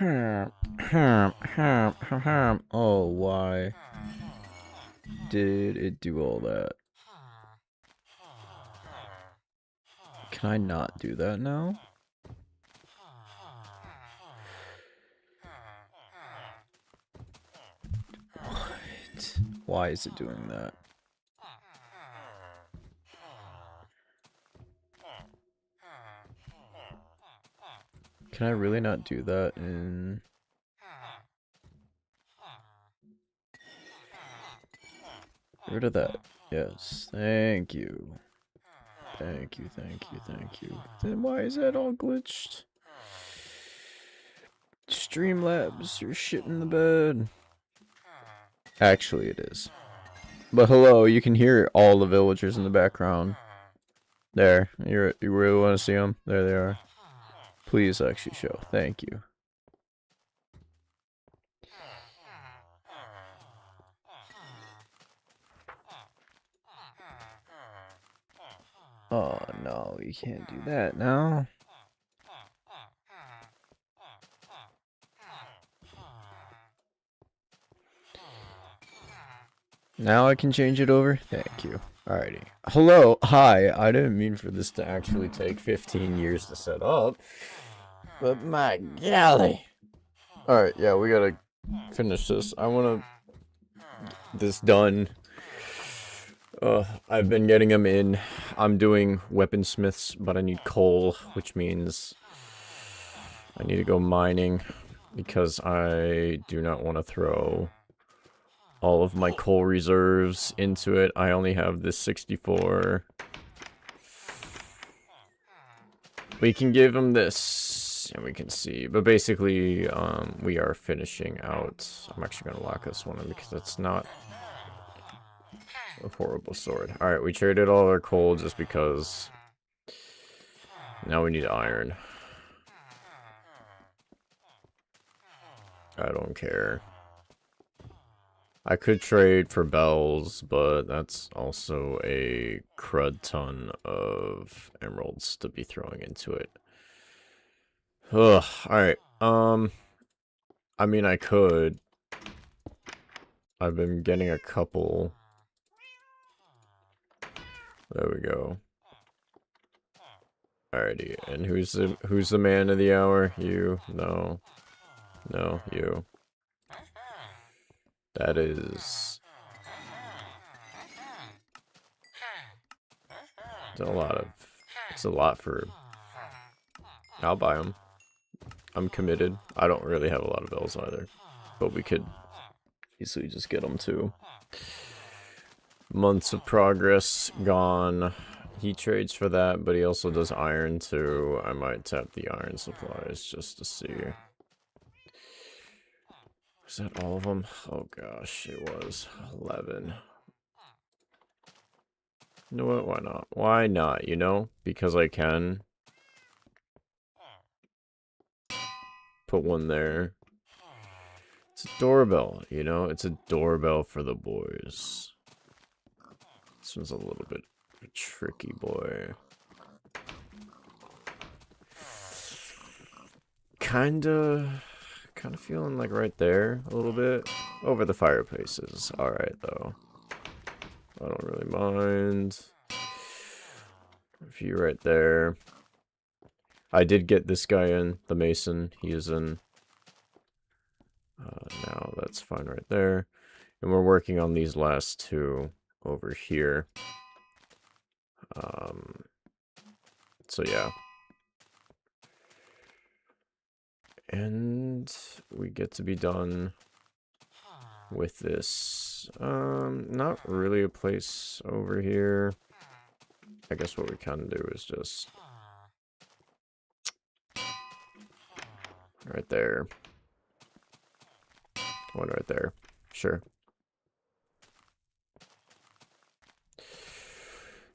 Oh, why did it do all that? Can I not do that now? What? Why is it doing that? Can I really not do that in... Get rid of that. Yes. Thank you. Thank you, thank you, thank you. Then why is that all glitched? Streamlabs, you're shit in the bed. Actually, it is. But hello, you can hear all the villagers in the background. There, you really want to see them? There they are. Please actually show. Thank you. Oh no, you can't do that now. Now I can change it over? Thank you. Alrighty. Hello, hi. I didn't mean for this to actually take 15 years to set up. But my golly. Alright, yeah, we gotta finish this. I wanna... this done. I've been getting them in. I'm doing weaponsmiths, but I need coal, which means I need to go mining because I do not want to throw all of my coal reserves into it. I only have this 64. We can give them this, and we can see. But basically, we are finishing out. I'm actually going to lock this one in because it's not a horrible sword. Alright, we traded all our coal just because now we need iron. I don't care. I could trade for bells, but that's also a crud ton of emeralds to be throwing into it. Ugh, alright. I mean, I could. I've been getting a couple. There we go. Alrighty, and who's the man of the hour? You? No. No, you. That is... it's a lot of... it's a lot for... I'll buy them. I'm committed. I don't really have a lot of bells either. But we could easily just get them too. Months of progress gone. He trades for that, but he also does iron too. I might tap the iron supplies just to see. Was that all of them? Oh gosh, it was 11. You know what? Why not? Why not, you know? Because I can. Put one there. It's a doorbell, you know? It's a doorbell for the boys. This one's a little bit of a tricky boy. Kinda feeling like right there a little bit. Over the fireplaces. Alright, though. I don't really mind. A few right there. I did get this guy in, the mason. He is in. Now that's fine right there. And we're working on these last two over here. So yeah. And we get to be done with this. Not really a place over here. I guess what we can do is just right there. One right there. Sure.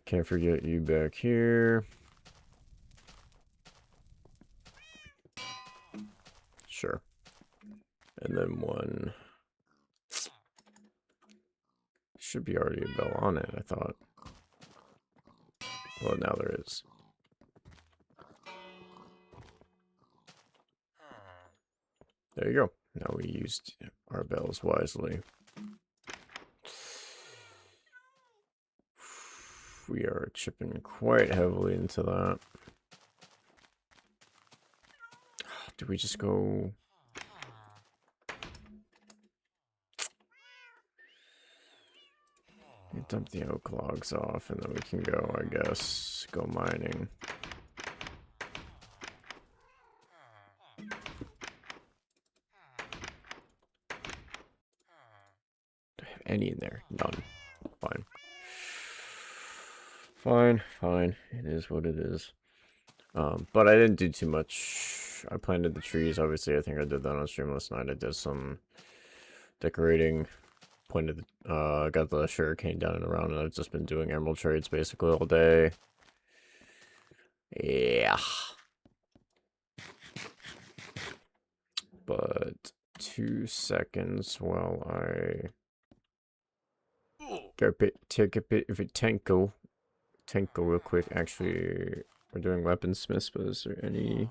Can't forget you back here. Sure. And then one. Should be already a bell on it, I thought. Well, now there is. There you go. Now we used our bells wisely. We are chipping quite heavily into that. Do we just go... dump the oak logs off and then we can go, I guess, go mining. Do I have any in there? None. Fine. Fine. It is what it is. But I didn't do too much. I planted the trees. Obviously, I think I did that on stream last night. I did some decorating. Pointed the, got the sugarcane down and around, and I've just been doing emerald trades basically all day. Yeah. But 2 seconds while I go take a bit of a tinkle real quick. Actually, we're doing weaponsmiths, but is there anybody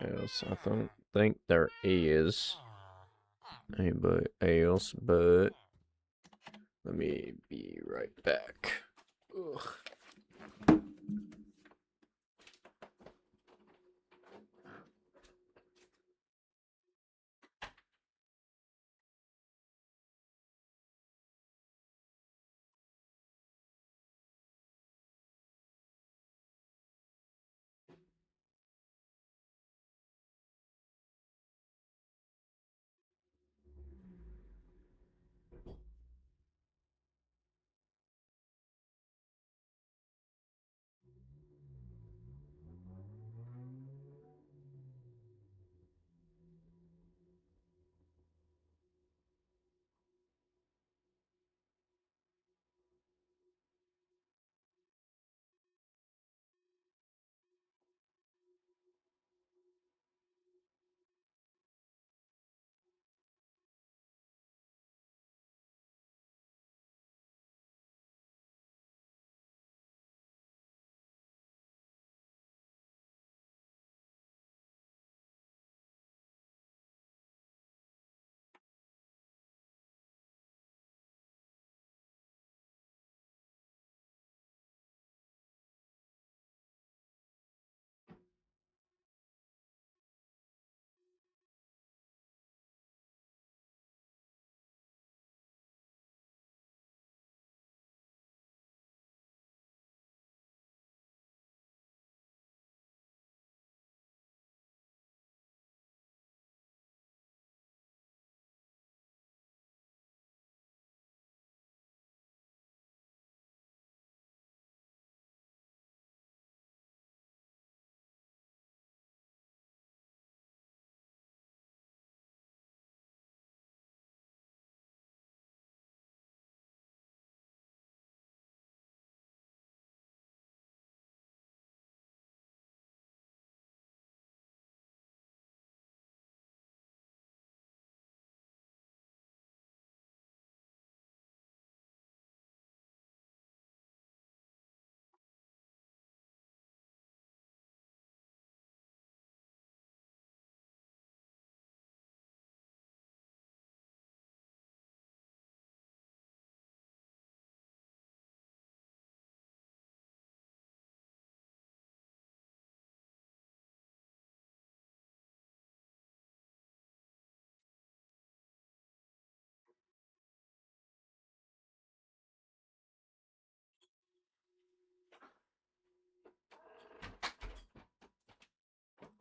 else? I don't think there is anybody else, but let me be right back. Ugh.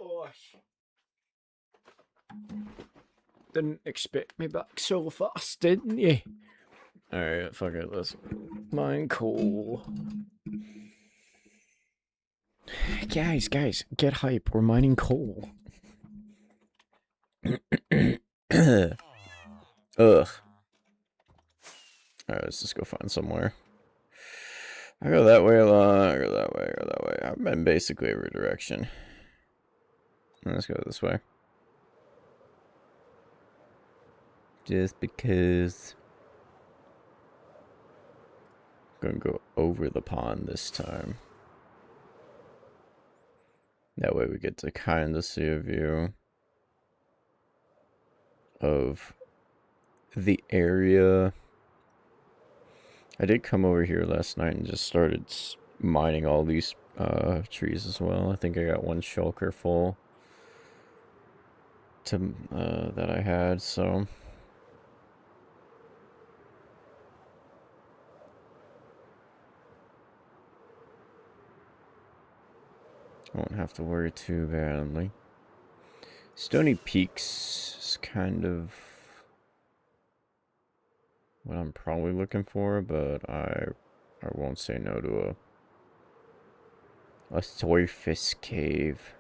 Oh, didn't expect me back so fast, didn't you? Alright, fuck it, let's mine coal. Guys, get hype, we're mining coal. Ugh. Alright, let's just go find somewhere. I go that way a lot, I go that way. I've been basically every direction. Let's go this way. Just because I'm gonna go over the pond this time. That way we get to kind of see a view. of the area. I did come over here last night and just started mining all these trees as well. I think I got one shulker full to that I had, so I won't have to worry too badly. Stony Peaks is kind of what I'm probably looking for, but I won't say no to a surface cave.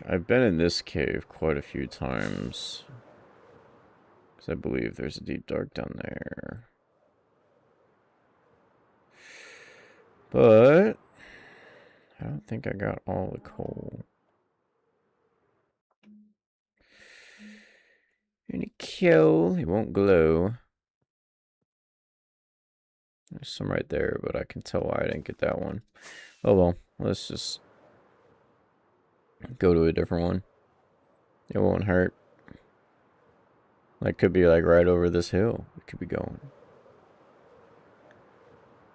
I've been in this cave quite a few times, because I believe there's a deep dark down there. But I don't think I got all the coal. Any coal, it won't glow. There's some right there, but I can tell why I didn't get that one. Oh well, let's just go to a different one. It won't hurt. That could be like right over this hill. We could be going.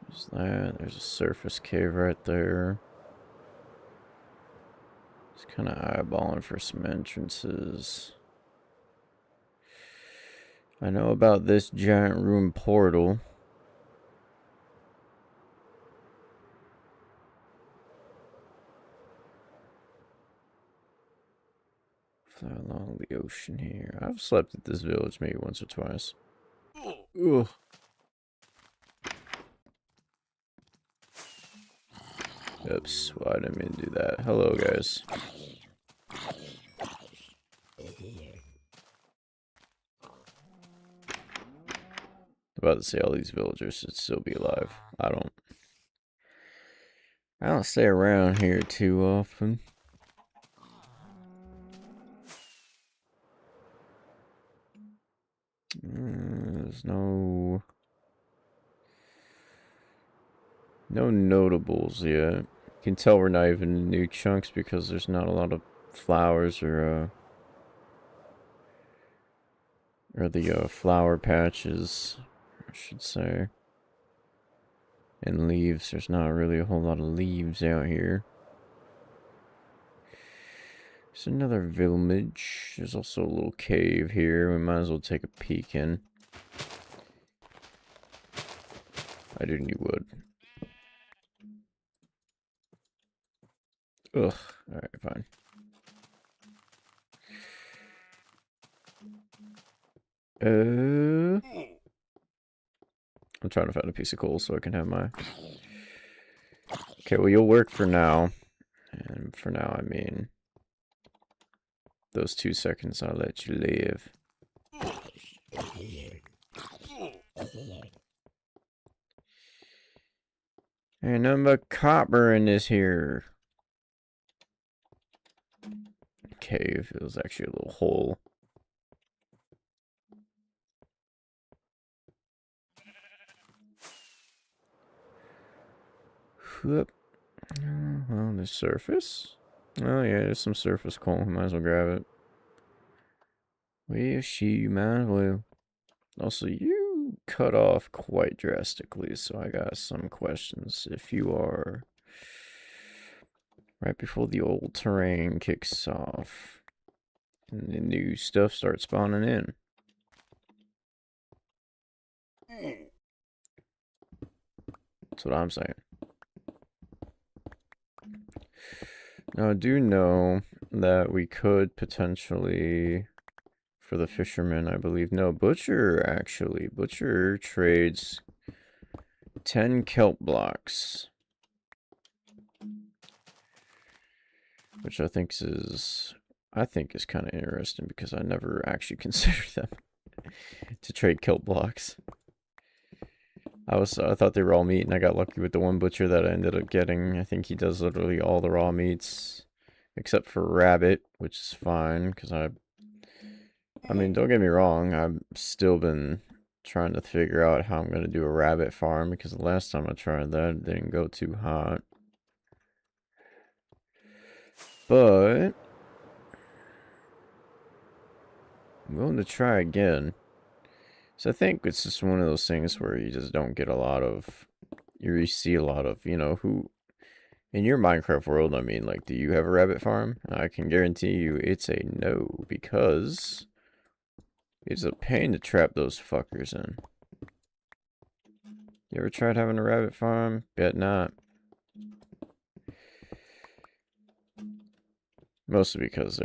There's that. There's a surface cave right there. Just kind of eyeballing for some entrances. I know about this giant room portal. Fly along the ocean here. I've slept at this village maybe once or twice. Ugh. Oops, well, I didn't mean to do that. Hello, guys. About to say all these villagers should still be alive. I don't stay around here too often. There's no notables yet. You can tell we're not even in new chunks because there's not a lot of flowers or the flower patches, I should say. And leaves. There's not really a whole lot of leaves out here. There's another village. There's also a little cave here. We might as well take a peek in. I do need wood. Ugh. Alright, fine. I'm trying to find a piece of coal so I can have my... Okay, well, you'll work for now. And for now, I mean... Those 2 seconds, I'll let you live. Ain't nothing but copper in this here cave. It was actually a little hole. Whoop. Well, the surface. Oh yeah, there's some surface coal. Might as well grab it. Well, she might as well. Also, you cut off quite drastically, so I got some questions. If you are right before the old terrain kicks off and the new stuff starts spawning in. That's what I'm saying. Now, I do know that we could potentially, for the fishermen, I believe. No, Butcher, actually. Butcher trades 10 kelp blocks. Which I think is kind of interesting because I never actually considered them to trade kelp blocks. I thought they were all meat, and I got lucky with the one butcher that I ended up getting. I think he does literally all the raw meats, except for rabbit, which is fine, because I mean, don't get me wrong, I've still been trying to figure out how I'm going to do a rabbit farm, because the last time I tried that, it didn't go too hot. But willing to try again. So I think it's just one of those things where you just don't get a lot of, you see a lot of, you know, who, in your Minecraft world, I mean, like, do you have a rabbit farm? I can guarantee you it's a no, because it's a pain to trap those fuckers in. You ever tried having a rabbit farm? Bet not. Mostly because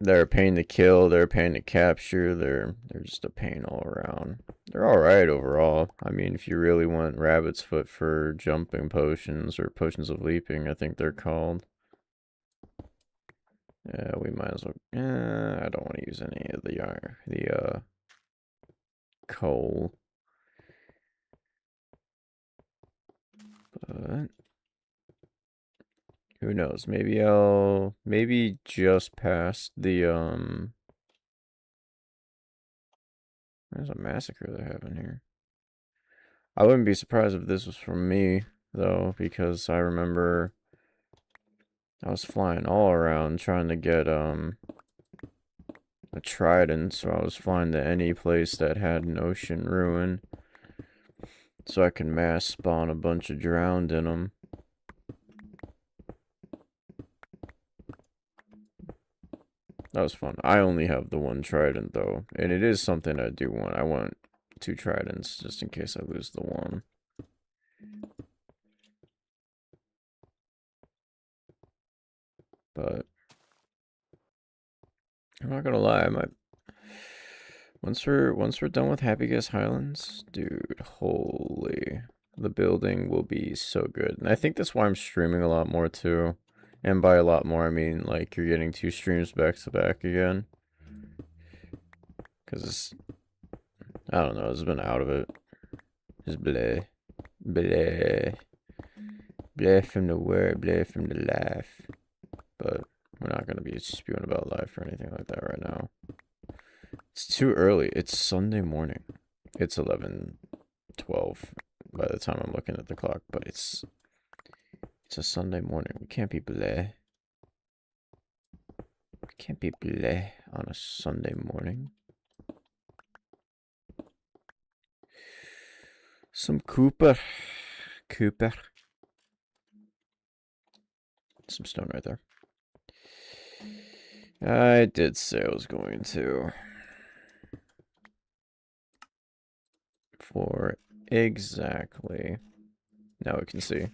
they're a pain to kill, they're a pain to capture, they're just a pain all around. They're alright overall. I mean, if you really want rabbit's foot for jumping potions, or potions of leaping, I think they're called. Yeah, we might as well. I don't want to use any of the coal. But who knows? Maybe just past the There's a massacre they're having here. I wouldn't be surprised if this was from me, though, because I remember I was flying all around trying to get a trident, so I was flying to any place that had an ocean ruin, so I could mass spawn a bunch of drowned in them. That was fun. I only have the one trident, though, and it is something I do want. I want 2 tridents, just in case I lose the one. But I'm not gonna lie, I might... Once we're done with Happy Guest Highlands, dude, holy, the building will be so good. And I think that's why I'm streaming a lot more too. And by a lot more, I mean like you're getting 2 streams back to back again. Cause I don't know, it's been out of it. Just bleh, bleh, bleh from the word, bleh from the life. But we're not gonna be spewing about life or anything like that right now. It's too early. It's Sunday morning. It's 11:12 by the time I'm looking at the clock, but it's a Sunday morning. We can't be bleh. We can't be bleh on a Sunday morning. Some Cooper. Cooper. Some stone right there. I did say I was going to. For exactly. Now we can see.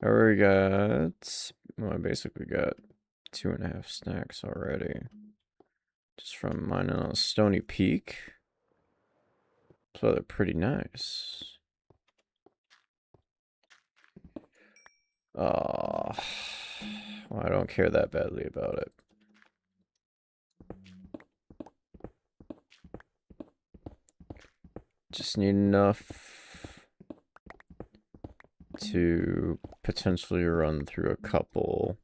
Already got, well, I basically got 2.5 stacks already. Just from mining on Stony Peak. So they're pretty nice. Well, I don't care that badly about it. Just need enough to potentially run through a couple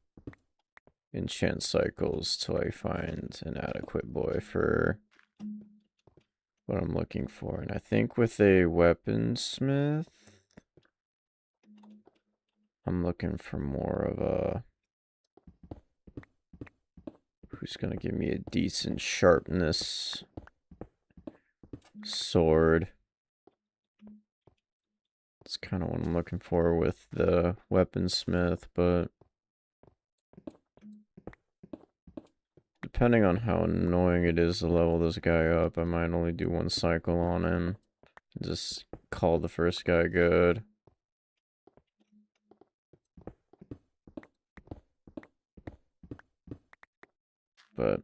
enchant cycles till I find an adequate boy for what I'm looking for. And I think with a weaponsmith, I'm looking for more of a... who's gonna give me a decent sharpness sword. It's kind of what I'm looking for with the weaponsmith, but depending on how annoying it is to level this guy up, I might only do 1 cycle on him. Just call the first guy good. But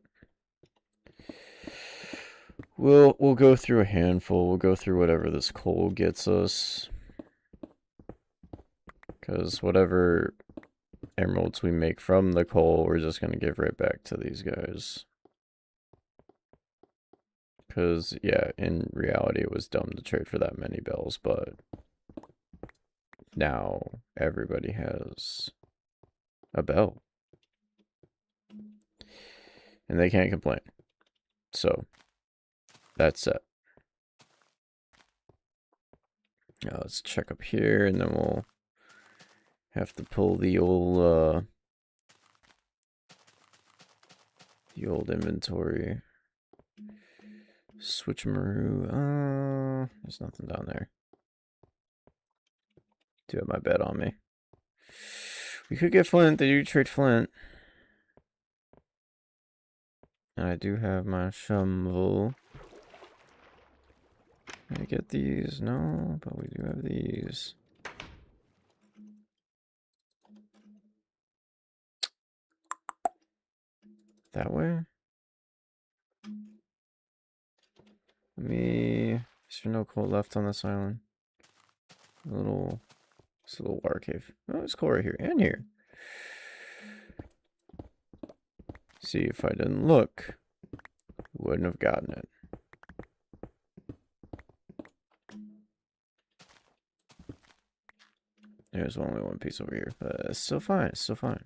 we'll go through a handful. We'll go through whatever this coal gets us. Because whatever emeralds we make from the coal, we're just going to give right back to these guys. Because, yeah, in reality, it was dumb to trade for that many bells, but now everybody has a bell. And they can't complain. So, that's it. Now let's check up here, and then we'll have to pull the old the old inventory. Switcheroo. There's nothing down there. Do have my bed on me. We could get flint. They do trade flint. And I do have my shovel. Can I get these? No, but we do have these. That way? Is there no coal left on this island? It's a little water cave. Oh, there's coal right here and here. See, if I didn't look, wouldn't have gotten it. There's only one piece over here, but it's still fine. It's still fine.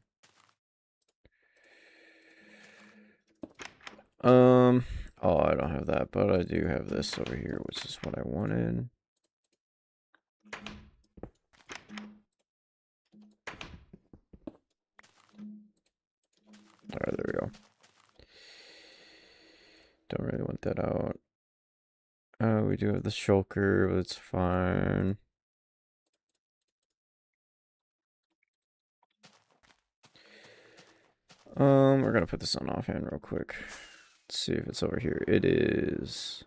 Oh, I don't have that, but I do have this over here, which is what I wanted. Alright, there we go. Don't really want that out. We do have the shulker, but it's fine. We're gonna put this on offhand real quick. Let's see if it's over here. It is.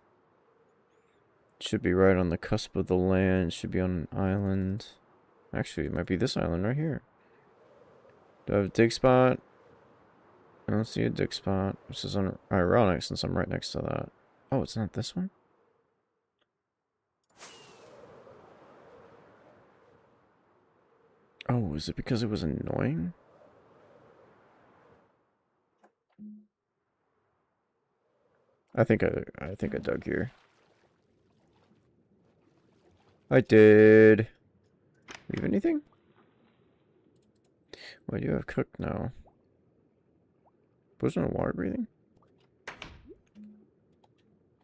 Should be right on the cusp of the land. Should be on an island. Actually, it might be this island right here. Do I have a dig spot? I don't see a dig spot, which is ironic since I'm right next to that. Oh, it's not this one? Oh, is it because it was annoying? I think I dug here. I did. Leave anything? Why do you have cooked now? Wasn't it water breathing?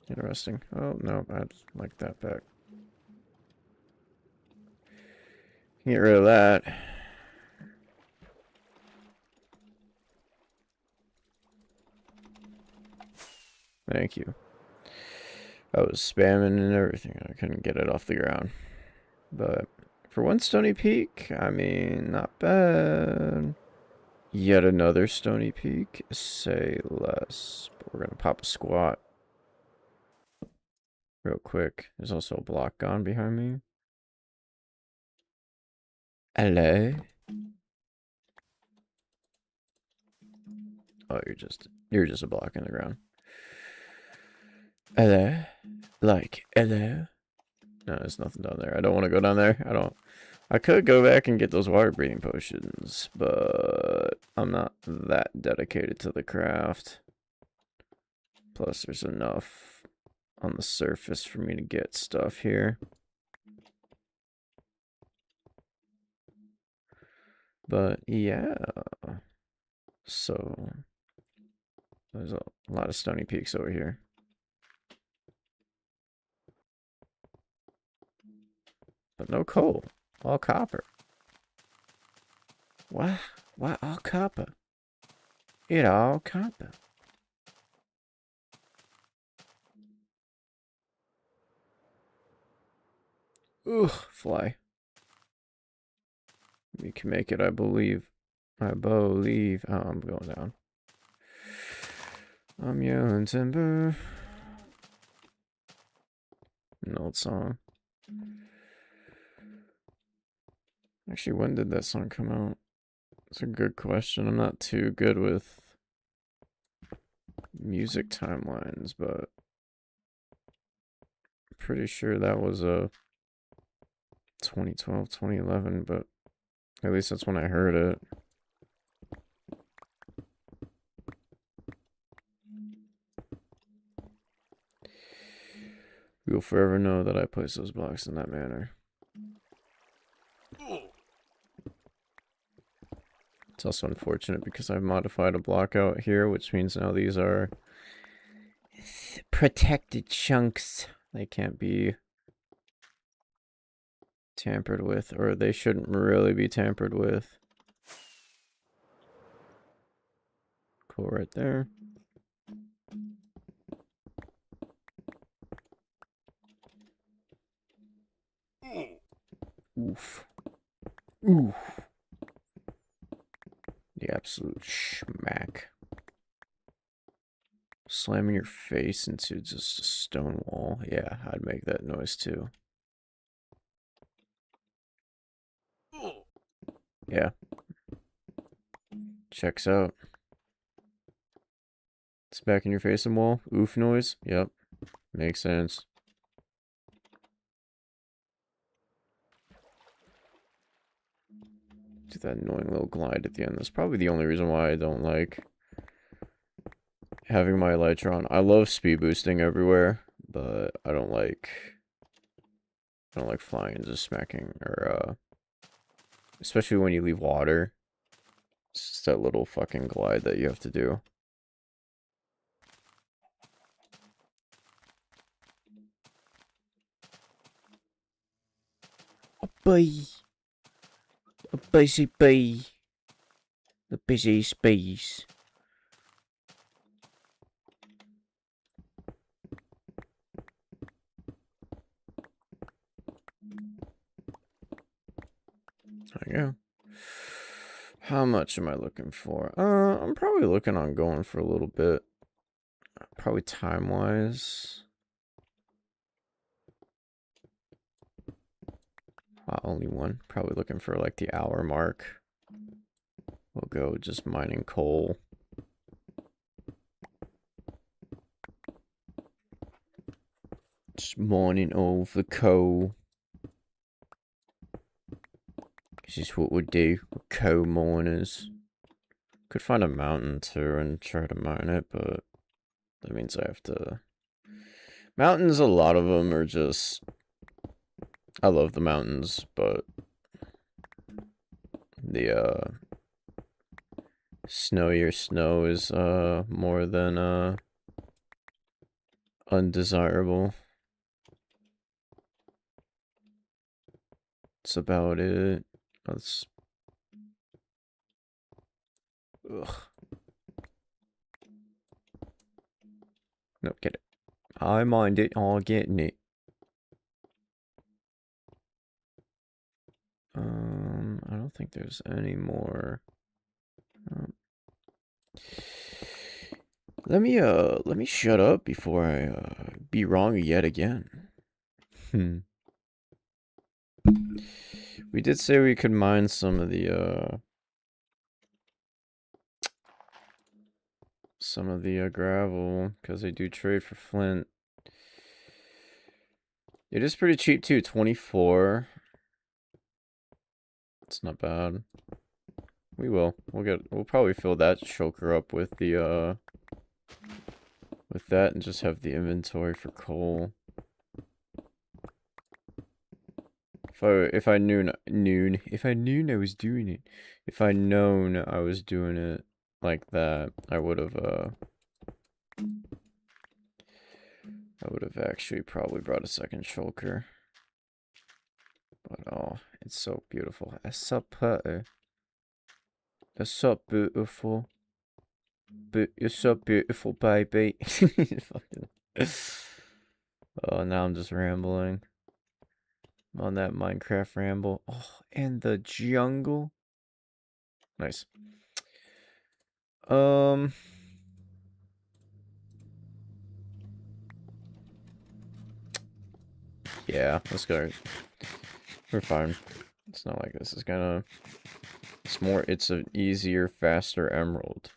Interesting. Oh no, I'd like that back. Get rid of that. Thank you. I was spamming and everything. I couldn't get it off the ground. But for one Stony Peak, I mean, not bad. Yet another Stony Peak. Say less. But we're going to pop a squat. Real quick. There's also a block gone behind me. Hello. Oh, you're just a block in the ground. Hello? Like, hello? No, there's nothing down there. I don't want to go down there. I could go back and get those water breathing potions, but I'm not that dedicated to the craft. Plus, there's enough on the surface for me to get stuff here. But, yeah. So, there's a lot of Stony Peaks over here. But no coal. All copper. What? Why all copper? It all copper. Ugh, fly. We can make it, I believe. I believe. Oh, I'm going down. I'm yelling timber. An old song. Actually, when did that song come out? It's a good question. I'm not too good with music timelines, but I'm pretty sure that was a 2012, 2011, but at least that's when I heard it. You'll forever know that I placed those blocks in that manner. It's also unfortunate because I've modified a block out here, which means now these are protected chunks. They can't be tampered with, or they shouldn't really be tampered with. Cool right there. Oof. Oof. The absolute schmack. Slamming your face into just a stone wall. Yeah, I'd make that noise too. Yeah. Checks out. Smack in your face and wall. Oof noise. Yep. Makes sense. Do that annoying little glide at the end. That's probably the only reason why I don't like having my elytra on. I love speed boosting everywhere, but I don't like flying and just smacking, or especially when you leave water. It's just that little fucking glide that you have to do. A bee. A busy bee. The busiest bees. There you go. How much am I looking for? I'm probably looking on going for a little bit. Probably time-wise. Wow, only one. Probably looking for like the hour mark. We'll go just mining coal. Just mining all the coal. This is what we do with coal miners. Could find a mountain too and try to mine it, but that means I have to... Mountains, a lot of them are just... I love the mountains, but the snowier snow is more than undesirable. That's about it. Let's... Ugh. No, get it. I mind it. I'm getting it. I don't think there's any more. Let me shut up before I be wrong yet again. We did say we could mine some of the gravel because they do trade for flint. It is pretty cheap too, 24. It's not bad. We'll probably fill that shulker up with the with that and just have the inventory for coal. If I known I was doing it. If I'd known I was doing it like that, I would have actually probably brought a second shulker. But oh, it's so beautiful. It's so pretty. It's so beautiful. But you're so beautiful, baby. Oh, now I'm just rambling. On that Minecraft ramble. Oh, and the jungle. Nice. Yeah, let's go. We're fine. It's not like this is gonna... It's an easier, faster emerald.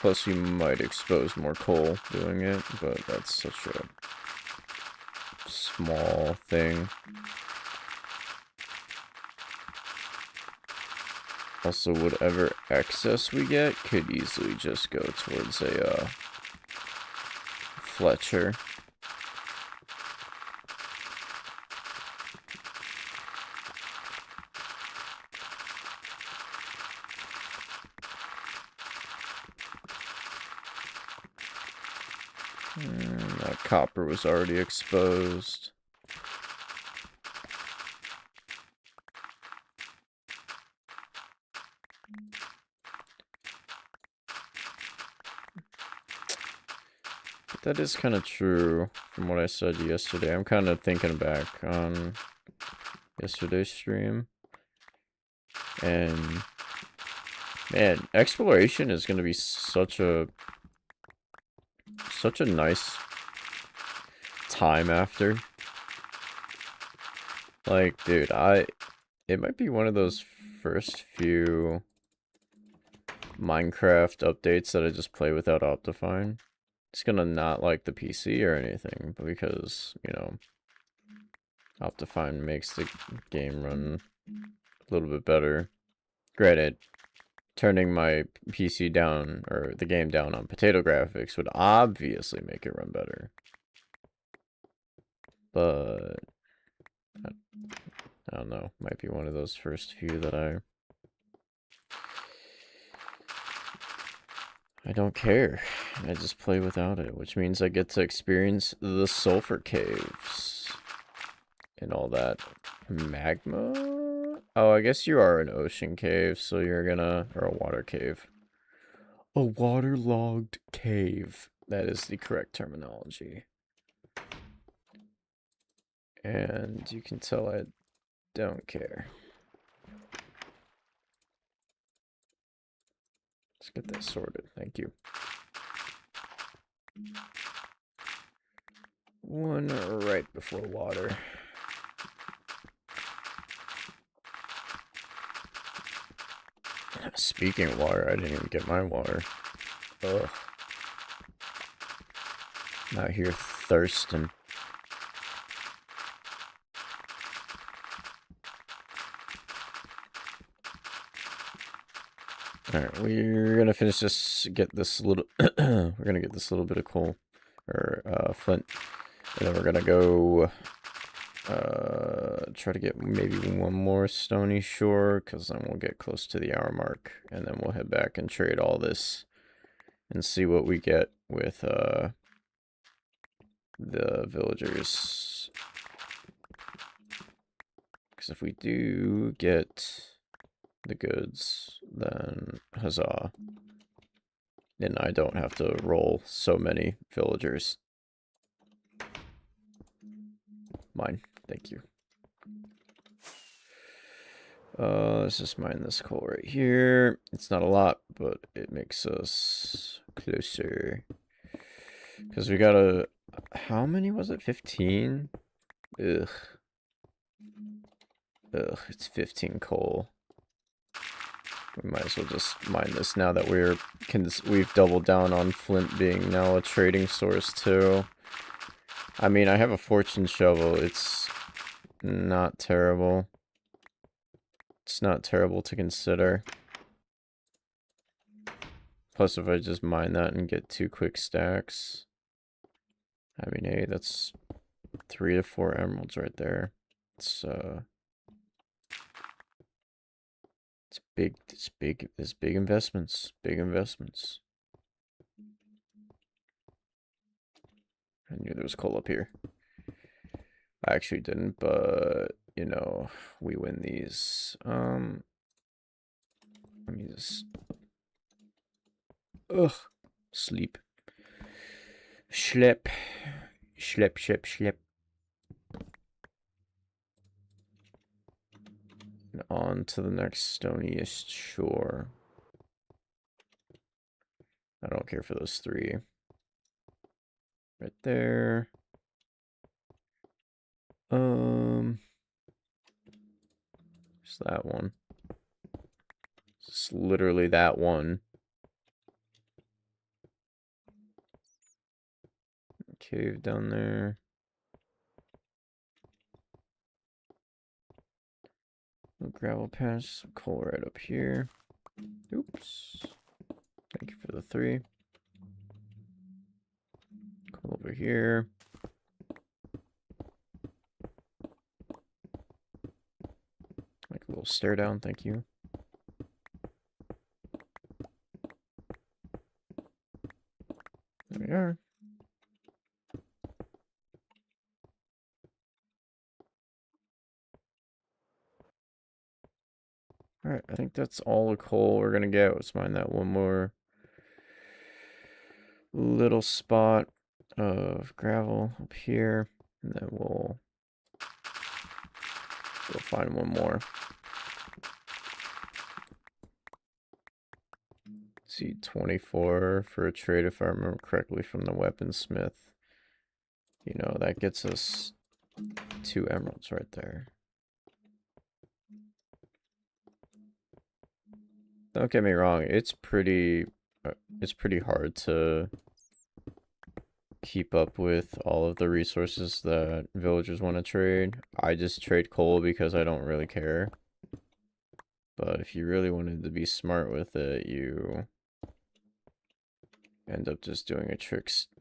Plus, you might expose more coal doing it, but that's such a small thing. Also, whatever excess we get could easily just go towards a Fletcher. That copper was already exposed. That is kind of true from what I said yesterday. I'm kind of thinking back on yesterday's stream. And, man, exploration is going to be such a nice time after. Like, dude, it might be one of those first few Minecraft updates that I just play without Optifine. It's gonna not like the PC or anything, but because, you know, Optifine makes the game run a little bit better. Granted, turning my PC down, or the game down on potato graphics would obviously make it run better. But, I don't know, might be one of those first few that I don't care. I just play without it, which means I get to experience the sulfur caves and all that magma. Oh, I guess you are an ocean cave, so you're gonna, or a water cave. A waterlogged cave. That is the correct terminology. And you can tell I don't care. Let's get that sorted. Thank you. One right before water. Speaking of water, I didn't even get my water. Ugh. I'm out here thirsting. Alright, we're gonna finish this, get this little, we're gonna get this little bit of coal, or, flint, and then we're gonna go, try to get maybe one more stony shore, because then we'll get close to the hour mark, and then we'll head back and trade all this, and see what we get with, the villagers. Because if we do get the goods, then huzzah. And I don't have to roll so many villagers. Mine, thank you. Let's just mine this coal right here. It's not a lot, but it makes us closer. Because we got a... How many was it? 15? Ugh. Ugh, it's 15 coal. We might as well just mine this now that we've doubled down on flint being now a trading source too. I mean, I have a fortune shovel. It's not terrible. It's not terrible to consider. Plus, if I just mine that and get 2 quick stacks, I mean, hey, that's 3 to 4 emeralds right there. It's big investments. Big investments. I knew there was coal up here. I actually didn't, but you know, we win these. Let me just sleep. Schlep. Schlep. And on to the next stoniest shore. I don't care for those 3. Right there. Just that one. It's literally that one. Cave down there. No gravel patch, some coal right up here. Oops. Thank you for the 3. Coal over here. Like a little stare down, thank you. There we are. Alright, I think that's all the coal we're gonna get. Let's mine that one more little spot. of gravel up here, and then we'll find one more. Let's see, 24 for a trade if I remember correctly from the weaponsmith. You know, that gets us 2 emeralds right there. Don't get me wrong, it's pretty hard to keep up with all of the resources that villagers want to trade. I just trade coal because I don't really care. But if you really wanted to be smart with it, you end up just doing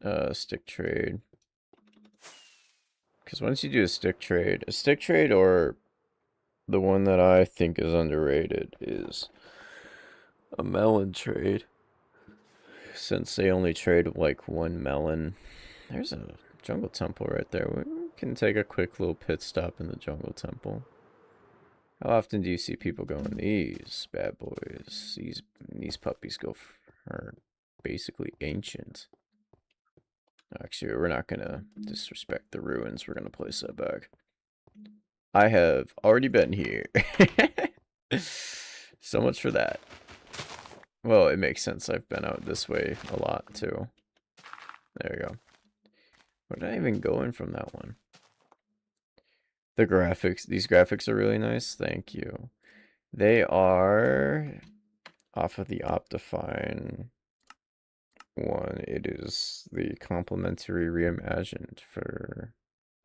a stick trade. Because once you do a stick trade, or the one that I think is underrated is a melon trade. Since they only trade like 1 melon. There's a jungle temple right there. We can take a quick little pit stop in the jungle temple. How often do you see people going, these bad boys? These puppies are basically ancient. Actually, we're not gonna disrespect the ruins. We're gonna place that back. I have already been here. So much for that. Well, it makes sense. I've been out this way a lot too. There we go. Where did I even go in from that one? The graphics. These graphics are really nice. Thank you. They are off of the Optifine one. It is the complimentary reimagined for,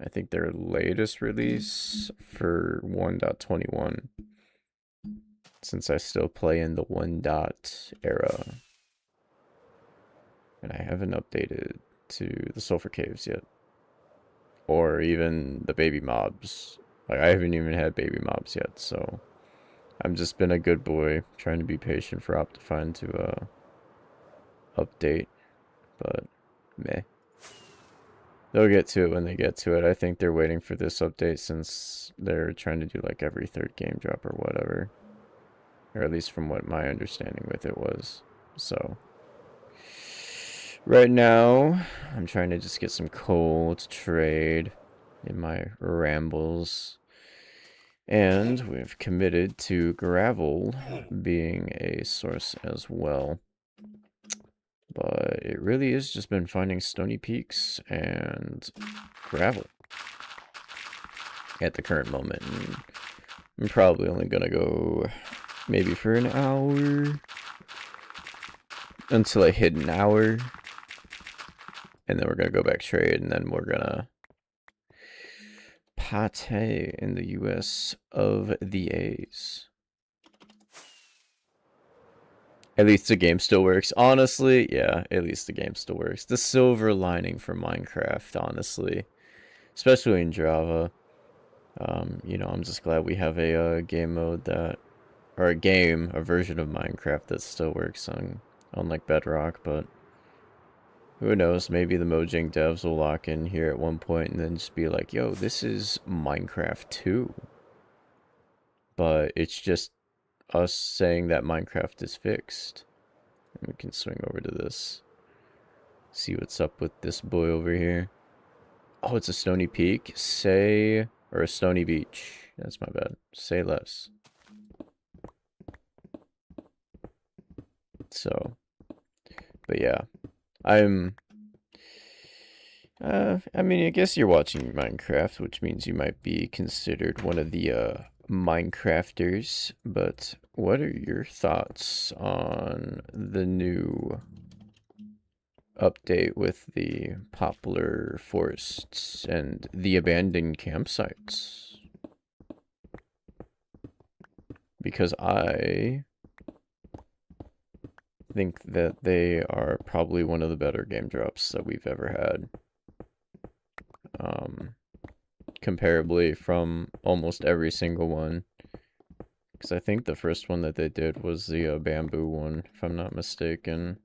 I think, their latest release for 1.21. Since I still play in the 1. Era. And I haven't updated to the Sulfur Caves yet. Or even the baby mobs. Like, I haven't even had baby mobs yet, so I've just been a good boy, trying to be patient for Optifine to update, but meh. They'll get to it when they get to it. I think they're waiting for this update since they're trying to do like every 3rd game drop or whatever. Or at least from what my understanding with it was. So right now, I'm trying to just get some coal to trade in my rambles. And we've committed to gravel being a source as well. But it really has just been finding stony peaks and gravel at the current moment. And I'm probably only going to go maybe for an hour until I hit an hour. And then we're going to go back trade, and then we're going to pate in the US of the A's. At least the game still works. Honestly, yeah, at least the game still works. The silver lining for Minecraft, honestly. Especially in Java. You know, I'm just glad we have a game mode that, or a version of Minecraft that still works on like Bedrock, but who knows, maybe the Mojang devs will lock in here at one point and then just be like, yo, this is Minecraft 2. But it's just us saying that Minecraft is fixed. And we can swing over to this. See what's up with this boy over here. Oh, it's a stony peak. Or a stony beach. That's my bad. Say less. So, but yeah. I mean, I guess you're watching Minecraft, which means you might be considered one of the Minecrafters, but what are your thoughts on the new update with the poplar forests and the abandoned campsites? Because I think that they are probably one of the better game drops that we've ever had. Comparably from almost every single one. Because I think the first one that they did was the bamboo one, if I'm not mistaken.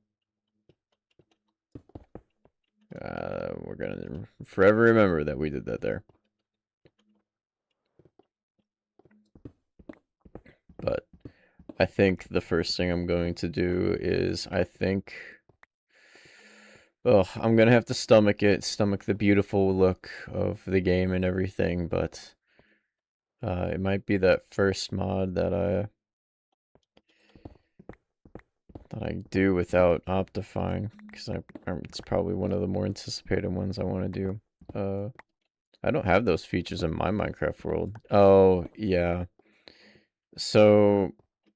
We're gonna forever remember that we did that there. But I think the first thing I'm going to do is, I think Ugh, I'm gonna have to stomach the beautiful look of the game and everything, but it might be that first mod that I do without optifying, because it's probably one of the more anticipated ones I want to do. I don't have those features in my Minecraft world. Oh, yeah. So,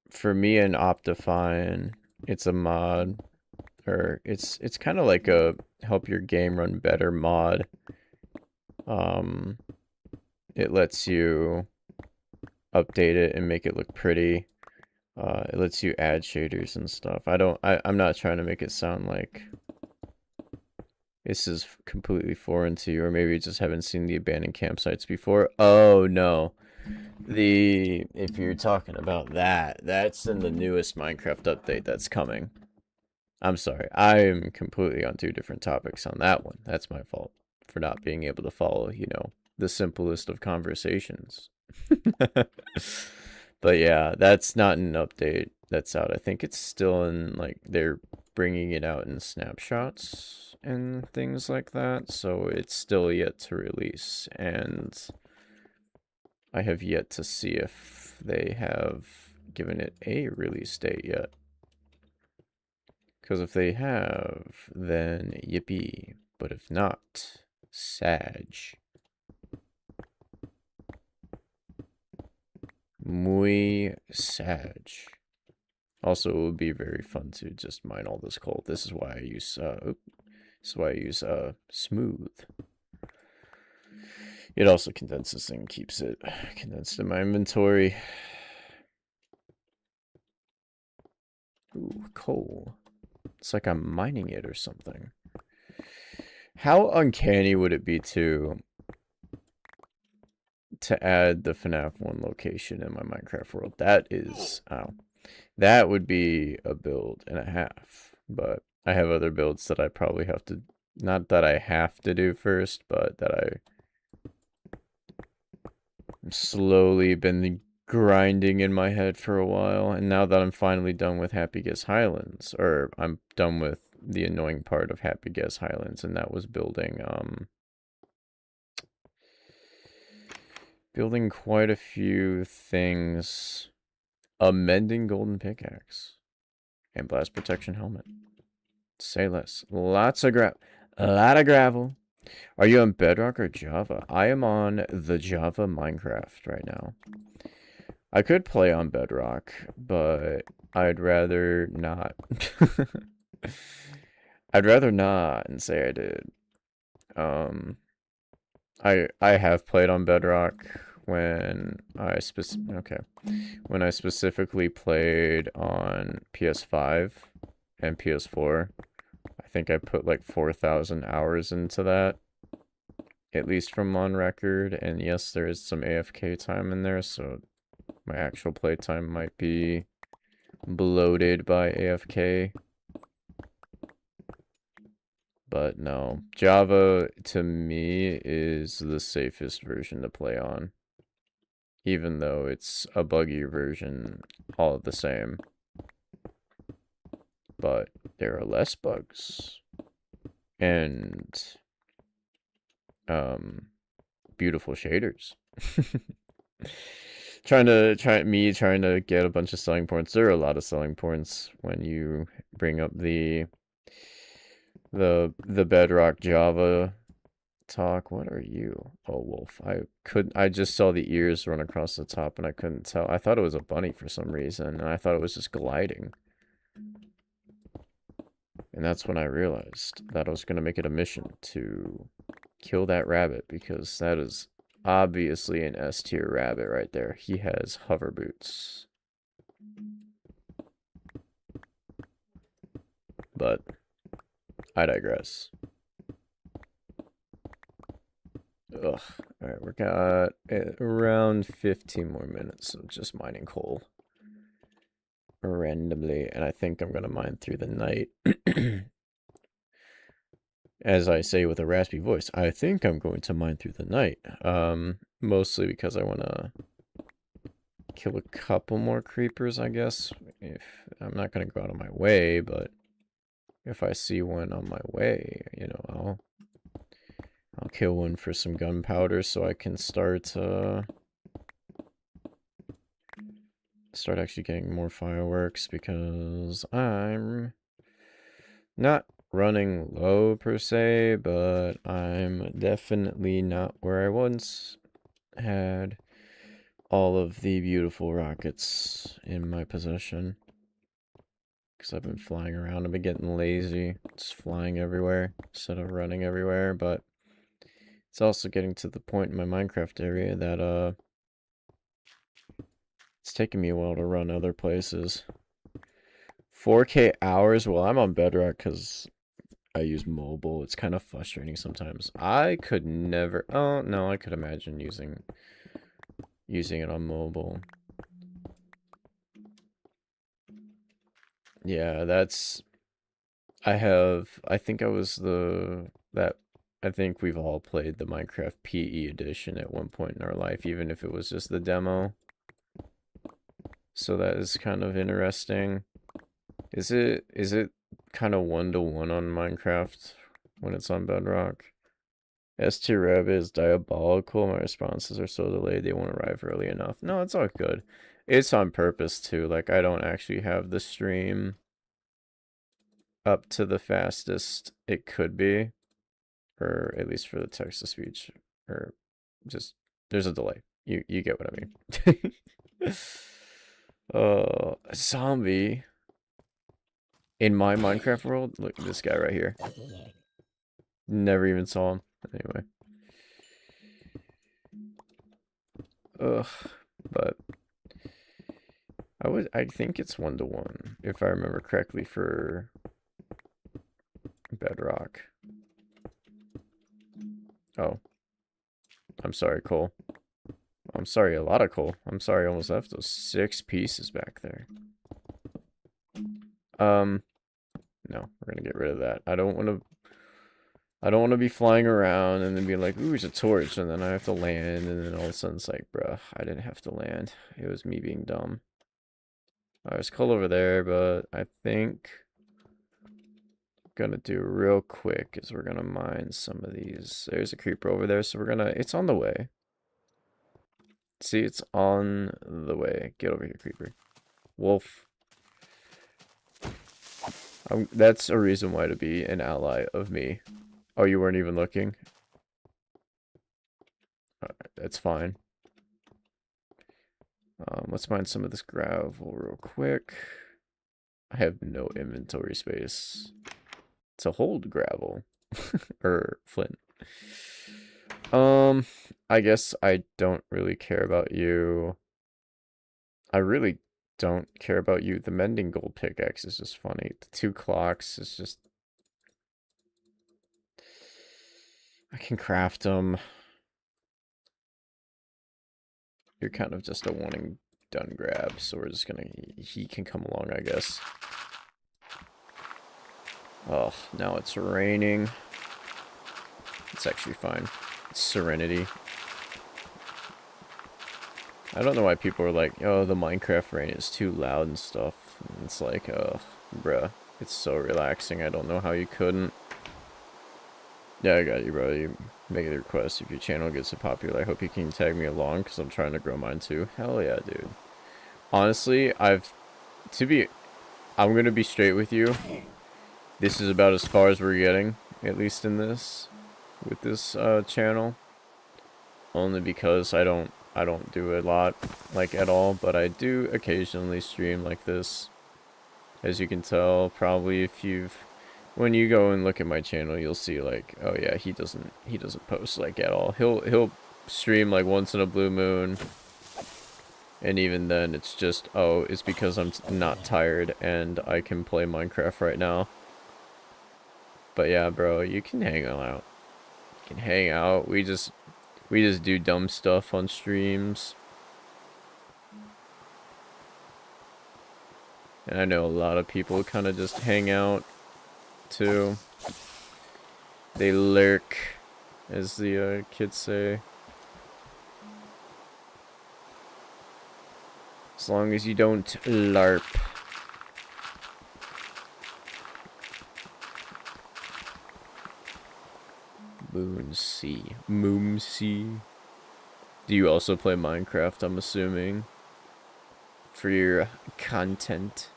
for me and Optifine, it's a mod, or it's kind of like a help your game run better mod. Um, it lets you update it and make it look pretty. It lets you add shaders and stuff. I'm not trying to make it sound like this is completely foreign to you, or maybe you just haven't seen the abandoned campsites before. Oh, no. If you're talking about that, that's in the newest Minecraft update that's coming. I'm sorry. I am completely on two different topics on that one. That's my fault for not being able to follow, the simplest of conversations. But yeah, that's not an update that's out. I think it's still in, like, they're bringing it out in snapshots and things like that, so it's still yet to release, and I have yet to see if they have given it a release date yet. Because if they have, then yippee. But if not, sag. Muy sag. Also, it would be very fun to just mine all this coal. This is why I use smooth. It also condenses and keeps it condensed in my inventory. Ooh, coal. It's like I'm mining it or something. How uncanny would it be to add the FNAF 1 location in my Minecraft world? That would be a build and a half. But I have other builds that I probably have to, not that I have to do first, but that I slowly been grinding in my head for a while. And now that I'm finally done with Happy Guess Highlands, or I'm done with the annoying part of Happy Guess Highlands, and that was building quite a few things. A mending golden pickaxe and blast protection helmet. Say less. A lot of gravel. Are you on Bedrock or Java? I am on the Java Minecraft right now. I could play on Bedrock, but I'd rather not. I'd rather not and say I did. I have played on Bedrock when I specifically played on PS5 and PS4. I think I put like 4,000 hours into that, at least from on record. And yes, there is some AFK time in there, so my actual playtime might be bloated by AFK. But no, Java to me is the safest version to play on, even though it's a buggy version all the same. But there are less bugs and beautiful shaders. trying to get a bunch of selling points. There are a lot of selling points when you bring up the Bedrock Java talk. What are you? Oh, wolf. I just saw the ears run across the top and I couldn't tell. I thought it was a bunny for some reason, and I thought it was just gliding. And that's when I realized that I was going to make it a mission to kill that rabbit, because that is obviously an S tier rabbit right there. He has hover boots. But I digress. Ugh. Alright, we got around 15 more minutes of just mining coal randomly, and I think I'm going to mine through the night. As I say with a raspy voice, I think I'm going to mine through the night. Mostly because I want to kill a couple more creepers, I guess. If I'm not going to go out of my way, but if I see one on my way, you know, I'll kill one for some gunpowder so I can start actually getting more fireworks, because I'm not running low per se, but I'm definitely not where I once had all of the beautiful rockets in my possession. Because I've been flying around, I've been getting lazy, just flying everywhere instead of running everywhere, but it's also getting to the point in my Minecraft area that it's taking me a while to run other places. 4K hours? Well, I'm on Bedrock because I use mobile. It's kind of frustrating sometimes. I could never... Oh, no, I could imagine using it on mobile. Yeah, that's... I think I was I think we've all played the Minecraft PE edition at one point in our life, even if it was just the demo. So that is kind of interesting. Is it kind of 1-to-1 on Minecraft when it's on Bedrock? S-tier rabbit is diabolical. My responses are so delayed they won't arrive early enough. No, it's all good. It's on purpose too. Like, I don't actually have the stream up to the fastest it could be, or at least for the text to speech, or just there's a delay. You get what I mean. Zombie in my Minecraft world. Look at this guy right here. Never even saw him. Anyway. Ugh, but I think it's 1-to-1 if I remember correctly for Bedrock. Oh, I'm sorry, Cole. I'm sorry, a lot of coal. I'm sorry, I almost left those 6 pieces back there. No, we're gonna get rid of that. I don't want to be flying around and then be like, ooh, it's a torch, and then I have to land, and then all of a sudden it's like, bruh, I didn't have to land. It was me being dumb. There's coal over there, but I think gonna do real quick is we're gonna mine some of these. There's a creeper over there, so it's on the way. See, it's on the way. Get over here, creeper. Wolf. That's a reason why to be an ally of me. Oh, you weren't even looking? Alright, that's fine. Let's mine some of this gravel real quick. I have no inventory space to hold gravel. Or flint. I guess I don't really care about you. I really don't care about you. The mending gold pickaxe is just funny. The 2 clocks is just... I can craft them. You're kind of just a one and done grab, so we're just gonna... He can come along, I guess. Oh, now it's raining. It's actually fine. It's Serenity. I don't know why people are like, oh, the Minecraft rain is too loud and stuff. And it's like, oh, bruh. It's so relaxing. I don't know how you couldn't. Yeah, I got you, bro. You make a request. If your channel gets so popular, I hope you can tag me along, because I'm trying to grow mine too. Hell yeah, dude. Honestly, I'm gonna be straight with you. This is about as far as we're getting, at least in this, with this channel. Only because I don't do a lot, like, at all, but I do occasionally stream like this. As you can tell, probably when you go and look at my channel, you'll see, like, oh yeah, he doesn't post, like, at all. He'll stream, like, once in a blue moon, and even then, it's just, oh, it's because I'm not tired and I can play Minecraft right now. But yeah, bro, you can hang out. You can hang out. We just do dumb stuff on streams. And I know a lot of people kind of just hang out, too. They lurk, as the kids say. As long as you don't LARP. Moomsea. Do you also play Minecraft, I'm assuming? For your content?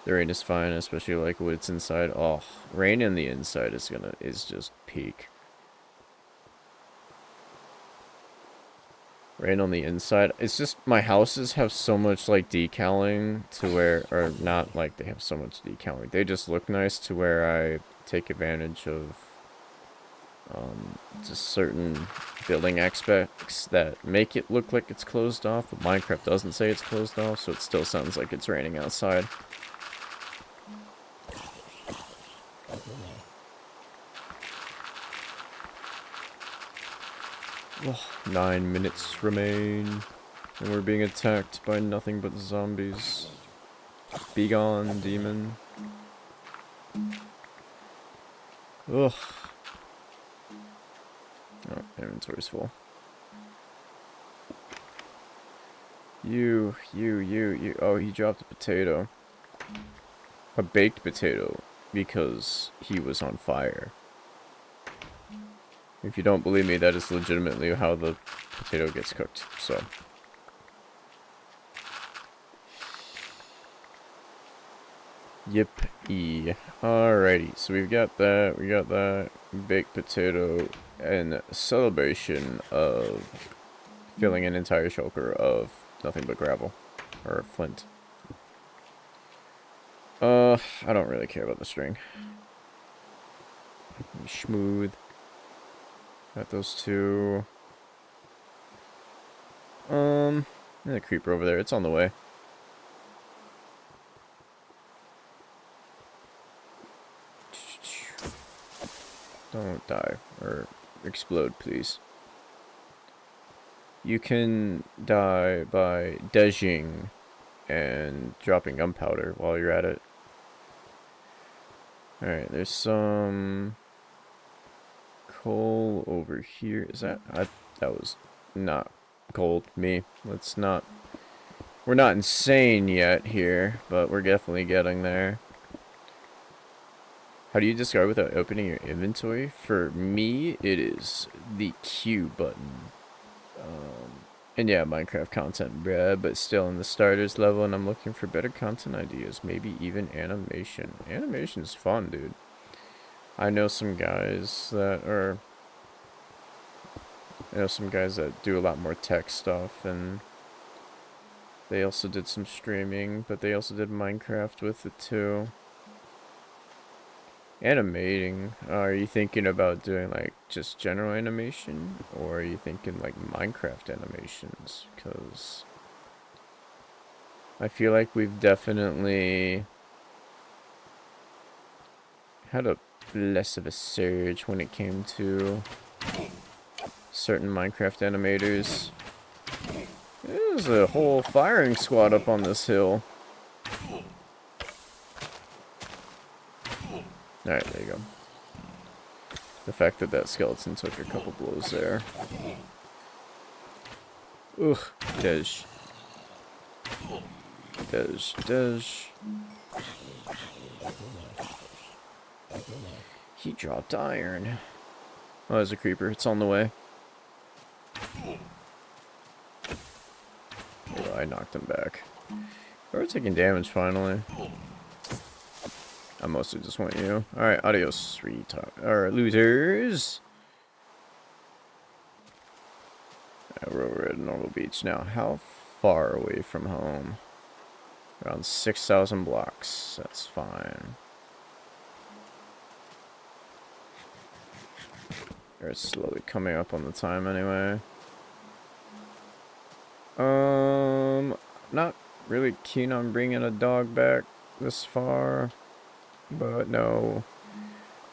The rain is fine, especially like when it's inside. Oh, rain in the inside is just peak. Rain on the inside. It's just my houses have so much like decaling to where, or not like they have so much decaling. They just look nice to where I take advantage of just certain building aspects that make it look like it's closed off, but Minecraft doesn't say it's closed off, so it still sounds like it's raining outside. Oh, 9 minutes remain, and we're being attacked by nothing but zombies. Be gone, demon. Ugh. Oh, inventory's full. You. Oh, he dropped a potato. A baked potato, because he was on fire. If you don't believe me, that is legitimately how the potato gets cooked, so. Yep-y. Alrighty, so we got that baked potato in celebration of filling an entire shulker of nothing but gravel, or flint. I don't really care about the string. Smooth. Got those two. And a creeper over there. It's on the way. Don't die or explode, please. You can die by dodging and dropping gunpowder while you're at it. Alright, there's some coal over here. Is that... that was not gold. Me. Let's not... We're not insane yet here, but we're definitely getting there. How do you discard without opening your inventory? For me, it is the Q button. And yeah, Minecraft content, bruh, but still in the starters level, and I'm looking for better content ideas. Maybe even animation. Animation's fun, dude. I know some guys that are... I know some guys that do a lot more tech stuff, and they also did some streaming, but they also did Minecraft with it too. Animating, are you thinking about doing like just general animation, or are you thinking like Minecraft animations? Because I feel like we've definitely had a less of a surge when it came to certain Minecraft animators. There's a whole firing squad up on this hill. Alright, there you go. The fact that that skeleton took a couple blows there. Ugh, Dej. He dropped iron. Oh, there's a creeper. It's on the way. Oh, I knocked him back. We're taking damage finally. I mostly just want you. Alright, adios, or losers. We're over at Normal Beach now. How far away from home? Around 6,000 blocks. That's fine. It's slowly coming up on the time anyway. Not really keen on bringing a dog back this far. But no,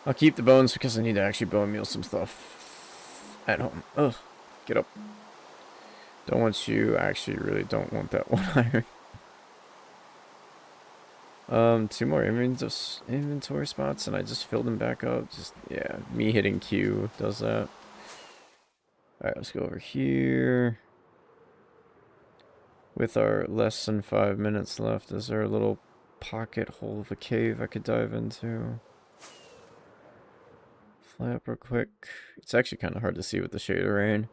I'll keep the bones because I need to actually bone meal some stuff at home. Ugh, get up. Don't want you. Actually, really don't want that one iron. 2 more inventory spots, and I just filled them back up. Just, yeah, me hitting Q does that. Alright, let's go over here. With our less than 5 minutes left, is there a little pocket hole of a cave I could dive into? fly up real quick. It's actually kind of hard to see with the shade of rain.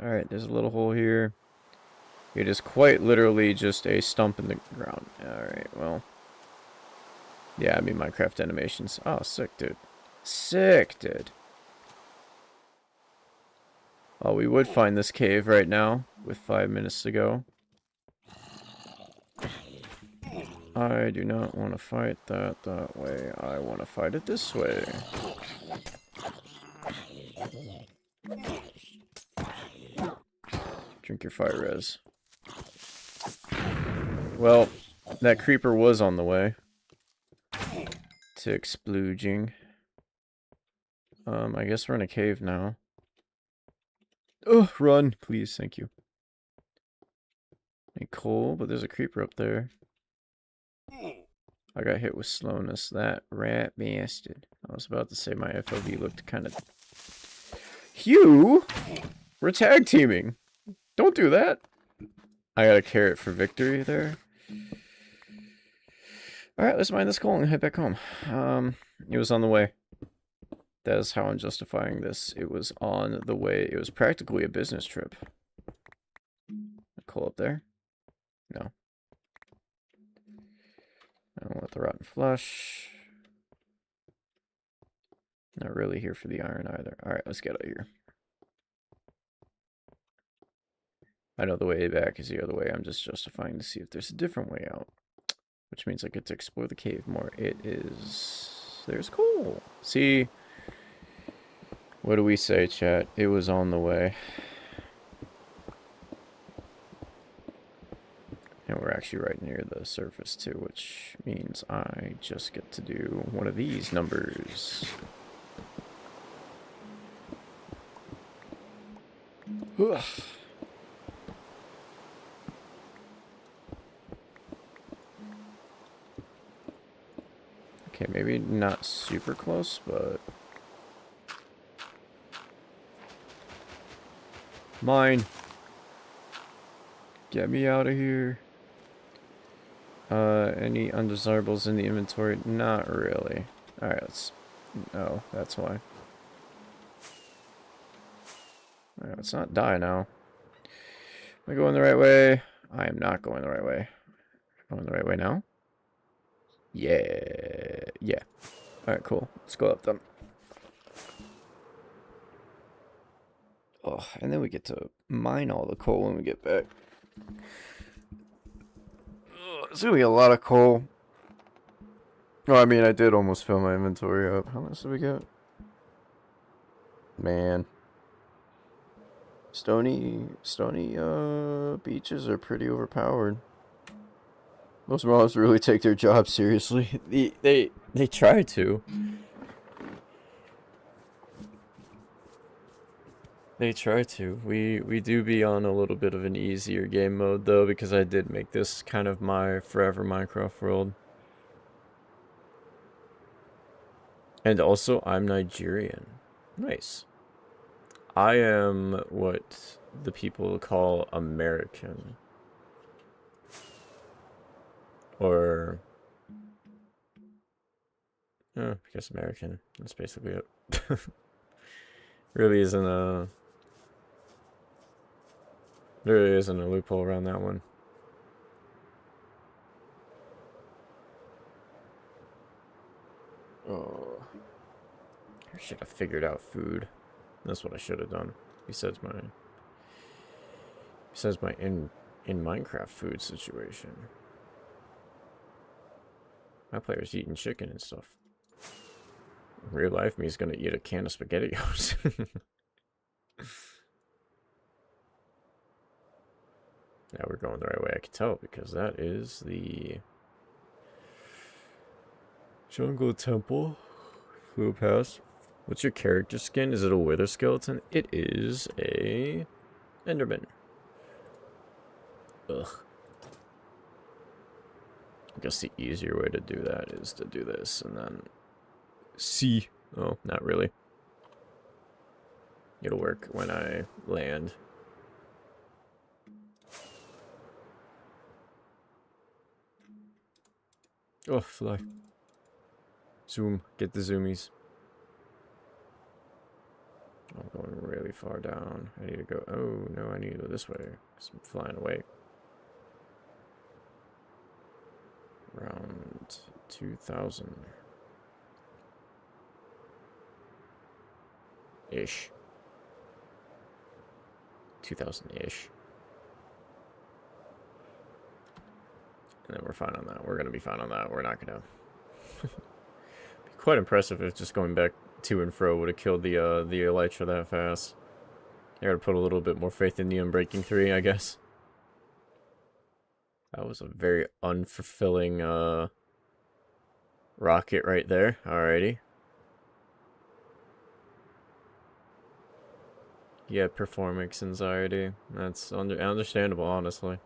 Alright, there's a little hole here. It is quite literally just a stump in the ground. Alright, well. Yeah, I mean Minecraft animations. Oh, sick, dude. Sick, dude. Oh, we would find this cave right now with 5 minutes to go. I do not want to fight that way. I want to fight it this way. Drink your fire res. Well, that creeper was on the way to exploding. I guess we're in a cave now. Oh, run, please, thank you. Ain't cool, but there's a creeper up there. I got hit with slowness, that rat bastard. I was about to say my FOV looked kind of... Hugh! We're tag teaming! Don't do that! I got a carrot for victory there. Alright, let's mine this coal and head back home. It was on the way. That is how I'm justifying this. It was on the way. It was practically a business trip. Coal up there? No. I don't want the rotten flesh. Not really here for the iron either. Alright, let's get out of here. I know the way back is the other way. I'm just justifying to see if there's a different way out. Which means I get to explore the cave more. It is... There's coal. See? What do we say, chat? It was on the way. And we're actually right near the surface too, which means I just get to do one of these numbers. Ugh. Okay, maybe not super close, but... Mine! Get me out of here. Any undesirables in the inventory? Not really. Alright, let's... Oh, that's why. Alright, let's not die now. Am I going the right way? I am not going the right way. Going the right way now? Yeah. Yeah. Alright, cool. Let's go up them. Oh, and then we get to mine all the coal when we get back. It's gonna be a lot of coal. Oh, I mean, I did almost fill my inventory up. How much did we get? Man. Stony beaches are pretty overpowered. Most mobs really take their job seriously. They try to. They try to. We do be on a little bit of an easier game mode though, because I did make this kind of my forever Minecraft world. And also, I'm Nigerian. Nice. I am what the people call American. Or... I guess American. That's basically it. Really isn't a... There really isn't a loophole around that one. Oh. I should have figured out food. That's what I should have done. Besides my in Minecraft food situation. My player's eating chicken and stuff. In real life, me's gonna eat a can of SpaghettiOs. Now we're going the right way, I can tell, because that is the Jungle Temple. Flew past. What's your character skin? Is it a wither skeleton? It is a Enderman. Ugh. I guess the easier way to do that is to do this and then see. Oh, not really. It'll work when I land. Oh, fly. Zoom. Get the zoomies. I'm going really far down. I need to go... Oh, no, I need to go this way. Because I'm flying away. Around 2,000. Ish. 2,000-ish. And then we're fine on that. We're going to be fine on that. We're not going to... be quite impressive if just going back to and fro would have killed the Elytra that fast. I gotta put a little bit more faith in the Unbreaking 3, I guess. That was a very unfulfilling rocket right there. Alrighty. Yeah, performance anxiety. That's understandable, honestly.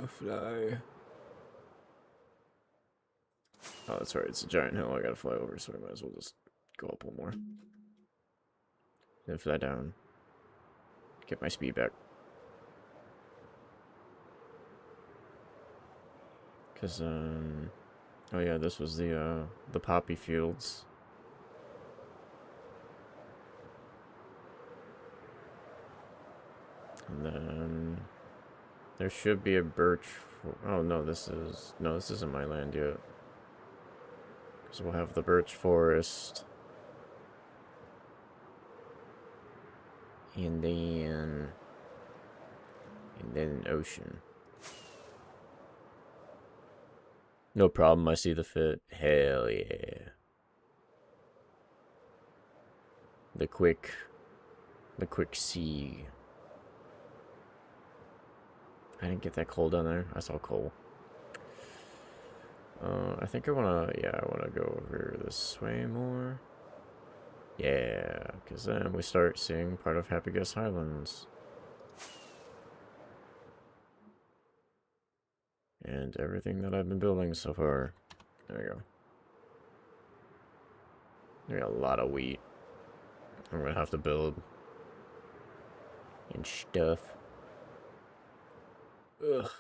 Fly. Oh, that's right. It's a giant hill I gotta fly over, so I might as well just go up one more. Then fly down. Get my speed back. Cause oh yeah, this was the poppy fields. And then there should be a birch. Oh no, this isn't my land yet. So we'll have the birch forest. And then an ocean. No problem, I see the fit. Hell yeah. The quick sea. I didn't get that coal down there. I saw coal. I think I wanna go over this way more. Yeah, because then we start seeing part of Happy Guest Highlands. And everything that I've been building so far. There we go. There got a lot of wheat. I'm gonna have to build. And stuff. Ugh.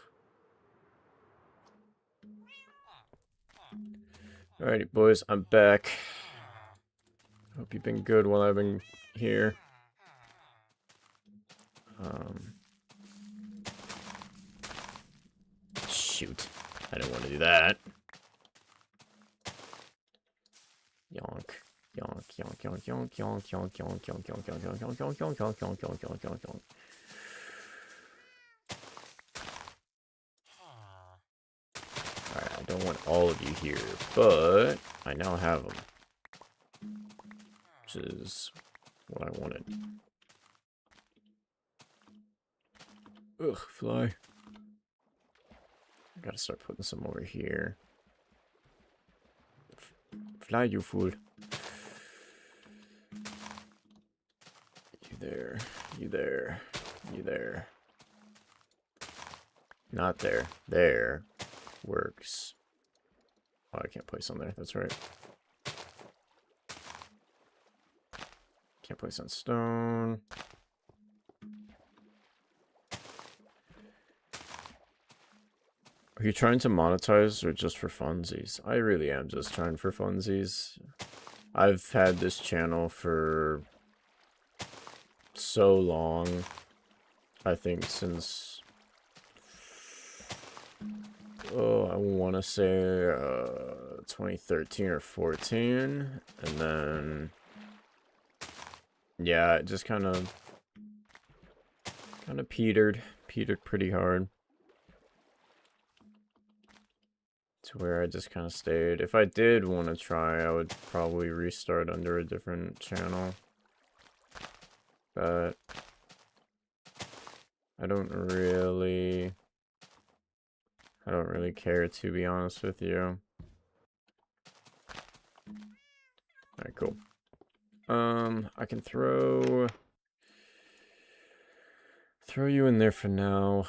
Alrighty, boys, I'm back. Hope you've been good while I've been here. Shoot. I didn't want to do that. Yonk. Yonk, yonk, yonk, yonk, yonk, yonk, yonk, yonk, yonk, yonk, yonk, yonk, yonk, yonk, yonk, yonk, yonk, yonk, yonk, yonk. Alright, I don't want all of you here, but I now have them. Which is what I wanted. Ugh, fly. I gotta start putting some over here. Fly, you fool. You there. You there. You there. Not there. There. Works. Oh, I can't place on there. That's right. Can't place on stone. Are you trying to monetize or just for funsies? I really am just trying for funsies. I've had this channel for so long. I think since... Oh, I want to say 2013 or 14. And then... Yeah, it just kind of petered pretty hard. To where I just kind of stayed. If I did want to try, I would probably restart under a different channel. But I don't really care, to be honest with you. Alright, cool. I can throw you in there for now.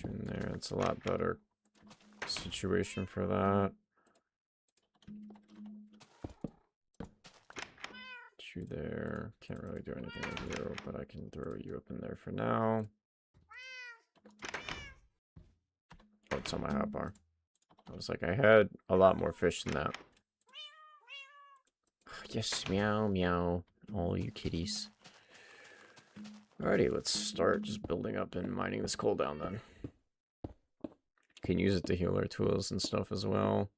In there, it's a lot better situation for that. You there, can't really do anything with you, but I can throw you up in there for now. what's on my hotbar. I was like, I had a lot more fish than that. Yes, meow, meow. All you kitties. Alrighty, let's start just building up and mining this coal down then. Can use it to heal our tools and stuff as well.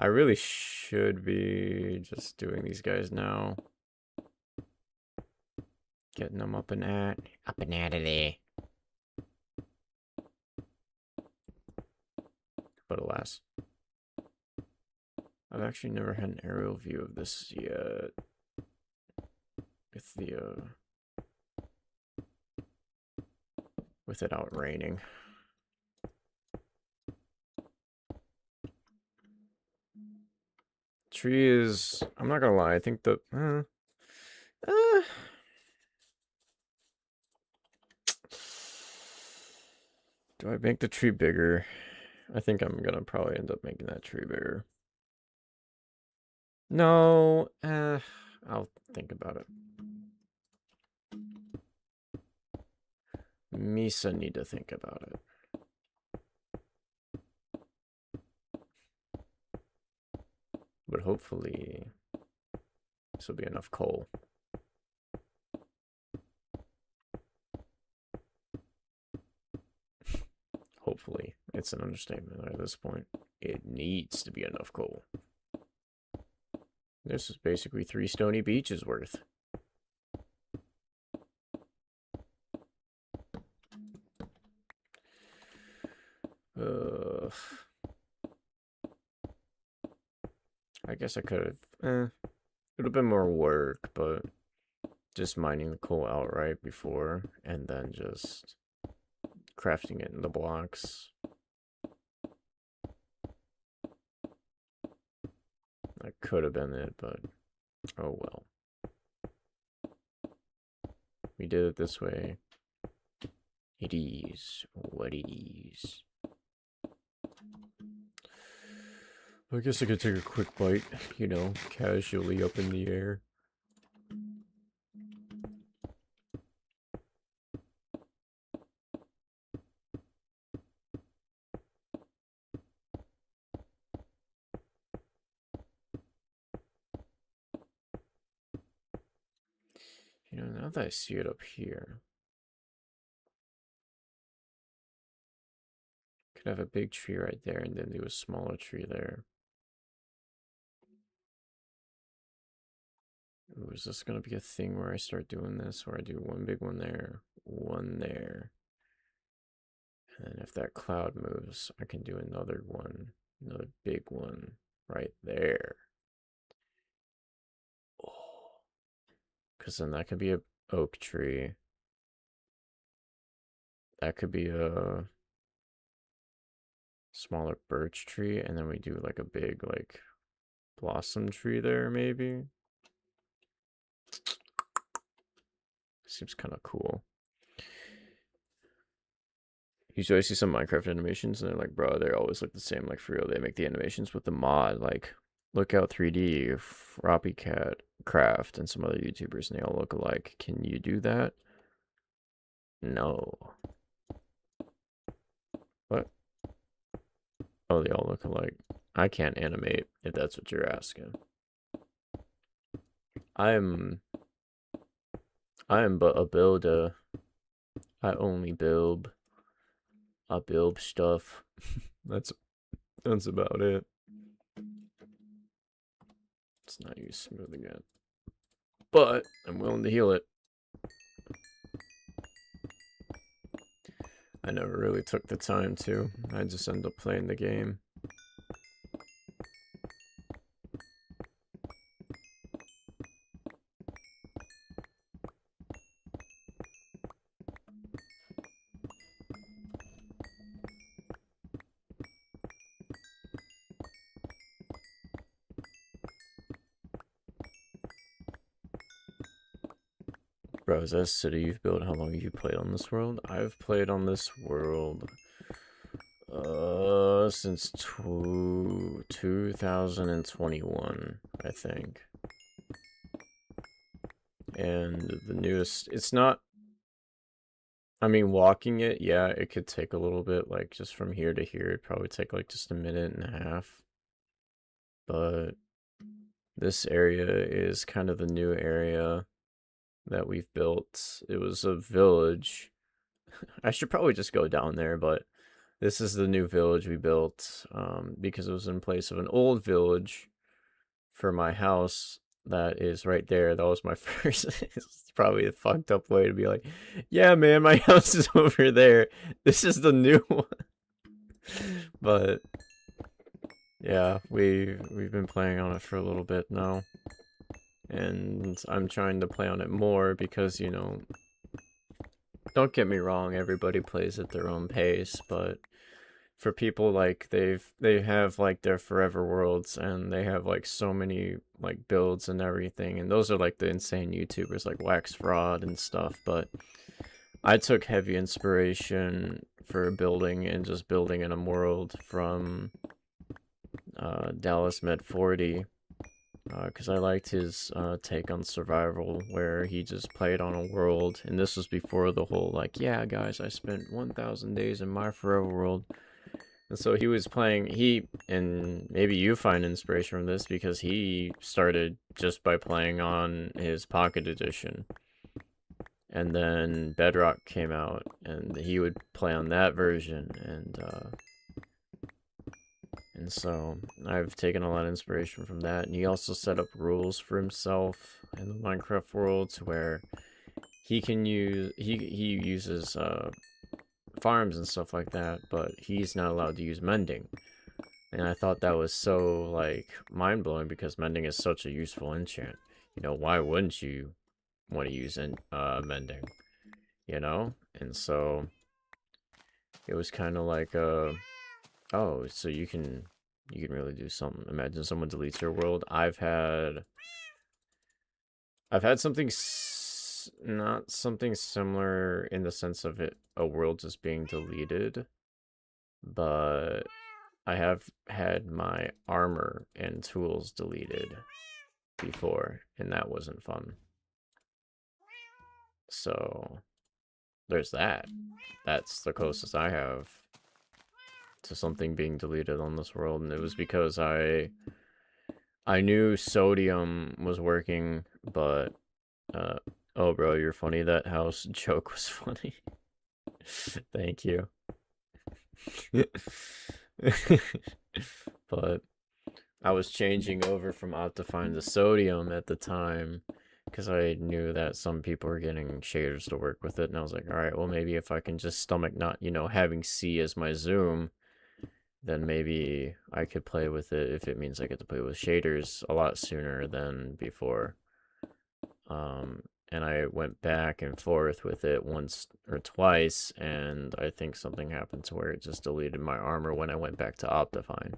I really should be just doing these guys now. Getting them up and out of there. But alas. I've actually never had an aerial view of this yet. With the, with it out raining. Tree is, I'm not gonna lie, I think the, do I make the tree bigger? I think I'm gonna probably end up making that tree bigger. No, I'll think about it. Misa need to think about it. But hopefully, this will be enough coal. Hopefully, it's an understatement at this point. It needs to be enough coal. This is basically 3 Stony Beaches worth. I guess I could have, it would have been more work, but just mining the coal outright before, and then just crafting it in the blocks. That could have been it, but oh well. We did it this way. It is what it is. I guess I could take a quick bite, you know, casually up in the air. You know, now that I see it up here, could have a big tree right there and then do a smaller tree there. Ooh, is this gonna be a thing where I start doing this, where I do one big one there, one there, and then if that cloud moves, I can do another one, another big one right there. Oh, because then that could be a oak tree. That could be a smaller birch tree, and then we do like a big like blossom tree there maybe. Seems kind of cool. Usually I see some Minecraft animations and they're like, bro, they always look the same. Like, for real, they make the animations with the mod. Like, Lookout 3D, Froppycat, Craft, and some other YouTubers, and they all look alike. Can you do that? No. What? Oh, they all look alike. I can't animate, if that's what you're asking. I am but a builder. I only build. I build stuff. That's about it. Let's not use smooth again. But I'm willing to heal it. I never really took the time to. I just ended up playing the game. Bro, is that a city you've built? How long have you played on this world? I've played on this world since 2021, I think. And the newest, it's not I mean, walking it, yeah, it could take a little bit, like just from here to here, it'd probably take like just a minute and a half. But this area is kind of the new area that we've built. It was a village. I should probably just go down there, but this is the new village we built because it was in place of an old village for my house that is right there. That was my first. It's probably a fucked up way to be like, yeah, man, my house is over there. This is the new one. But yeah, we've been playing on it for a little bit now, and I'm trying to play on it more because, you know, don't get me wrong, everybody plays at their own pace, but for people like they have like their forever worlds, and they have like so many like builds and everything, and those are like the insane YouTubers like Wax Fraud and stuff. But I took heavy inspiration for building and just building in a world from Dallas Med 40, because I liked his take on survival, where he just played on a world, and this was before the whole like, yeah guys, I spent 1,000 days in my forever world. And so he was playing, and maybe you find inspiration from this, because he started just by playing on his Pocket Edition. And then Bedrock came out, and he would play on that version, and so I've taken a lot of inspiration from that. And he also set up rules for himself in the Minecraft world to where he can use, he uses farms and stuff like that, but he's not allowed to use mending. And I thought that was so, like, mind-blowing, because mending is such a useful enchant. You know, why wouldn't you want to use mending? You know? And so it was kind of like, oh, so you can really do something. Imagine someone deletes your world. I've had something not something similar in the sense of it a world just being deleted, but I have had my armor and tools deleted before, and that wasn't fun. So there's that. That's the closest I have to something being deleted on this world, and it was because I knew sodium was working, but oh bro, you're funny. That house joke was funny. Thank you. But I was changing over from Optifine to Sodium at the time, because I knew that some people were getting shaders to work with it, and I was like, alright, well, maybe if I can just stomach not, you know, having C as my zoom, then maybe I could play with it if it means I get to play with shaders a lot sooner than before. And I went back and forth with it once or twice, and I think something happened to where it just deleted my armor when I went back to Optifine.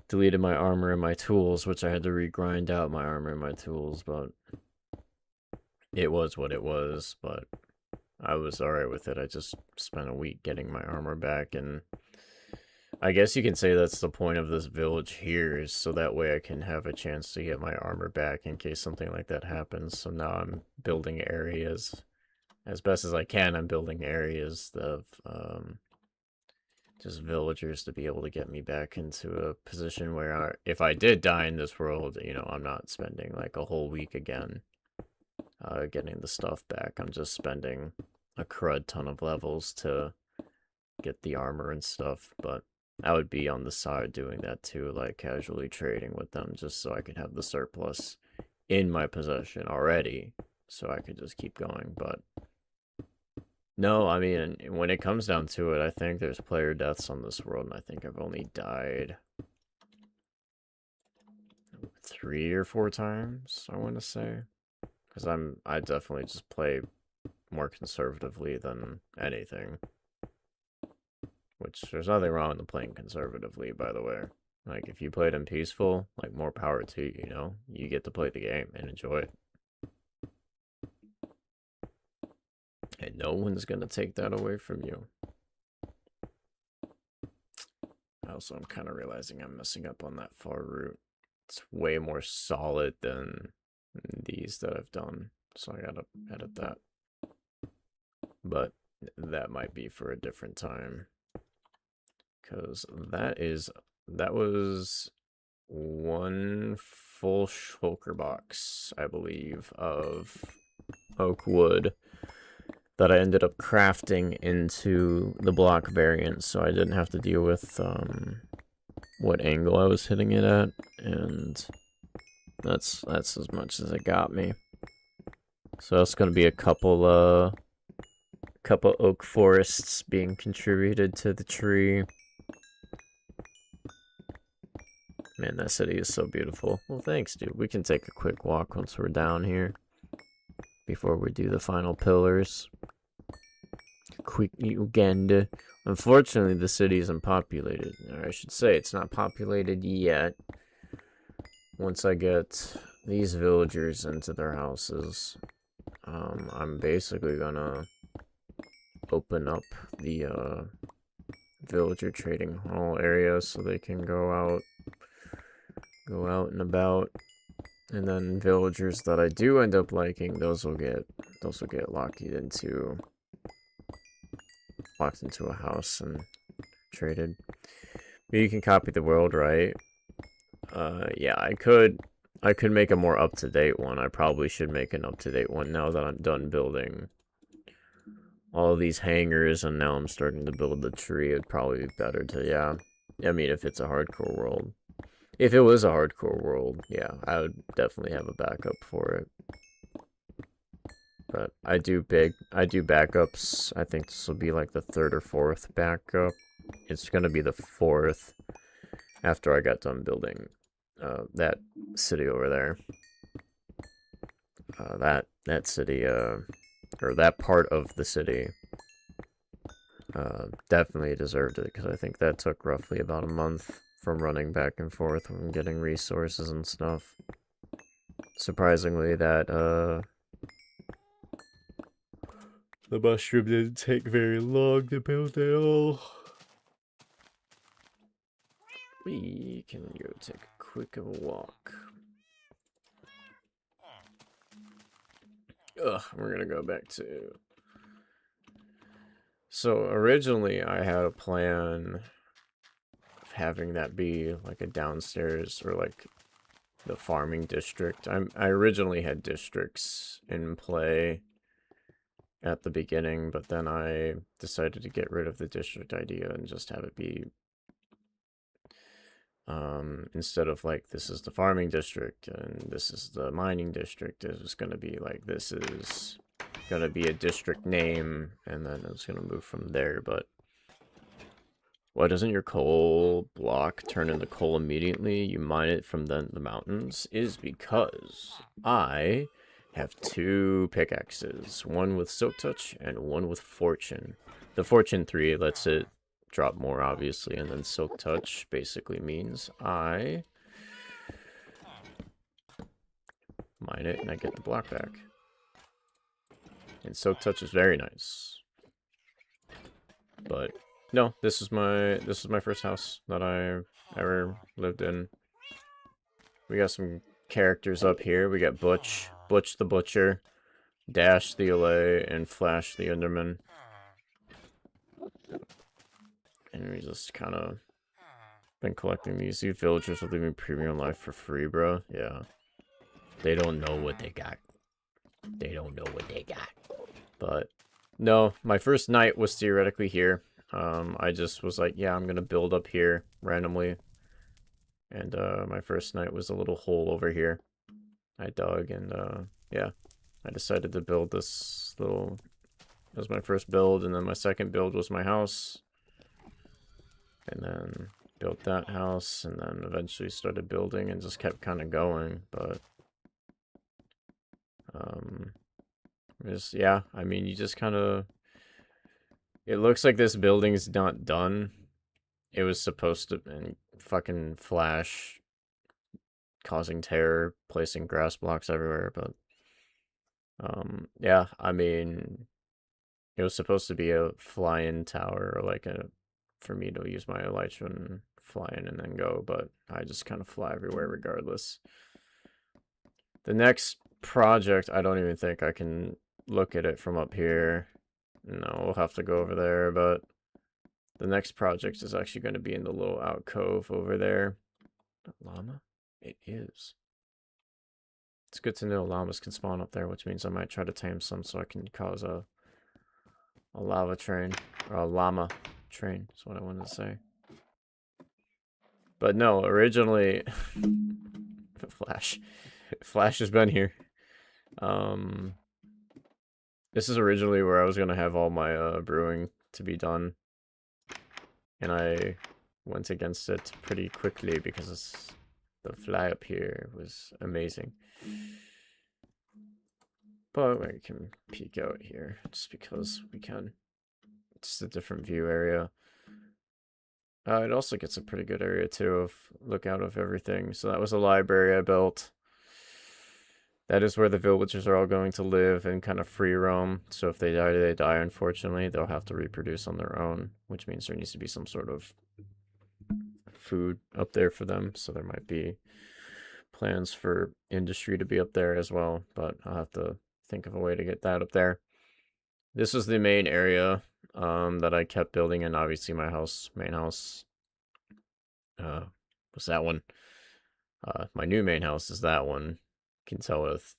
Deleted my armor and my tools, which I had to regrind out my armor and my tools, but it was what it was. But I was alright with it. I just spent a week getting my armor back, and I guess you can say that's the point of this village here, is so that way I can have a chance to get my armor back in case something like that happens. So now I'm building areas as best as I can. I'm building areas of just villagers to be able to get me back into a position where if I did die in this world, you know, I'm not spending like a whole week again getting the stuff back. I'm just spending a crud ton of levels to get the armor and stuff, but I would be on the side doing that too, like casually trading with them, just so I could have the surplus in my possession already, so I could just keep going. But no, I mean, when it comes down to it, I think there's player deaths on this world, and I think I've only died 3 or 4 times, I want to say. Because I definitely just play more conservatively than anything. Which, there's nothing wrong with playing conservatively, by the way. Like, if you played in peaceful, like, more power to you, you know? You get to play the game and enjoy it. And no one's gonna take that away from you. Also, I'm kind of realizing I'm messing up on that far route. It's way more solid than these that I've done, so I gotta edit that. but that might be for a different time. Because that was one full shulker box, I believe, of oak wood that I ended up crafting into the block variant, so I didn't have to deal with what angle I was hitting it at, and that's as much as it got me. So that's gonna be a couple oak forests being contributed to the tree. Man, that city is so beautiful. Well, thanks, dude. We can take a quick walk once we're down here before we do the final pillars. Quick Uganda. Unfortunately, the city isn't populated. Or I should say, it's not populated yet. Once I get these villagers into their houses, I'm basically gonna open up the villager trading hall area so they can go out and about, and then villagers that I do end up liking, those will get locked into a house and traded. But you can copy the world, right? Yeah, I could make a more up-to-date one. I probably should make an up-to-date one now that I'm done building all of these hangars, and now I'm starting to build the tree. It'd probably be better to, yeah. I mean, if it's a hardcore world. If it was a hardcore world, yeah, I would definitely have a backup for it. But I do backups. I think this will be like the 3rd or 4th backup. It's gonna be the 4th after I got done building that city over there. That city, or that part of the city, definitely deserved it, because I think that took roughly about a month from running back and forth and getting resources and stuff. Surprisingly, that the mushroom didn't take very long to build at all. We can go take a quick walk. We're gonna go back to... So originally I had a plan of having that be like a downstairs, or like the farming district. I originally had districts in play at the beginning, but then I decided to get rid of the district idea and just have it be, instead of like, this is the farming district and this is the mining district, it was going to be like, this is going to be a district name, and then it's going to move from there. But why doesn't your coal block turn into coal immediately? You mine it from the mountains? Is because I have 2 pickaxes, one with Silk Touch and one with Fortune. The Fortune 3 lets it drop more, obviously, and then Silk Touch basically means I mine it and I get the block back. And Silk Touch is very nice. But no, this is my first house that I ever lived in. We got some characters up here. We got Butch the Butcher, Dash the Allay, and Flash the Enderman. And we just kind of been collecting these. These villagers are living premium life for free, bro. Yeah. They don't know what they got. They don't know what they got. But no, my first night was theoretically here. I just was like, yeah, I'm gonna build up here randomly. And my first night was a little hole over here I dug, and yeah, I decided to build this little... That was my first build, and then my second build was my house. And then built that house, and then eventually started building and just kept kind of going. But just, yeah, I mean, you just kind of... It looks like this building's not done. It was supposed to... And fucking Flash causing terror, placing grass blocks everywhere, but... yeah, I mean... It was supposed to be a fly-in tower, or like a... For me to use my elytra and fly in and then go, but I just kind of fly everywhere regardless. The next project, I don't even think I can look at it from up here. No, we'll have to go over there, but the next project is actually going to be in the little alcove over there. Llama? It is. It's good to know llamas can spawn up there, which means I might try to tame some so I can cause a lava train. Or a llama train, is what I wanted to say. But no, originally... Flash has been here. This is originally where I was going to have all my brewing to be done. And I went against it pretty quickly because the fly up here was amazing. But we can peek out here just because we can. It's a different view area. It also gets a pretty good area too of look out of everything. So that was a library I built. That is where the villagers are all going to live and kind of free roam. So if they die, they die, unfortunately. They'll have to reproduce on their own, which means there needs to be some sort of food up there for them. So there might be plans for industry to be up there as well, but I'll have to think of a way to get that up there. This is the main area that I kept building in. Obviously, my main house, was that one. My new main house is that one. You can tell with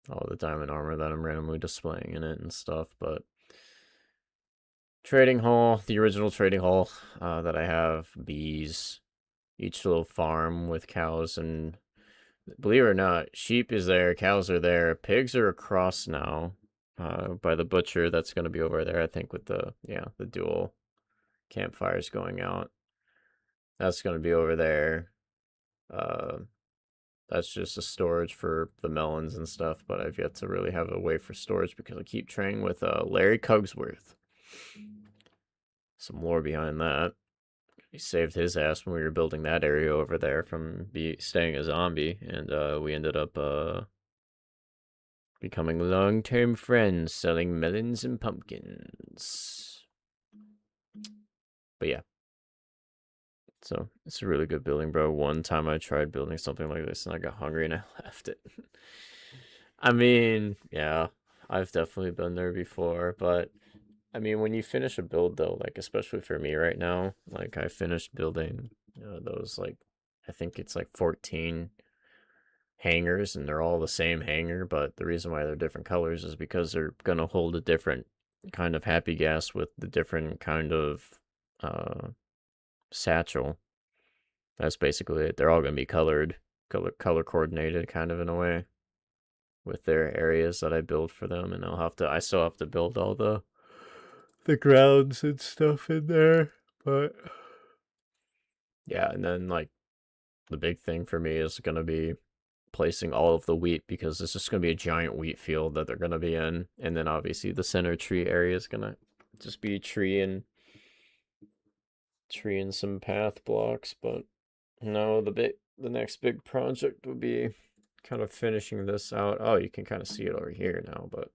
all the diamond armor that I'm randomly displaying in it and stuff, but trading hall, the original trading hall that I have, bees, each little farm with cows, and believe it or not, sheep is there, cows are there, pigs are across now by the butcher. That's going to be over there, I think, with the dual campfires going out. That's going to be over there. That's just a storage for the melons and stuff, but I've yet to really have a way for storage because I keep training with Larry Cogsworth. Some lore behind that. He saved his ass when we were building that area over there from staying a zombie, and we ended up becoming long-term friends, selling melons and pumpkins. But yeah. So, it's a really good building, bro. One time I tried building something like this and I got hungry and I left it. I mean, yeah, I've definitely been there before, but I mean, when you finish a build though, like especially for me right now, like I finished building those like, I think it's like 14 hangers and they're all the same hanger, but the reason why they're different colors is because they're gonna hold a different kind of happy gas with the different kind of satchel. That's basically it. They're all gonna be color coordinated kind of in a way with their areas that I build for them, and I still have to build all the grounds and stuff in there, but yeah. And then like the big thing for me is gonna be placing all of the wheat because it's just gonna be a giant wheat field that they're gonna be in, and then obviously the center tree area is gonna just be tree and some path blocks. But no, the next big project would be kind of finishing this out. Oh, you can kind of see it over here now, but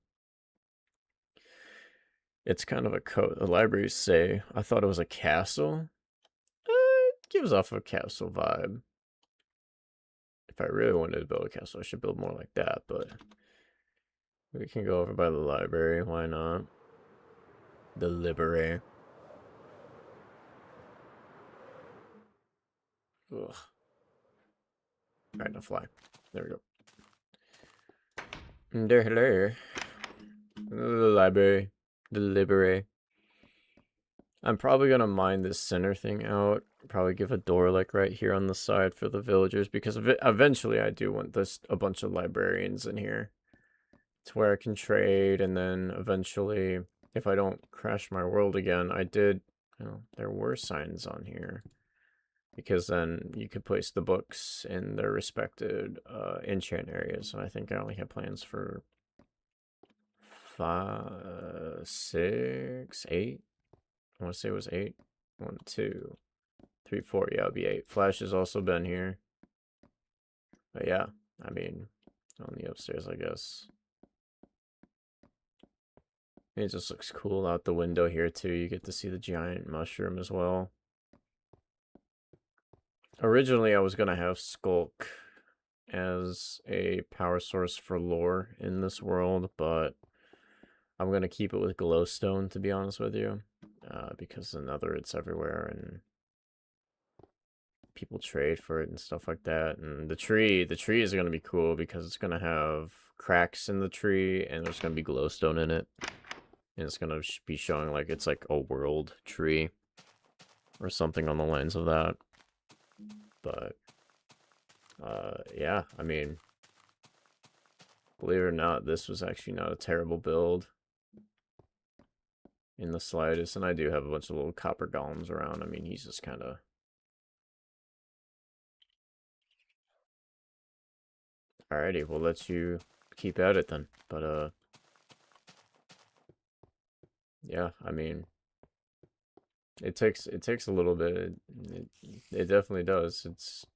it's kind of the libraries say, I thought it was a castle. It gives off a castle vibe. If I really wanted to build a castle, I should build more like that, but we can go over by the library. Why not? The library. Ugh. Alright, now fly. There we go. Hello. The library. The library. I'm probably gonna mine this center thing out. Probably give a door like right here on the side for the villagers, because eventually I do want a bunch of librarians in here. It's where I can trade, and then eventually, if I don't crash my world again, there were signs on here. Because then you could place the books in their respected enchant areas. And I think I only have plans for 5, 6, 8. I want to say it was 8. 1, 2, 3, 4. Yeah, it'll be 8. Flash has also been here. But yeah, I mean, on the upstairs, I guess. It just looks cool out the window here, too. You get to see the giant mushroom as well. Originally, I was going to have Skulk as a power source for lore in this world, but I'm gonna keep it with glowstone, to be honest with you, because the nether, it's everywhere, and people trade for it and stuff like that. And the tree is gonna be cool because it's gonna have cracks in the tree, and there's gonna be glowstone in it, and it's gonna be showing like it's like a world tree or something on the lines of that. But yeah, I mean, believe it or not, this was actually not a terrible build in the slightest. And I do have a bunch of little copper golems around. I mean, he's just kind of... Alrighty, we'll let you keep at it then. But yeah, I mean, it takes a little bit. It definitely does. It's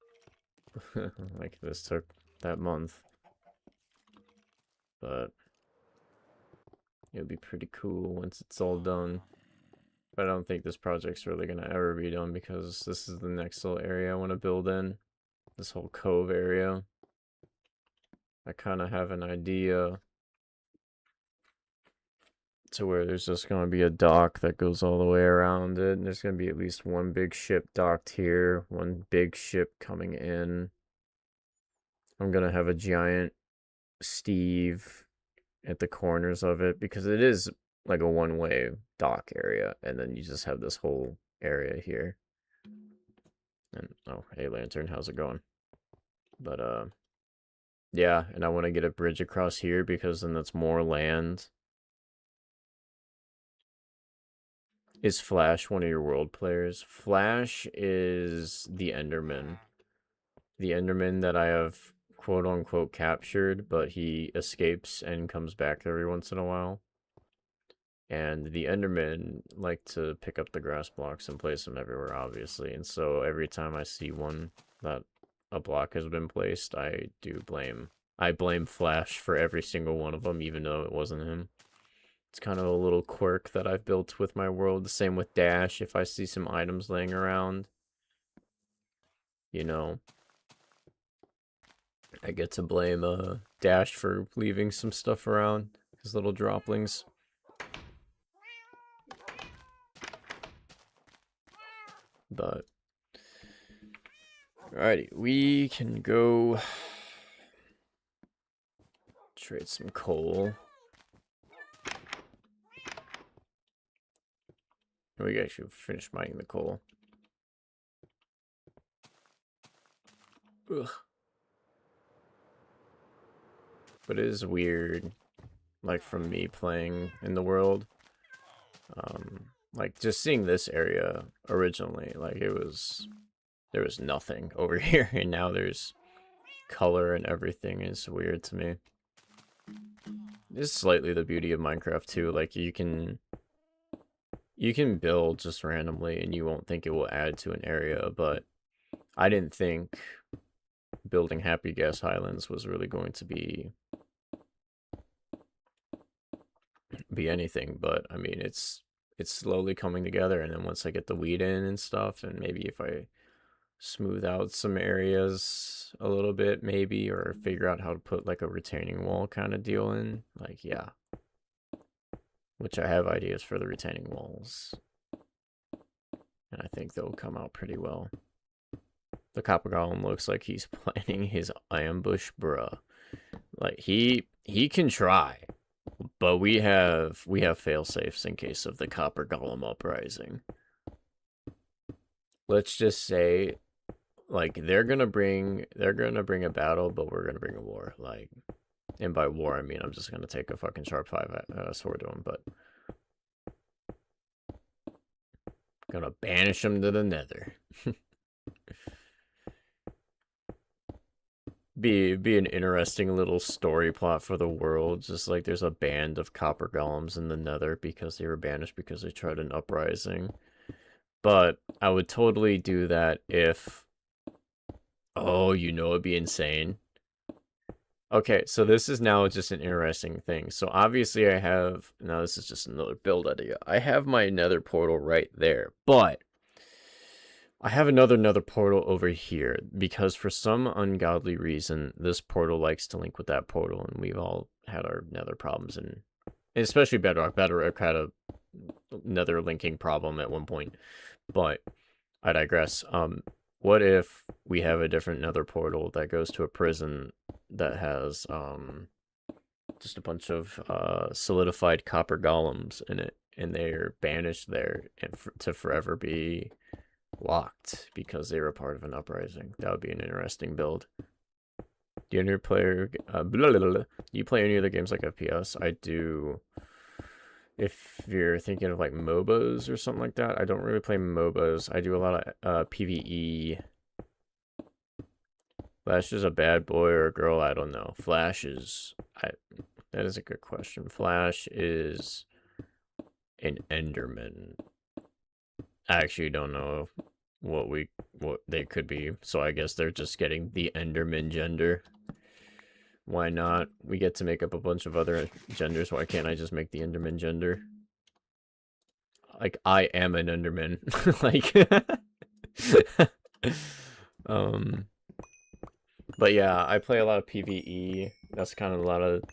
like this took that month, but it'll be pretty cool once it's all done. But I don't think this project's really gonna ever be done because this is the next little area I want to build in. This whole cove area. I kind of have an idea to where there's just going to be a dock that goes all the way around it. And there's going to be at least one big ship docked here, one big ship coming in. I'm going to have a giant Steve at the corners of it because it is like a one-way dock area. And then you just have this whole area here. And, oh, hey, Lantern, how's it going? But, yeah, and I want to get a bridge across here because then that's more land. Is Flash one of your world players? Flash is the Enderman. The Enderman that I have quote-unquote captured, but he escapes and comes back every once in a while. And the Endermen like to pick up the grass blocks and place them everywhere, obviously. And so every time I see one that a block has been placed, I blame Flash for every single one of them, even though it wasn't him. It's kind of a little quirk that I've built with my world. The same with Dash. If I see some items laying around, you know, I get to blame Dash for leaving some stuff around. His little droplings. But alrighty, we can go trade some coal. We actually finished mining the coal. Ugh. But it is weird, like from me playing in the world. Like just seeing this area originally, like there was nothing over here, and now there's color and everything. Is weird to me. This is slightly the beauty of Minecraft too. Like you can build just randomly and you won't think it will add to an area, but I didn't think building Happy Gas Highlands was really going to be anything, but I mean it's slowly coming together. And then once I get the weed in and stuff, and maybe if I smooth out some areas a little bit, maybe, or figure out how to put like a retaining wall kind of deal in, like, yeah, which I have ideas for the retaining walls, and I think they'll come out pretty well. The Copper Golem looks like he's planning his ambush, bruh. Like he can try, but we have fail safes in case of the Copper Golem uprising. Let's just say, like, they're gonna bring a battle, but we're gonna bring a war. Like, and by war I mean I'm just gonna take a fucking sharp 5 sword to him, but gonna banish him to the nether. be an interesting little story plot for the world. Just like there's a band of copper golems in the nether because they were banished because they tried an uprising. But I would totally do that if... Oh, you know, it'd be insane. Okay, so this is now just an interesting thing. So obviously I have... Now this is just another build idea. I have my nether portal right there, but I have another nether portal over here because for some ungodly reason, this portal likes to link with that portal, and we've all had our nether problems, and especially Bedrock. Bedrock had another linking problem at one point, but I digress. What if we have a different nether portal that goes to a prison that has just a bunch of solidified copper golems in it, and they're banished there and to forever be locked because they were part of an uprising? That would be an interesting build. Do you do you play any other games like FPS? I do. If you're thinking of like MOBAs or something like that, I don't really play MOBAs. I do a lot of PvE. Flash is a bad boy or a girl? I don't know. Flash is... that is a good question. Flash is an Enderman. I actually don't know what they could be, so I guess they're just getting the Enderman gender. Why not? We get to make up a bunch of other genders. Why can't I just make the Enderman gender? Like, I am an Enderman. Like, but yeah, I play a lot of PvE. That's kind of a lot of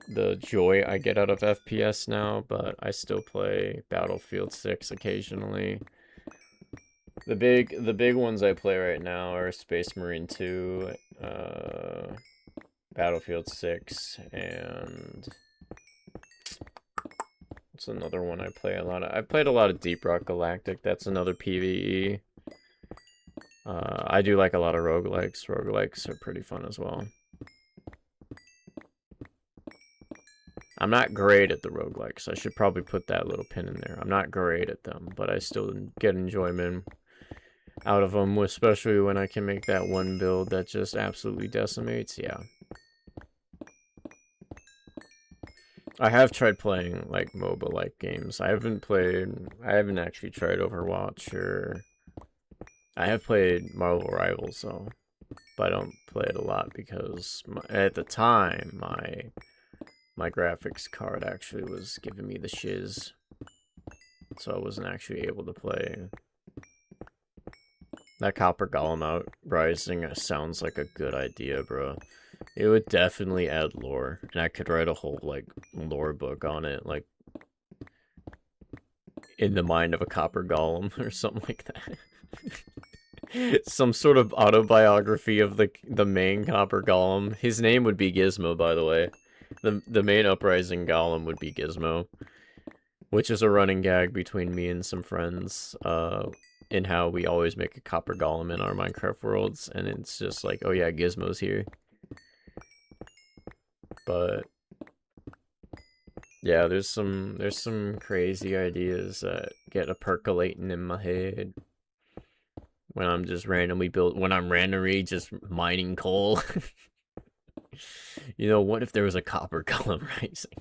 the joy I get out of FPS now, but I still play Battlefield 6 occasionally. The big ones I play right now are Space Marine 2, Battlefield 6, and what's another one I play a lot of? I've played a lot of Deep Rock Galactic. That's another PvE. I do like a lot of roguelikes. Roguelikes are pretty fun as well. I'm not great at the roguelikes. I should probably put that little pin in there. I'm not great at them, but I still get enjoyment out of them, especially when I can make that one build that just absolutely decimates. Yeah. I have tried playing like MOBA-like games. I haven't actually tried Overwatch, or I have played Marvel Rivals though, but I don't play it a lot because at the time my graphics card actually was giving me the shiz, so I wasn't actually able to play. That Copper Golem Uprising sounds like a good idea, bro. It would definitely add lore, and I could write a whole, like, lore book on it, like, in the mind of a Copper Golem, or something like that. Some sort of autobiography of the main Copper Golem. His name would be Gizmo, by the way. The main Uprising Golem would be Gizmo, which is a running gag between me and some friends, in how we always make a Copper Golem in our Minecraft worlds, and it's just like, oh yeah, Gizmo's here. But yeah, there's some crazy ideas that get a percolating in my head when I'm just randomly just mining coal. You know, what if there was a Copper Golem Rising?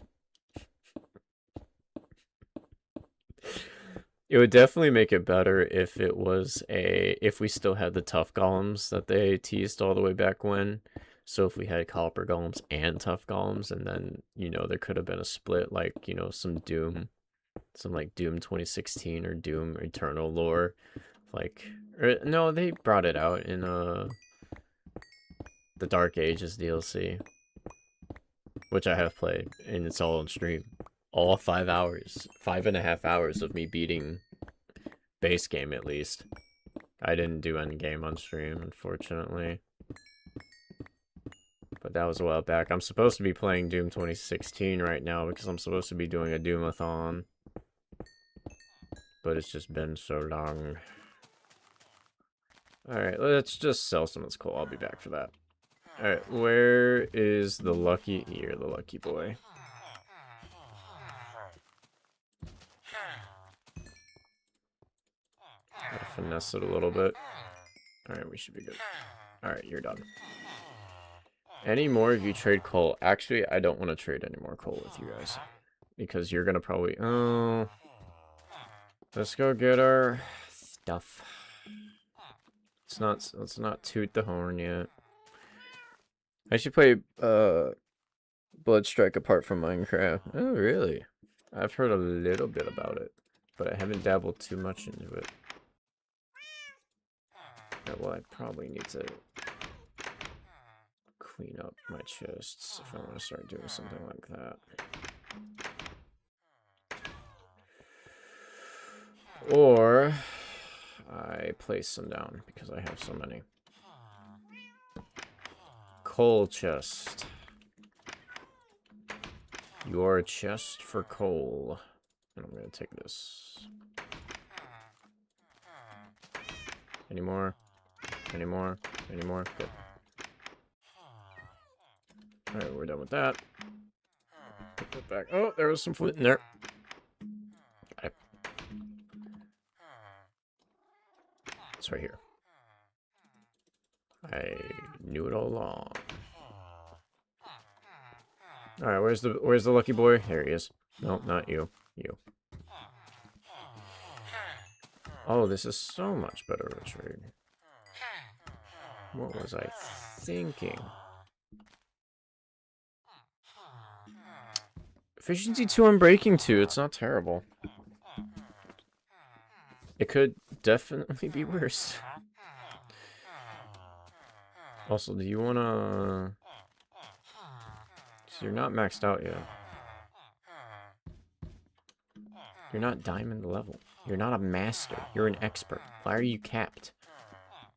It would definitely make it better if if we still had the tough golems that they teased all the way back when. So if we had copper golems and tough golems, and then, you know, there could have been a split, like, you know, some like Doom 2016 or Doom Eternal lore. Like, no, they brought it out in the Dark Ages DLC, which I have played, and it's all on stream. All 5 hours, 5.5 hours of me beating base game, at least. I didn't do end game on stream, unfortunately. But that was a while back. I'm supposed to be playing Doom 2016 right now because I'm supposed to be doing a Doomathon. But it's just been so long. Alright, let's just sell some of this coal. I'll be back for that. Alright, where is the lucky... You're the lucky boy. Gotta finesse it a little bit. Alright, we should be good. Alright, you're done. Any more of you trade coal? Actually, I don't want to trade any more coal with you guys. Because you're gonna probably... Oh... Let's go get our stuff. Let's not toot the horn yet. I should play Bloodstrike apart from Minecraft. Oh, really? I've heard a little bit about it, but I haven't dabbled too much into it. Yeah, well, I probably need to clean up my chests if I want to start doing something like that. Or I place some down because I have so many. Coal chest. Your chest for coal. And I'm gonna take this. Any more? Any more? Any more? Good. Alright, we're done with that. Put that back. Oh, there was some flint in there. Okay. It's right here. I knew it all along. Alright, where's the lucky boy? There he is. No, not you. You. Oh, this is so much better of a trade. What was I thinking? Efficiency 2 on breaking 2. It's not terrible. It could definitely be worse. Also, do you wanna... So you're not maxed out yet. You're not diamond level. You're not a master. You're an expert. Why are you capped?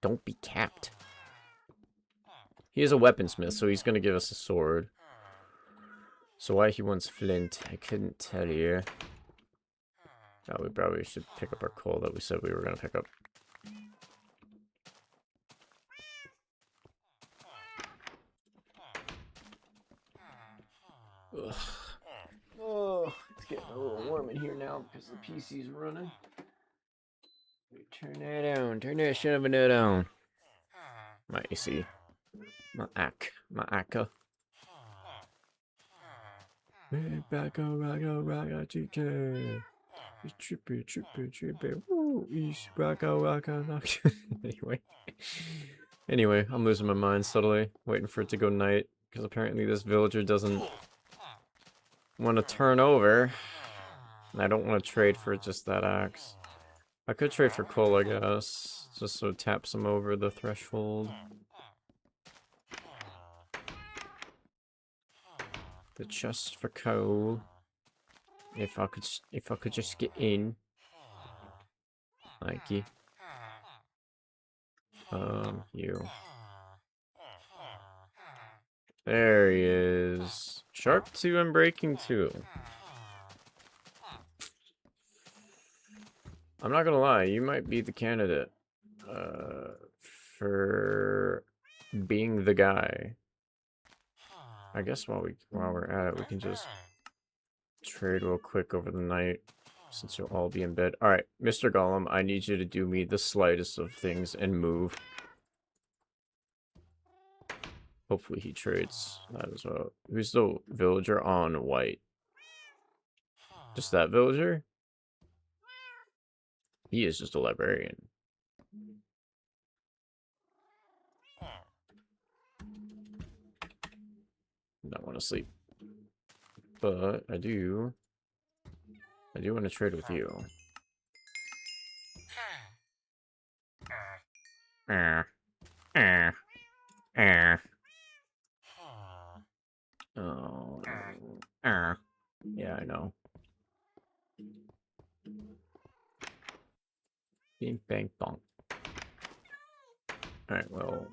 Don't be capped. He is a weaponsmith, so he's gonna give us a sword. So why he wants flint, I couldn't tell you. Oh, we probably should pick up our coal that we said we were gonna pick up. Ugh. Oh, it's getting a little warm in here now because the PC's running. Turn that on. Turn that son of a nut on. My AC. My ACA. Ragga, chicken. It's trippy. Woo, it's ragga. Anyway, I'm losing my mind subtly, waiting for it to go night, because apparently this villager doesn't want to turn over. And I don't want to trade for just that axe. I could trade for coal, I guess, just so it taps him over the threshold. The chest for coal. If I could just get in. Thank you. You. There he is. Sharp 2 and breaking 2. I'm not gonna lie, you might be the candidate for being the guy. I guess while we're at it, we can just trade real quick over the night, since you'll all be in bed. Alright, Mr. Golem, I need you to do me the slightest of things and move. Hopefully he trades that as well. Who's the villager on white? Just that villager? He is just a librarian. Not want to sleep. But I do want to trade with you. Oh. Yeah, I know. Bing, bang, bonk. Alright, well.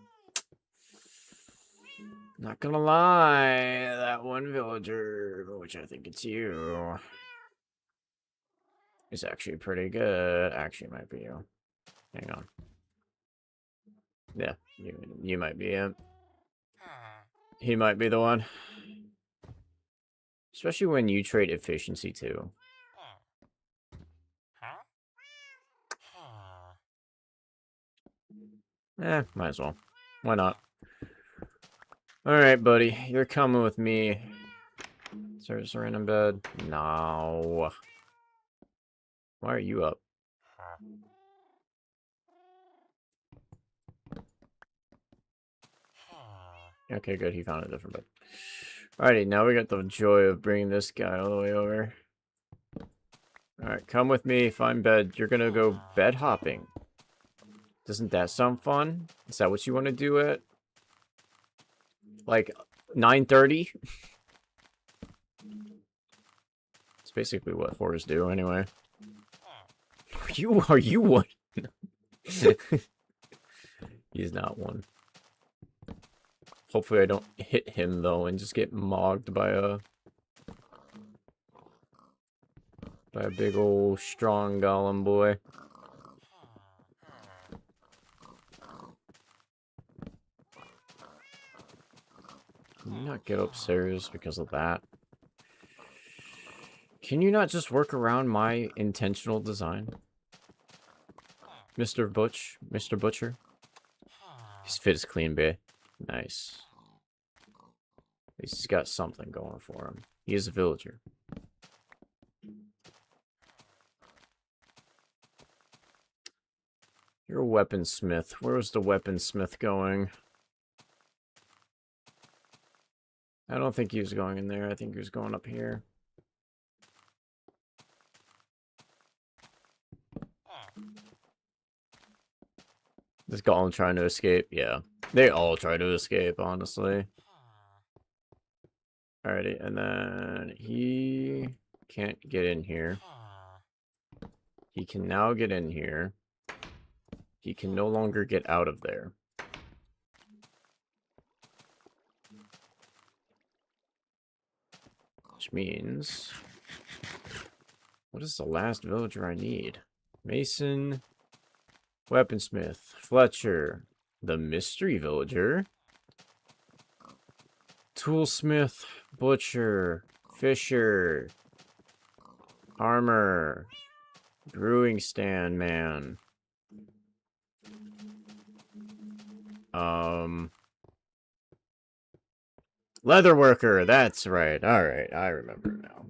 Not gonna lie, that one villager, which I think it's you, is actually pretty good. Actually, might be you. Hang on. Yeah, you might be him. He might be the one. Especially when you trade efficiency too. Might as well. Why not? Alright, buddy. You're coming with me. Is there in bed? No. Why are you up? Okay, good. He found a different bed. Alrighty, now we got the joy of bringing this guy all the way over. Alright, come with me. Find bed. You're gonna go bed hopping. Doesn't that sound fun? Is that what you want to do at like 9:30? It's basically what whores do anyway. Are you one? He's not one. Hopefully I don't hit him though and just get mogged by a big old strong golem boy. Can you not get upstairs because of that? Can you not just work around my intentional design? Mr. Butcher? He's fit as clean, bae. Nice. At least he's got something going for him. He is a villager. You're a weaponsmith. Where was the weaponsmith going? I don't think he was going in there. I think he was going up here. This golem trying to escape? Yeah. They all try to escape, honestly. Alrighty, and then he can't get in here. He can now get in here. He can no longer get out of there. Which means... what is the last villager I need? Mason, weaponsmith, Fletcher, the mystery villager, toolsmith, butcher, fisher, armor, brewing stand man. Leather worker, that's right. Alright, I remember now.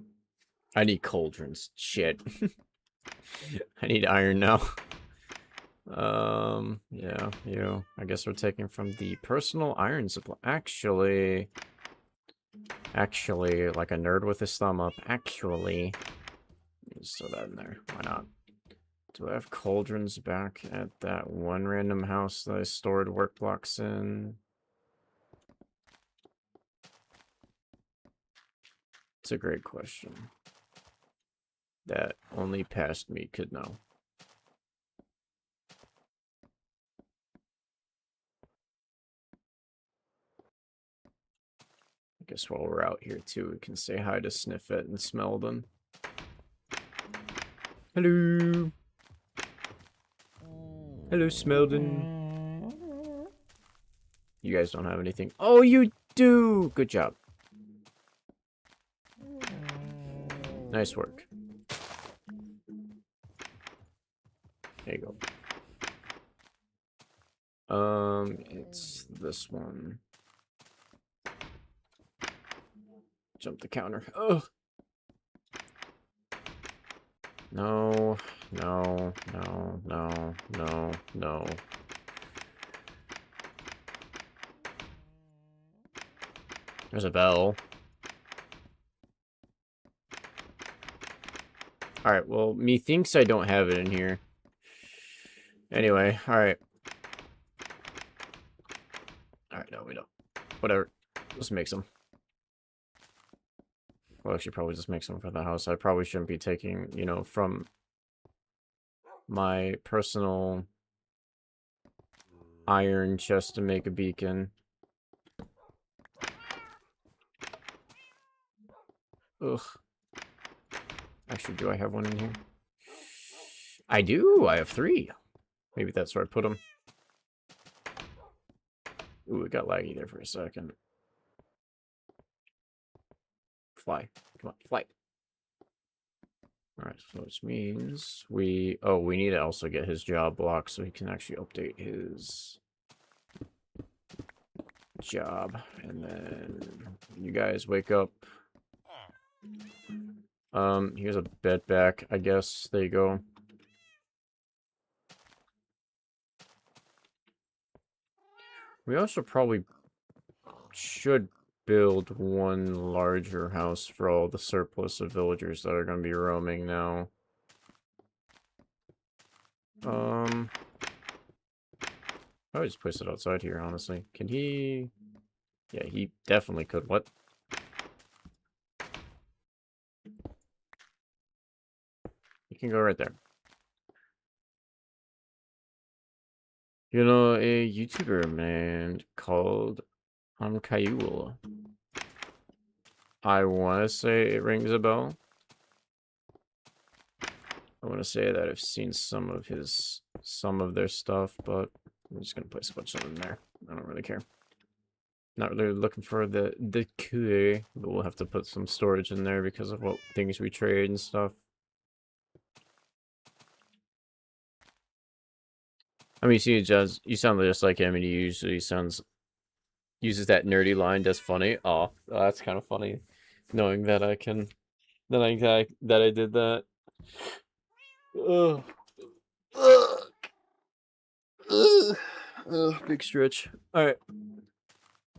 I need cauldrons. Shit. I need iron now. Yeah, you. I guess we're taking from the personal iron supply. Actually, like a nerd with his thumb up. Actually, just throw that in there. Why not? Do I have cauldrons back at that one random house that I stored work blocks in? It's a great question that only past me could know. I guess while we're out here too, we can say hi to Sniffet and Smeldon. Hello. Hello, Smeldon. You guys don't have anything. Oh, you do! Good job. Nice work. There you go. It's this one. Jump the counter. Ugh. No, no, no, no, no, no. There's a bell. Alright, well, methinks I don't have it in here. Anyway, alright. Alright, no, we don't. Whatever. Let's make some. Well, actually, probably just make some for the house. I probably shouldn't be taking, you know, from my personal iron chest to make a beacon. Ugh. Actually, do I have one in here? I do! I have 3. Maybe that's where I put them. Ooh, it got laggy there for a second. Fly. Come on, fly. Alright, so which means we... oh, we need to also get his job block so he can actually update his job. And then you guys wake up. Here's a bed back, I guess. There you go. We also probably should build one larger house for all the surplus of villagers that are going to be roaming now. I would just place it outside here, honestly. Can he... yeah, he definitely could. What? You can go right there. You know, a YouTuber, man, called Kayul. I want to say it rings a bell. I want to say that I've seen some of their stuff, but I'm just gonna place a bunch of them there. I don't really care. Not really looking for the QA, but we'll have to put some storage in there because of what things we trade and stuff. I mean, you sound just like him, and he usually uses that nerdy line. That's funny. Oh, that's kind of funny, knowing that I did that. Ugh. Ugh. Ugh. Ugh. Big stretch. All right.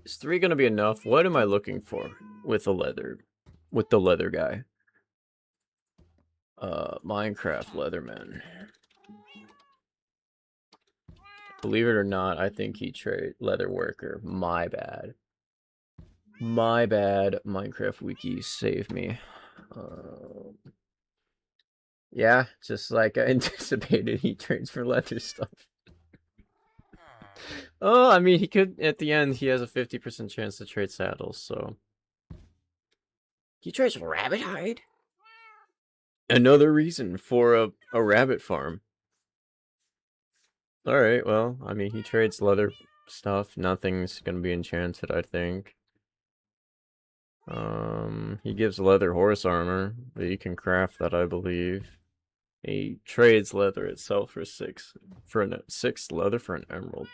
Is 3 gonna be enough? What am I looking for with the leather guy? Minecraft Leatherman. Believe it or not, I think he trade leather worker. My bad. My bad. Minecraft Wiki, save me. Yeah, just like I anticipated, he trades for leather stuff. Oh, I mean, he could, at the end, he has a 50% chance to trade saddles, so. He trades rabbit hide? Another reason for a rabbit farm. Alright, well, I mean, he trades leather stuff. Nothing's gonna be enchanted, I think. He gives leather horse armor, but you can craft that, I believe. He trades leather itself for 6 leather for an emerald.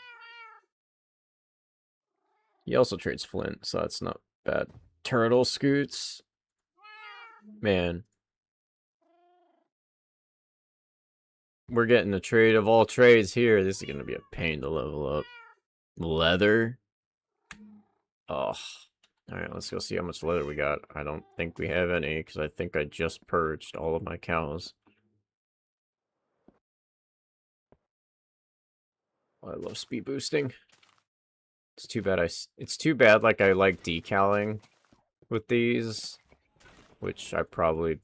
He also trades flint, so that's not bad. Turtle scoots? Man. We're getting a trade of all trades here. This is gonna be a pain to level up. Leather? Oh. Alright, let's go see how much leather we got. I don't think we have any, because I think I just purged all of my cows. Oh, I love speed boosting. It's too bad like I like decaling with these, which I probably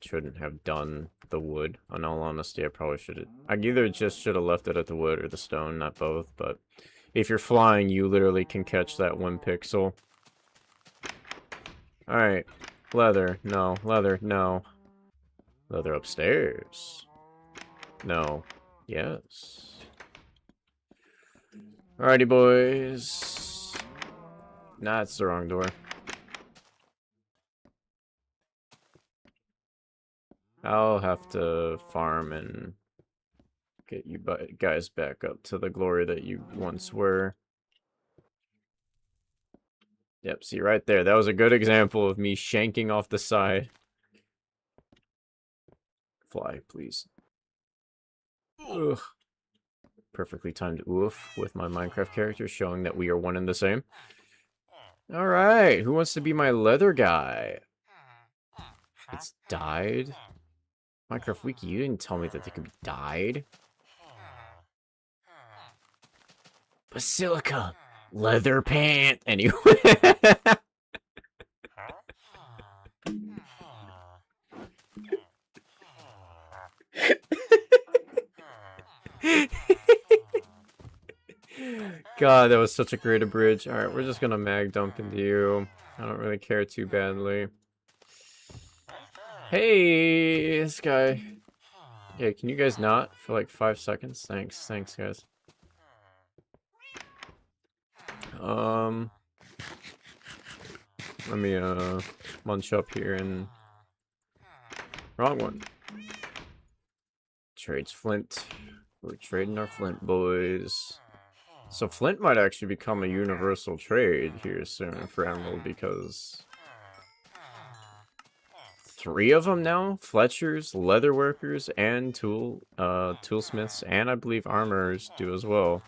shouldn't have done the wood. In all honesty, I probably should have. I either just should have left it at the wood or the stone, not both, but if you're flying, you literally can catch that 1 pixel. Alright. Leather. No. Leather. No. Leather upstairs. No. Yes. Alrighty, boys. Nah, it's the wrong door. I'll have to farm and get you guys back up to the glory that you once were. Yep, see right there. That was a good example of me shanking off the side. Fly, please. Ugh. Perfectly timed oof with my Minecraft character, showing that we are one and the same. Alright, who wants to be my leather guy? It's dyed? Minecraft Wiki, you didn't tell me that they could be dyed. Basilica! Leather pant! Anyway. God, that was such a great bridge. Alright, we're just gonna mag dump into you. I don't really care too badly. Hey, this guy. Yeah, can you guys not for like 5 seconds? Thanks, guys. Let me munch up here and wrong one. Trades flint. We're trading our flint, boys. So flint might actually become a universal trade here soon for Emerald, because 3 of them now? Fletchers, leatherworkers, and toolsmiths, and I believe armorers do as well.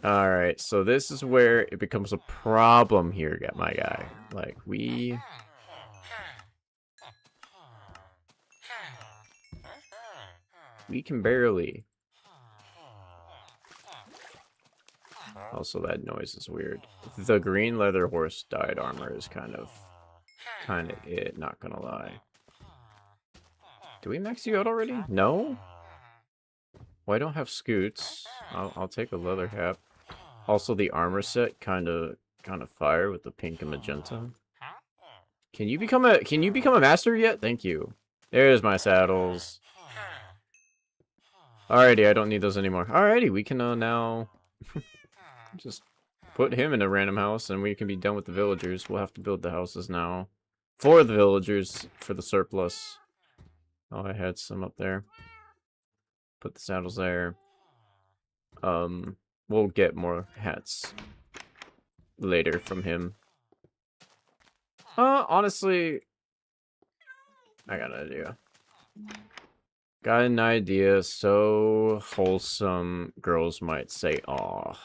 Alright, so this is where it becomes a problem here, my guy. Like, we can barely. Also, that noise is weird. The green leather horse dyed armor is kind of it, not gonna lie. Do we max you out already? No? Well, I don't have scoots. I'll take a leather cap. Also, the armor set kind of fire with the pink and magenta. Can you become a master yet? Thank you. There's my saddles. Alrighty, I don't need those anymore. Alrighty, we can now just put him in a random house and we can be done with the villagers. We'll have to build the houses now. For the villagers, for the surplus. Oh, I had some up there. Put the saddles there. We'll get more hats later from him. Honestly, I got an idea. Got an idea so wholesome, girls might say, "Aw."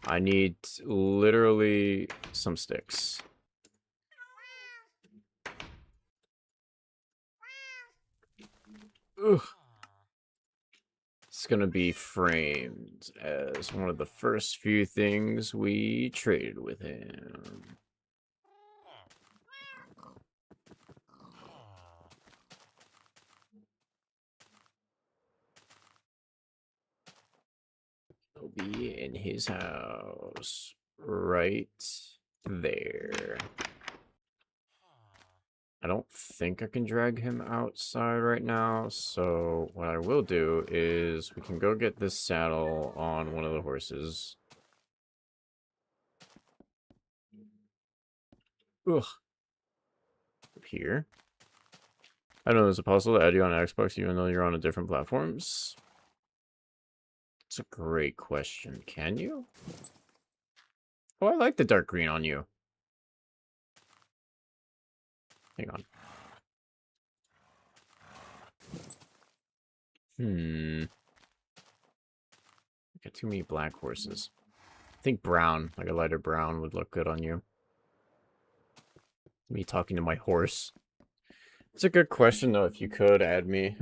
I need literally some sticks. Ugh. It's gonna be framed as one of the first few things we traded with him. He'll be in his house right there. I don't think I can drag him outside right now, so what I will do is we can go get this saddle on one of the horses. Ugh. Up here. I don't know, is it possible to add you on Xbox even though you're on a different platforms? It's a great question. Can you? Oh, I like the dark green on you. Hang on. Got too many black horses. I think brown, like a lighter brown, would look good on you. Me talking to my horse. It's a good question, though, if you could add me.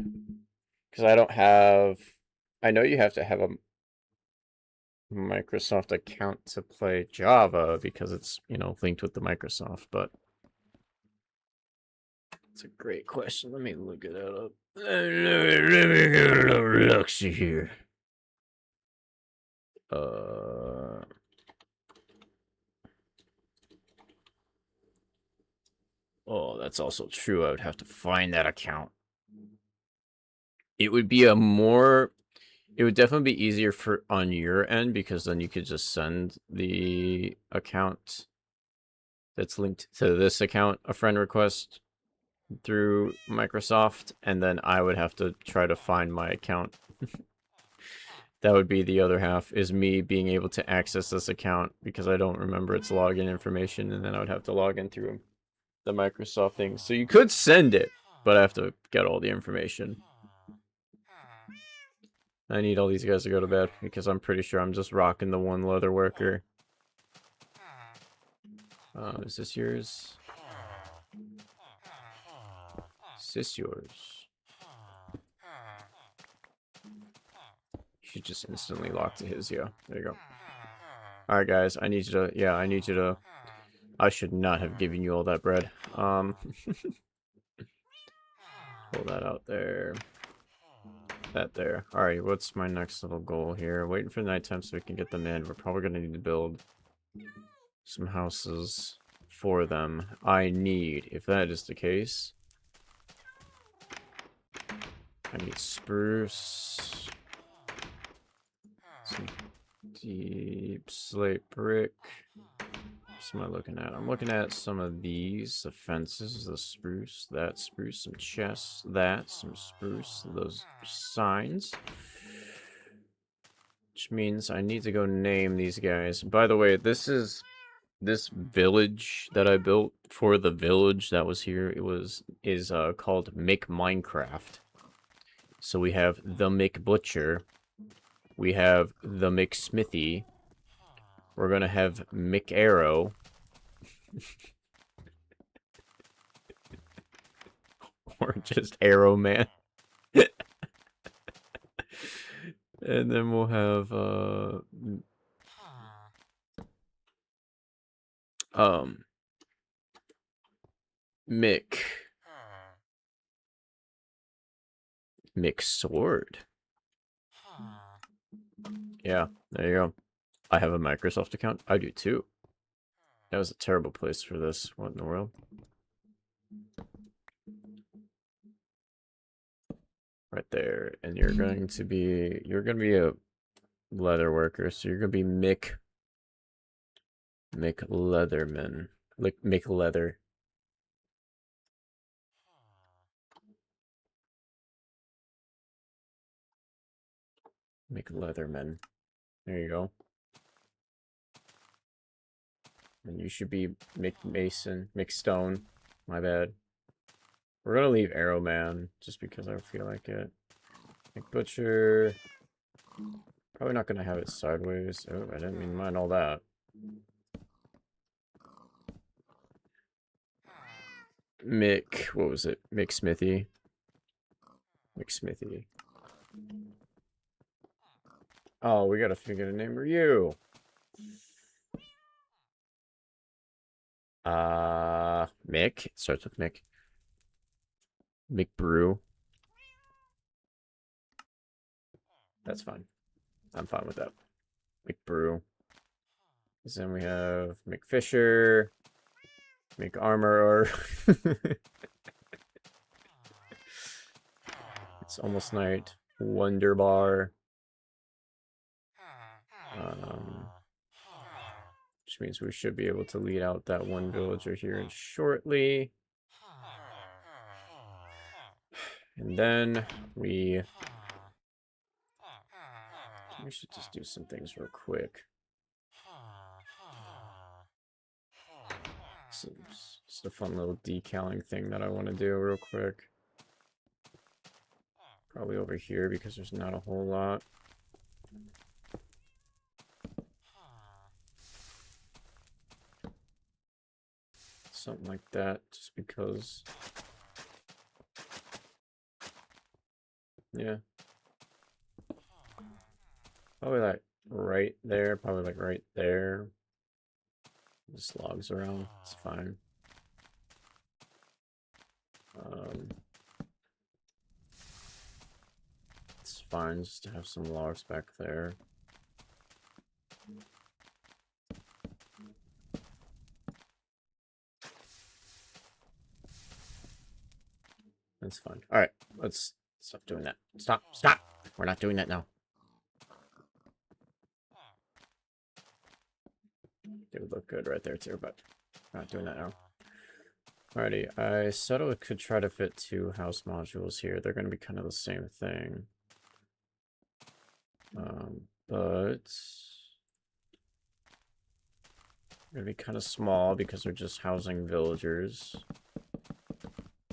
Because I don't have... I know you have to have a Microsoft account to play Java because it's, you know, linked with the Microsoft, but... It's a great question. Let me look it up. Let me get a little look here. Oh, that's also true. I would have to find that account. It would be a more... It would definitely be easier for on your end because then you could just send the account that's linked to this account a friend request through Microsoft, and then I would have to try to find my account. That would be the other half, is me being able to access this account because I don't remember its login information, and then I would have to log in through the Microsoft thing. So you could send it, but I have to get all the information. I need all these guys to go to bed because I'm pretty sure I'm just rocking the one leather worker. Is this yours? Is this yours? You should just instantly lock to his, yeah. There you go. Alright guys, I need you to, yeah, I need you to, I should not have given you all that bread. Pull that out there. That there. Alright, what's my next little goal here? Waiting for nighttime so we can get them in. We're probably going to need to build some houses for them. I need, if that is the case, I need spruce, some deep slate brick. What am I looking at? I'm looking at some of these, the fences, the spruce, that spruce, some chests, that, some spruce, those signs. Which means I need to go name these guys. By the way, this village that I built for the village that was here, is called Mick Minecraft. So we have the Mick Butcher, we have the Mick Smithy, we're gonna have Mick Arrow, or just Arrow Man. And then we'll have Mick Mixed sword. Yeah, there you go. I have a Microsoft account. I do too. That was a terrible place for this. What in the world? Right there. And you're going to be a leather worker, so you're gonna be Mick Leatherman. Like Mick Leather. Mick Leatherman. There you go. And you should be Mick Mason. Mick Stone. My bad. We're gonna leave Arrowman just because I feel like it. Mick Butcher. Probably not gonna have it sideways. Oh, I didn't mean mind all that. Mick, what was it? Mick Smithy. Mick Smithy. Oh, we gotta figure a name for you. Mick. It starts with Mick. Mick Brew. That's fine. I'm fine with that. Mick Brew. Then we have Mick Fisher. Mick Armorer. It's almost night. Wonderbar. Which means we should be able to lead out that one villager here shortly. And then we should just do some things real quick. So just a fun little decaling thing that I want to do real quick. Probably over here because there's not a whole lot. Something like that, just because. Yeah. Probably like right there, probably like right there. Just logs around, it's fine. It's fine just to have some logs back there. That's fine. Alright, let's stop doing that. Stop! Stop! We're not doing that now. It would look good right there too, but we're not doing that now. Alrighty, I said I could try to fit 2 house modules here. They're going to be kind of the same thing. But they're going to be kind of small because they're just housing villagers.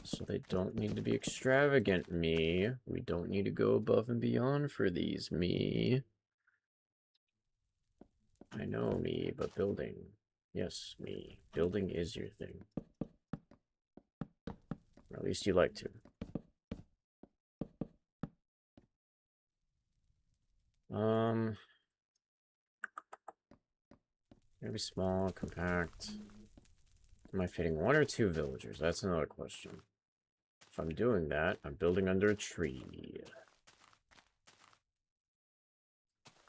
So they don't need to be extravagant, me. We don't need to go above and beyond for these, me. I know, me, but building. Yes, me. Building is your thing. Or at least you like to. Maybe small, compact. Am I fitting 1 or 2 villagers? That's another question. If I'm doing that, I'm building under a tree.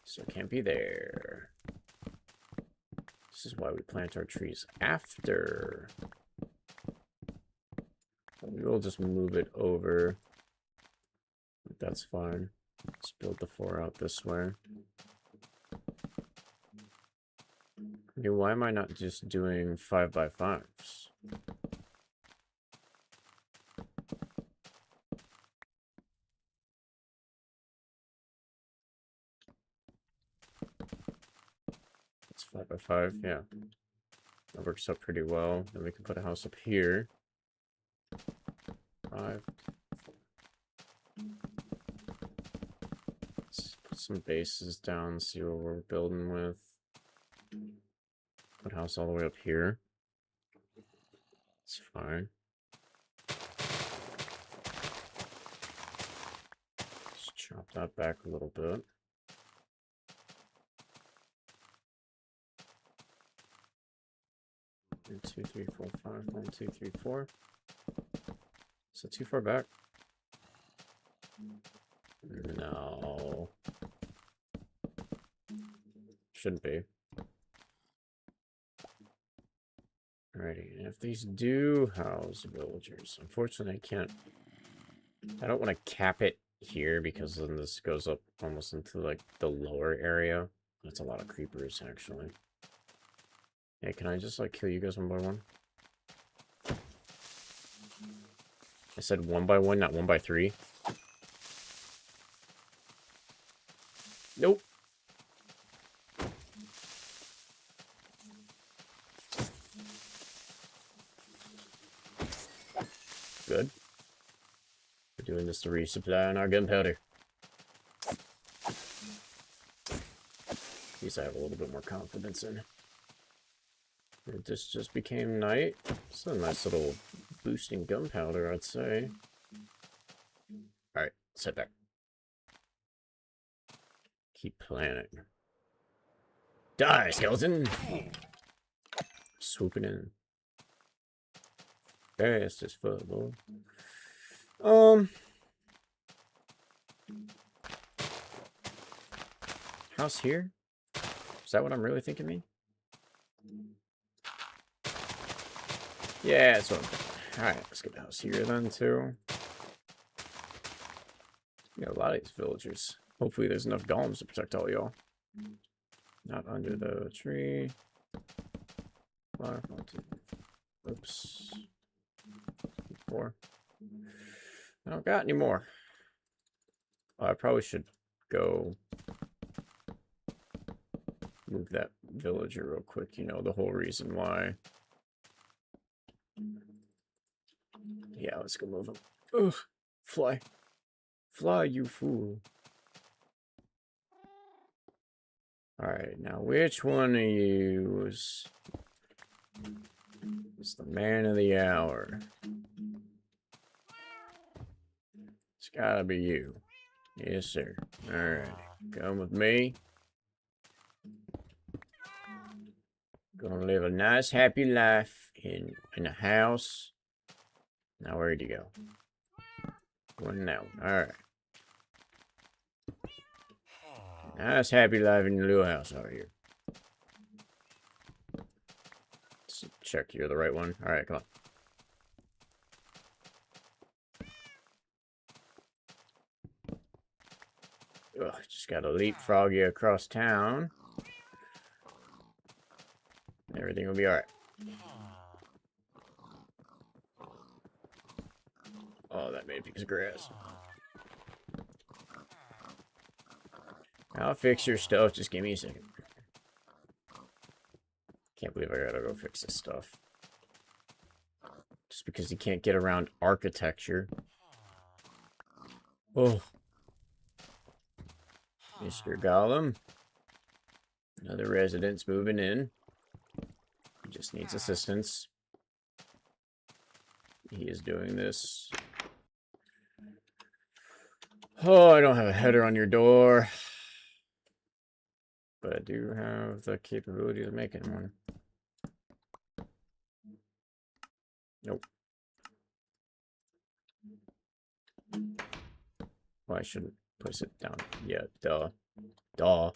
So it can't be there. This is why we plant our trees after. We'll just move it over. That's fine. Let's build the 4 out this way. Okay, why am I not just doing 5x5s? It's 5x5, yeah. That works out pretty well. Then we can put a house up here. 5. Let's put some bases down, see what we're building with. Put a house all the way up here. It's fine. Just chop that back a little bit. One, 2, 3, 4, 5. 1, 2, 3, 4. So too far back. No. Shouldn't be. Alrighty, and if these do house villagers, unfortunately I can't... I don't want to cap it here because then this goes up almost into, like, the lower area. That's a lot of creepers, actually. Hey, can I just, like, kill you guys one by one? I said one by one, not one by three. Nope. Good. We're doing this to resupply on our gunpowder. At least I have a little bit more confidence in. This just became night. It's a nice little boosting gunpowder, I'd say. Alright, sit back. Keep planning. Die, skeleton! Swooping in. Fast as fuck, boy. House here? Is that what I'm really thinking, me? Yeah, that's what I'm thinking. Alright, let's get the house here then, too. We got a lot of these villagers. Hopefully there's enough golems to protect all y'all. Not under the tree. Oops. 4. I don't got any more. Oh, I probably should go move that villager real quick. You know, the whole reason why. Yeah, let's go move him. Ugh. Fly. Fly, you fool. Alright, now which one of you is the man of the hour? It's gotta be you. Yes, sir. Alright, come with me. Gonna live a nice, happy life in a house. Now, where'd you go? Going now. Alright. Nice, happy life in your little house out here. Let's check you're the right one. Alright, come on. Ugh, just gotta leapfrog you across town. Everything will be alright. Oh, that made a piece of grass. I'll fix your stuff. Just give me a second. Can't believe I gotta go fix this stuff. Just because you can't get around architecture. Oh. Mr. Golem. Another resident's moving in. He just needs assistance. He is doing this. Oh, I don't have a header on your door. But I do have the capability of making one. Nope. Well, I shouldn't place it down yet. Duh. Duh.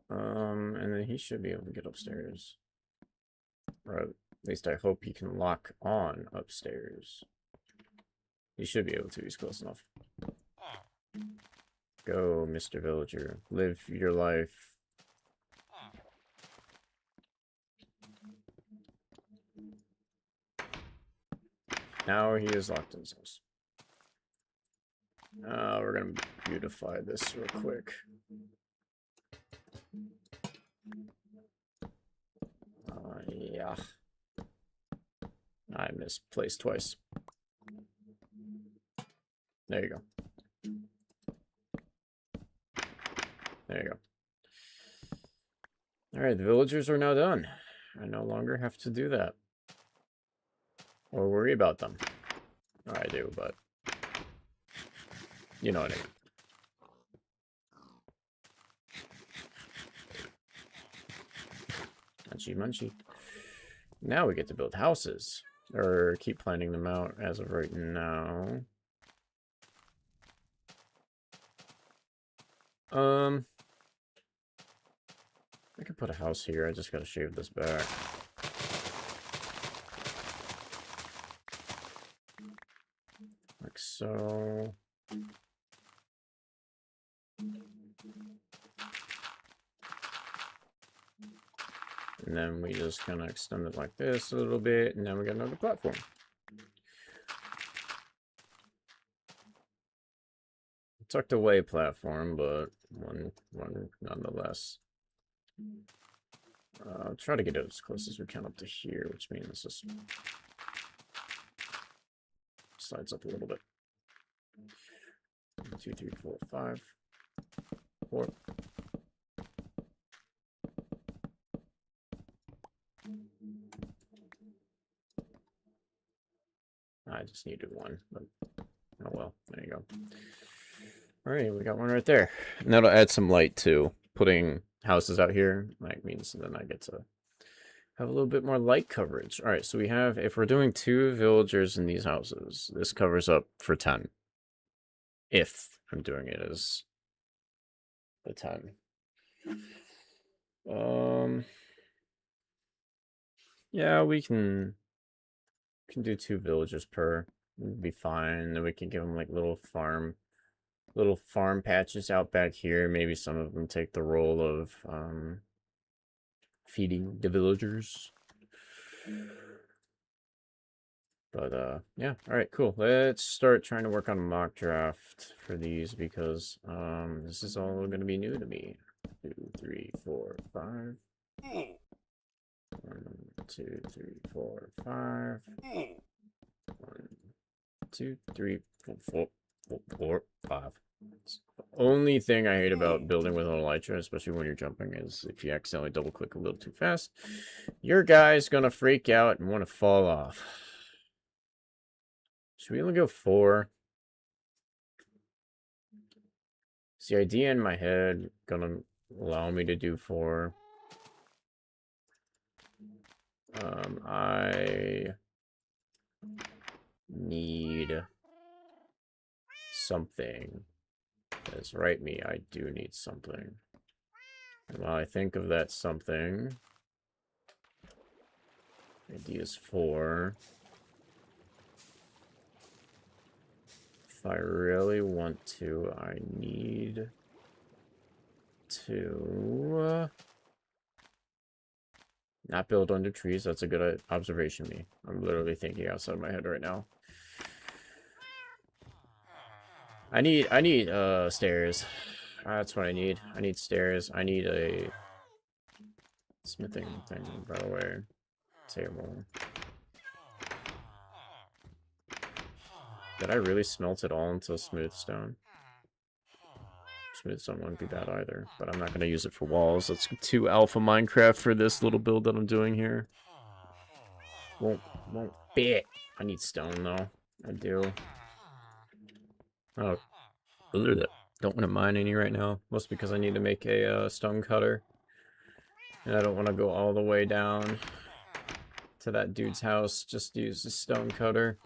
And then he should be able to get upstairs. Or at least I hope he can lock on upstairs. He should be able to. He's close enough. Go, Mr. Villager. Live your life. Now he is locked in his house. We're gonna beautify this real quick. Yeah. I misplaced twice. There you go. There you go. Alright, the villagers are now done. I no longer have to do that. Or worry about them. Oh, I do, but... you know what I mean. Munchy, munchy. Now we get to build houses. Or keep planning them out as of right now. I could put a house here. I just gotta shave this back. Like so. And then we just kind of extend it like this a little bit, and then we got another platform. Tucked away platform, but one nonetheless. I'll try to get it as close as we can up to here, which means this slides up a little bit. 1, 2, 3, 4, 5, 4. I just needed one, but oh well, there you go. Alright, we got one right there. And that'll add some light too. Putting houses out here like means then I get to have a little bit more light coverage. Alright, so we have, if we're doing 2 villagers in these houses, this covers up for 10. If I'm doing it as the 10. Yeah, we can do 2 villagers per. It'll be fine. Then we can give them like little farm patches out back here. Maybe some of them take the role of feeding the villagers. But yeah, all right, cool. Let's start trying to work on a mock draft for these because this is all going to be new to me. 2, 3, 4, 5. 1, 2, 3, 4, 5. 1, 2, 3, 4, 5. The only thing I hate about building with an elytra, especially when you're jumping, is if you accidentally double click a little too fast, your guy's gonna freak out and want to fall off. Should we only go 4? Is the idea in my head gonna allow me to do 4? I need something. That's right, me. I do need something. And while I think of that something, ideas 4. If I really want to, I need to not build under trees. That's a good observation, me. I'm literally thinking outside my head right now. I need stairs. That's what I need. I need stairs. I need a smithing thing, by the way. Table. Did I really smelt it all into smooth stone? Smooth stone wouldn't be bad either, but I'm not going to use it for walls. That's too alpha Minecraft for this little build that I'm doing here. Won't fit. I need stone though. I do. Oh, don't want to mine any right now. Mostly because I need to make a stone cutter, and I don't want to go all the way down to that dude's house just to use the stone cutter.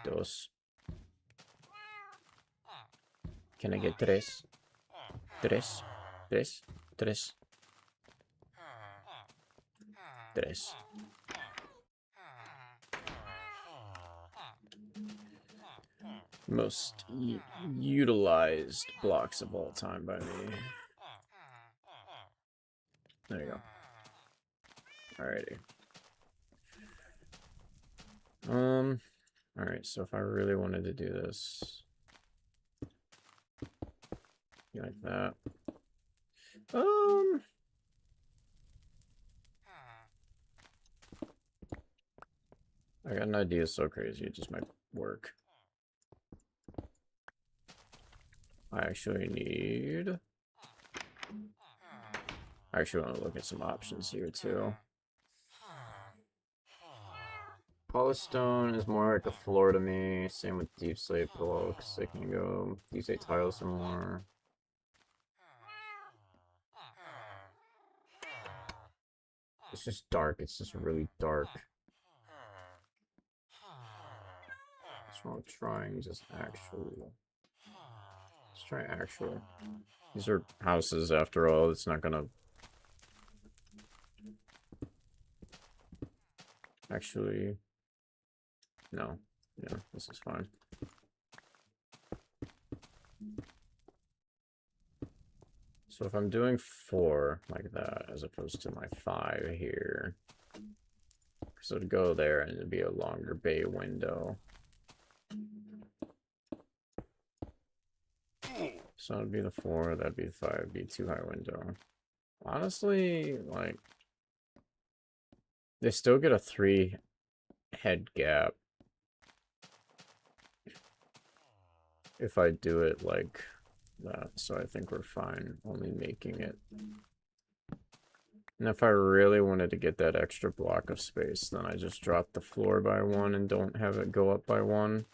Dos. Can I get tres? Tres. Tres. Tres. Tres. Most utilized blocks of all time by me. There you go. Alrighty. Alright, so if I really wanted to do this, like that. I got an idea so crazy, it just might work. I actually want to look at some options here too. Polished stone is more like a floor to me. Same with deep slate blocks. I can go deep slate tiles some more. It's just dark. It's just really dark. What's wrong with trying just actual? Let's try actual. These are houses after all, it's not gonna... Actually... No. Yeah, this is fine. So if I'm doing 4 like that, as opposed to my 5 here... So it'd go there and it'd be a longer bay window. So it'd be the 4, that'd be the 5, it'd be 2 high window. Honestly, like... They still get a 3 head gap. If I do it like that, so I think we're fine only making it. And if I really wanted to get that extra block of space, then I just drop the floor by 1 and don't have it go up by 1.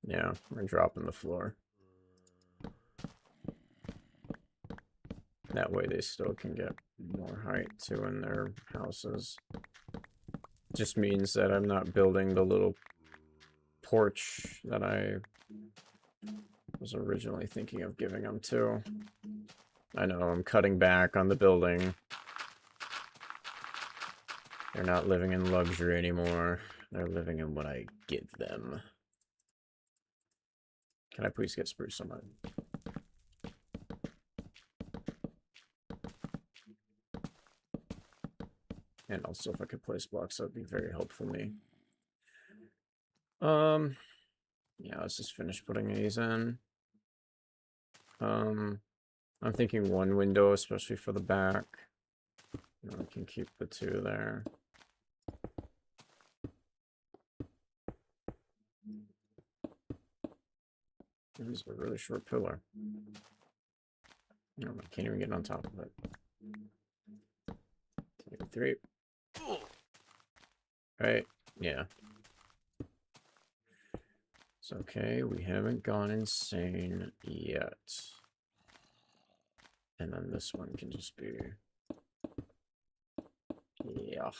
Yeah, we're dropping the floor. That way they still can get more height too in their houses. Just means that I'm not building the little porch that I was originally thinking of giving them to. I know, I'm cutting back on the building. They're not living in luxury anymore. They're living in what I give them. Can I please get spruce on mine? And also, if I could place blocks, that would be very helpful to me. Yeah, let's just finish putting these in. I'm thinking 1 window, especially for the back. I can keep the 2 there. This is a really short pillar. No, I can't even get on top of it. 3. Right, yeah. It's okay, we haven't gone insane yet. And then this one can just be... Yeah.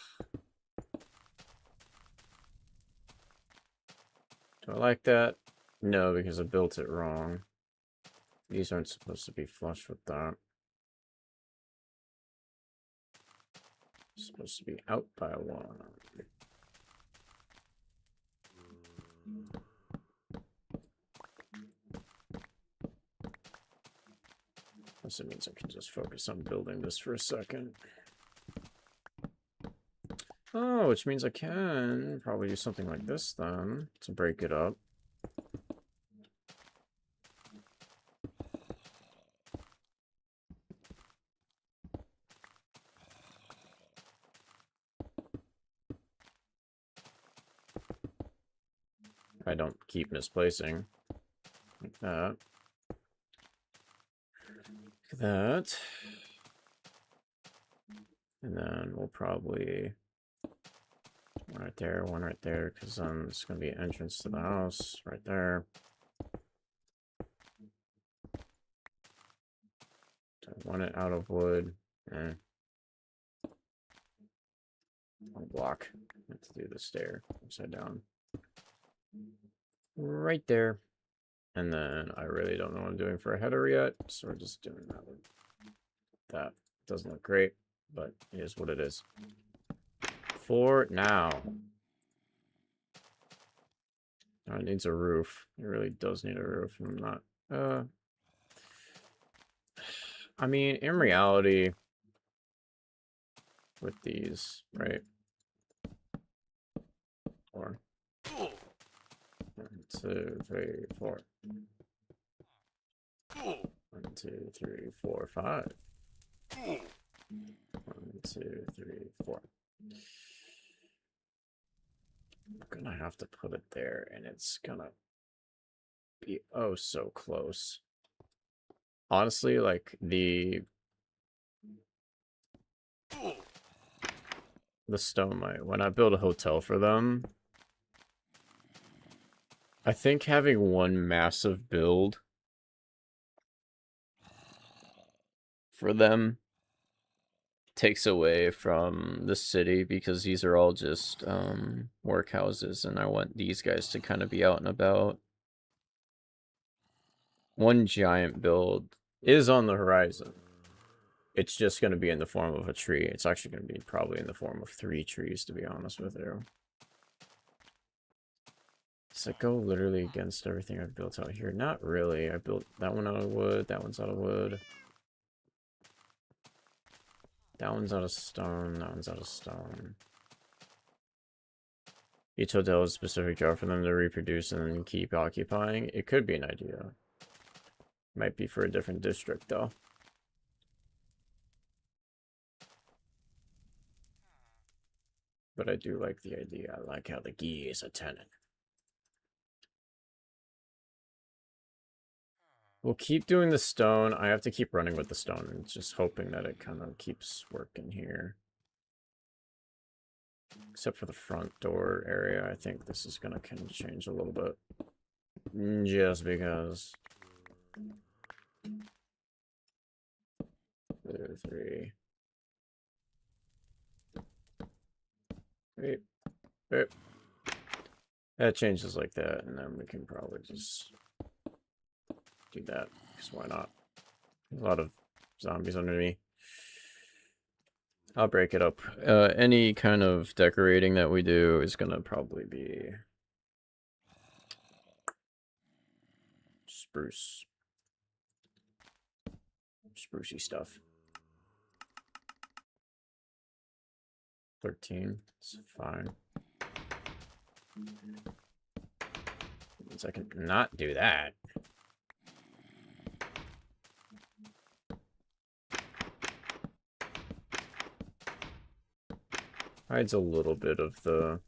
Do I like that? No, because I built it wrong. These aren't supposed to be flush with that. It's supposed to be out by 1. This means I can just focus on building this for a second. Oh, which means I can probably do something like this then to break it up. I don't keep misplacing. Like that. Like that. And then we'll probably... 1 right there, because it's going to be an entrance to the house right there. Do I want it out of wood? One block. I have to do the stair upside down. Right there. And then I really don't know what I'm doing for a header yet, so we're just doing that one. That doesn't look great, but it is what it is. For now. Oh, it needs a roof. It really does need a roof. I'm not... I mean, in reality, with these, right? Or 1, 2, 3, 4. 1, 2, 3, 4, 5. 1, 2, 3, 4. I'm gonna have to put it there, and it's gonna be oh so close. Honestly, like the stone might, when I build a hotel for them, I think having 1 massive build for them. Takes away from the city because these are all just workhouses, and I want these guys to kind of be out and about. One giant build is on the horizon. It's just going to be in the form of a tree. It's actually going to be probably in the form of 3 trees, to be honest with you. Does it go literally against everything I've built out here? Not really. I built that one out of wood. That one's out of wood. That one's out of stone. That one's out of stone. Each hotel has a specific job for them to reproduce and then keep occupying. It could be an idea. Might be for a different district, though. But I do like the idea. I like how the key is a tenant. We'll keep doing the stone. I have to keep running with the stone and just hoping that it kind of keeps working here. Except for the front door area, I think this is going to kind of change a little bit. Just because. 2, 3. Wait. That changes like that, and then we can probably just do that, because why not? There's a lot of zombies under me. I'll break it up. Any kind of decorating that we do is gonna probably be spruce. Sprucey stuff. 13. It's fine. Means I can not do that. Hides a little bit of the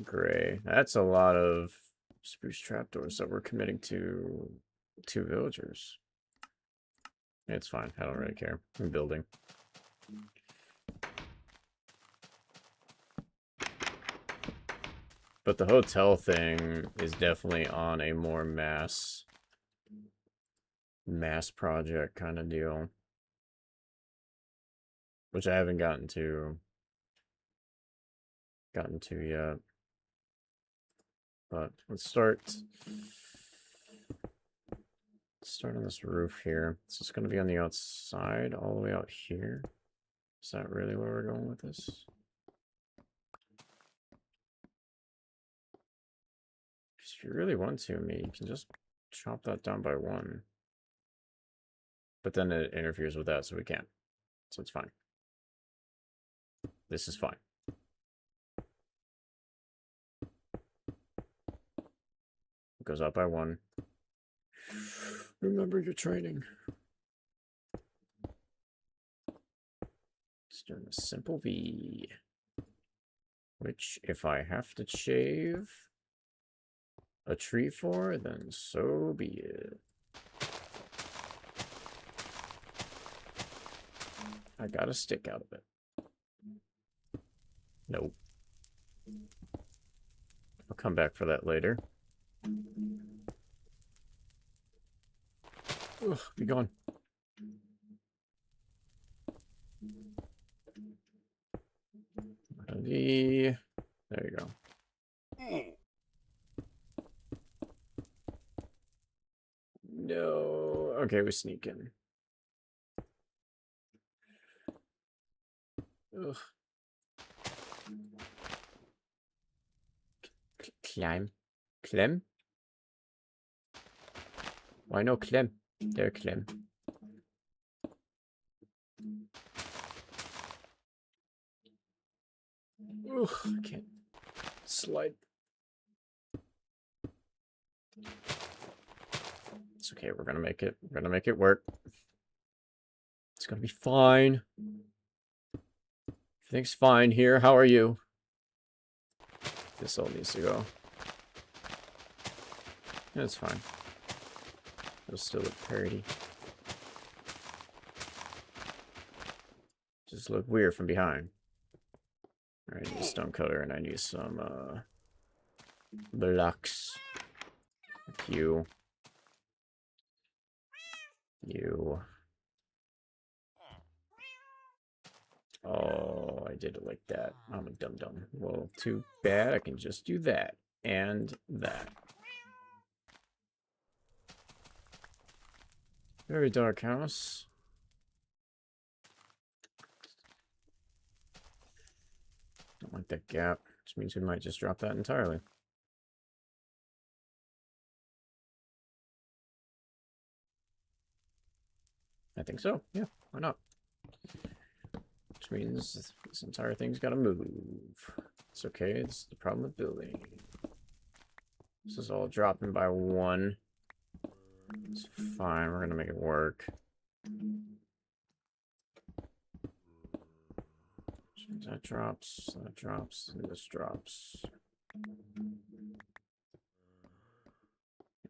gray. That's a lot of spruce trapdoors that we're committing to 2 villagers. It's fine. I don't really care. I'm building. But the hotel thing is definitely on a more mass project kind of deal. Which I haven't gotten to yet. But let's start on this roof here. So it's going to be on the outside, all the way out here. Is that really where we're going with this? If you really want to, you can just chop that down by 1. But then it interferes with that, so we can't. So it's fine. This is fine. It goes up by 1. Remember your training. Just doing a simple V. Which, if I have to shave a tree for, then so be it. I got a stick out of it. Nope. I'll come back for that later. Ugh, be gone. There you go. No. Okay, we sneak in. Ugh. Climb. Clem? Why no Clem? There, Clem. Ugh, I can't slide. It's okay, we're gonna make it. We're gonna make it work. It's gonna be fine. Everything's fine here. How are you? This all needs to go. That's fine. It'll still look pretty. Just look weird from behind. Alright, I need a stone cutter and I need some blocks. You. Oh, I did it like that. I'm a dum-dum. Well, too bad. I can just do that. And that. Very dark house. Don't like that gap, which means we might just drop that entirely. I think so. Yeah, why not? Which means this entire thing's got to move. It's okay. It's the problem with building. This is all dropping by 1. It's fine. We're going to make it work. That drops, and this drops.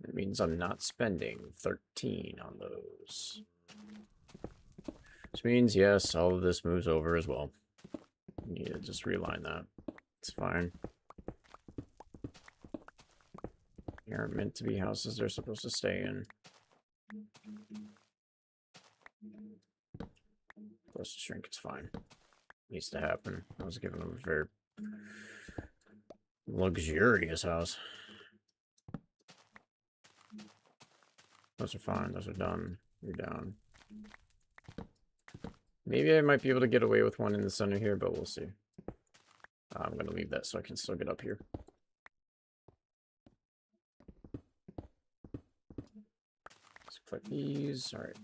It means I'm not spending 13 on those. Which means, yes, all of this moves over as well. You need to just realign that. It's fine. They aren't meant to be houses they're supposed to stay in. Plus the shrink, it's fine. Needs to happen. I was giving them a very luxurious house. Those are fine. Those are done. You're down. Maybe I might be able to get away with one in the center here, but we'll see. I'm going to leave that so I can still get up here. Let's click these. All right.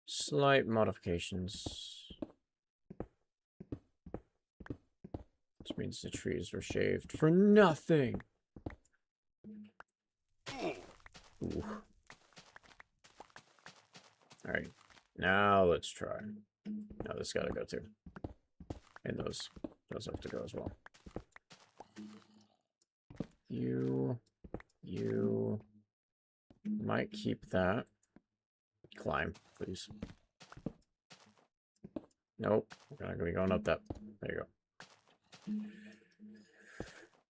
Slight modifications. Which means the trees were shaved for nothing. Ooh. Alright. Now let's try. Now this gotta go too. And those have to go as well. You might keep that. Climb, please. Nope. We're gonna be going up that. There you go.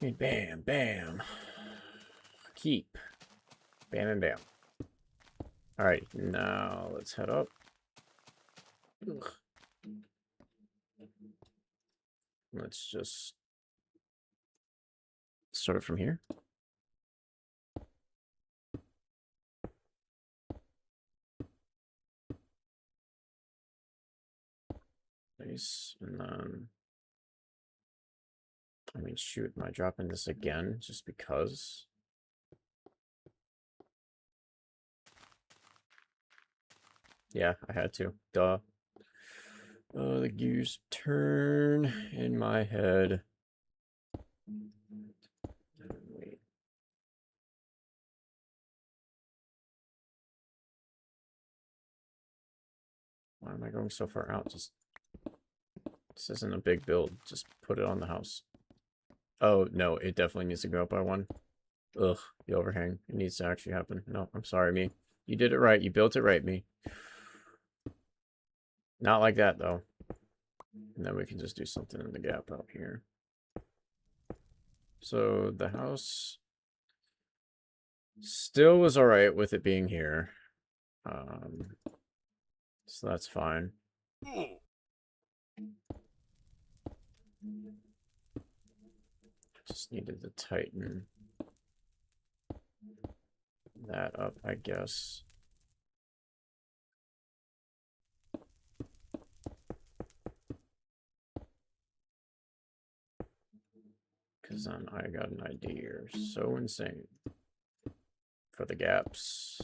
And bam, bam. Keep. Bam and bam. Alright, now let's head up. Ugh. Let's just start from here. Nice. And then, I mean, shoot, am I dropping this again just because? Yeah, I had to. Duh. The gears turn in my head. Wait. Why am I going so far out? Just this isn't a big build. Just put it on the house. Oh, no, it definitely needs to go up by 1. Ugh, the overhang. It needs to actually happen. No, I'm sorry, me. You did it right. You built it right, me. Not like that, though. And then we can just do something in the gap out here. So the house still was alright with it being here. So that's fine. Just needed to tighten that up, I guess. Because then I got an idea. You're so insane. For the gaps.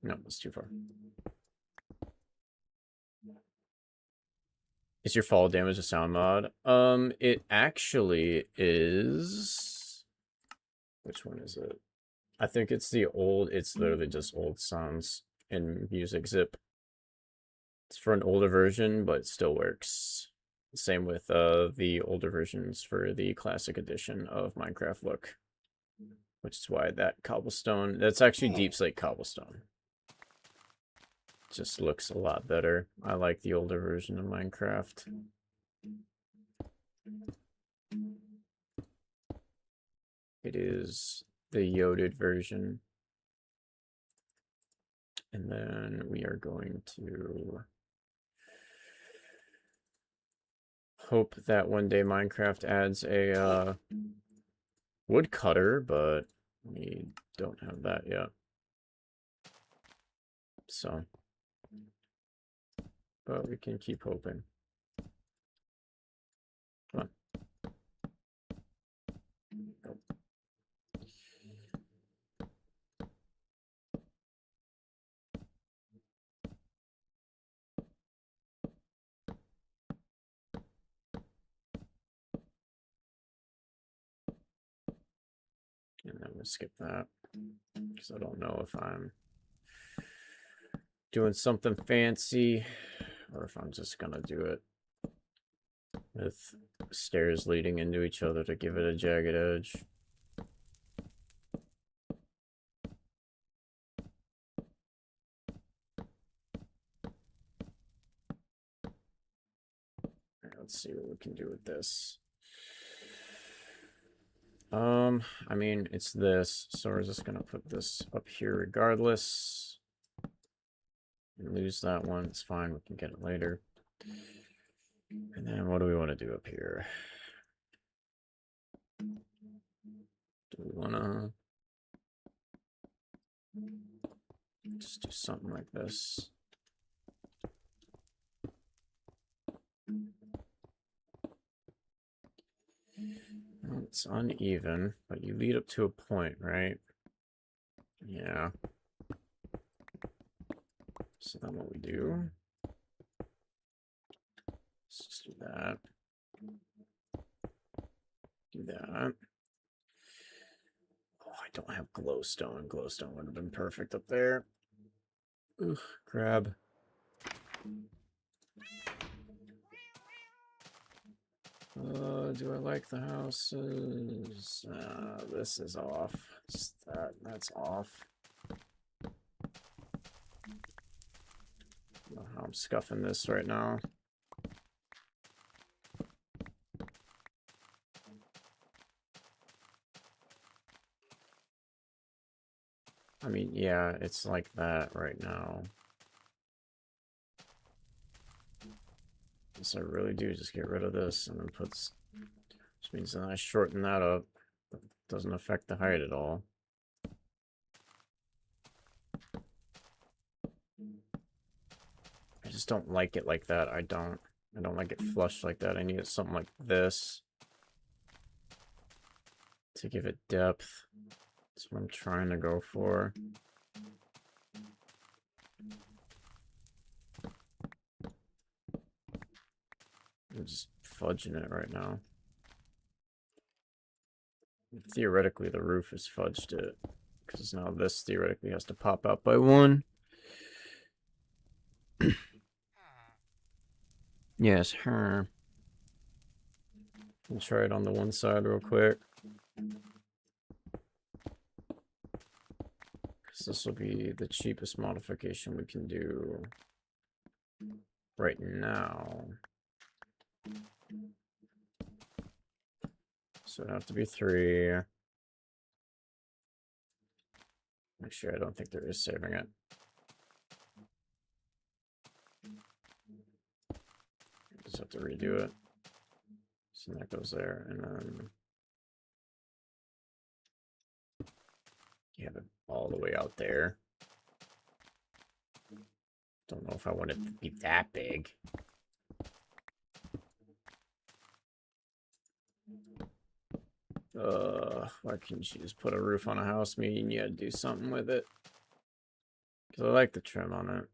No, that's too far. Is your fall damage a sound mod? It actually is. Which one is it? I think it's the old. It's literally just old sounds in Music Zip. It's for an older version, but it still works. Same with the older versions for the classic edition of Minecraft Look. Which is why that cobblestone, that's actually Deep Slate cobblestone. Just looks a lot better. I like the older version of Minecraft. It is the yoded version. And then we are going to hope that one day Minecraft adds a woodcutter, but we don't have that yet. So, but we can keep hoping. Come on. Nope. And then we'll skip that because I don't know if I'm doing something fancy or if I'm just gonna do it with stairs leading into each other to give it a jagged edge. Let's see what we can do with this. I mean, it's this, so we're just gonna put this up here regardless. And lose that one, it's fine, we can get it later. And then what do we want to do up here? Do we wanna just do something like this? Well, it's uneven, but you lead up to a point, right? Yeah. So then what we do, let's just do that. Do that. Oh, I don't have glowstone. Glowstone would have been perfect up there. Ugh, crab. Do I like the houses? This is off. Just that's off. I don't know how I'm scuffing this right now. I mean, yeah, it's like that right now. So I really do just get rid of this and then puts, which means then I shorten that up. But it doesn't affect the height at all. I just don't like it like that. I don't like it flush like that. I need it something like this to give it depth. That's what I'm trying to go for. I'm just fudging it right now. Theoretically, the roof is fudged it, because now this theoretically has to pop out by one. Yes, her. We'll try it on the one side real quick. Because this will be the cheapest modification we can do right now. So it'd have to be 3. Make sure I don't think there is saving it. Just have to redo it. So that goes there, and then you have it all the way out there. Don't know if I want it to be that big. Why can't you just put a roof on a house? Meaning you had to do something with it. Because I like the trim on it.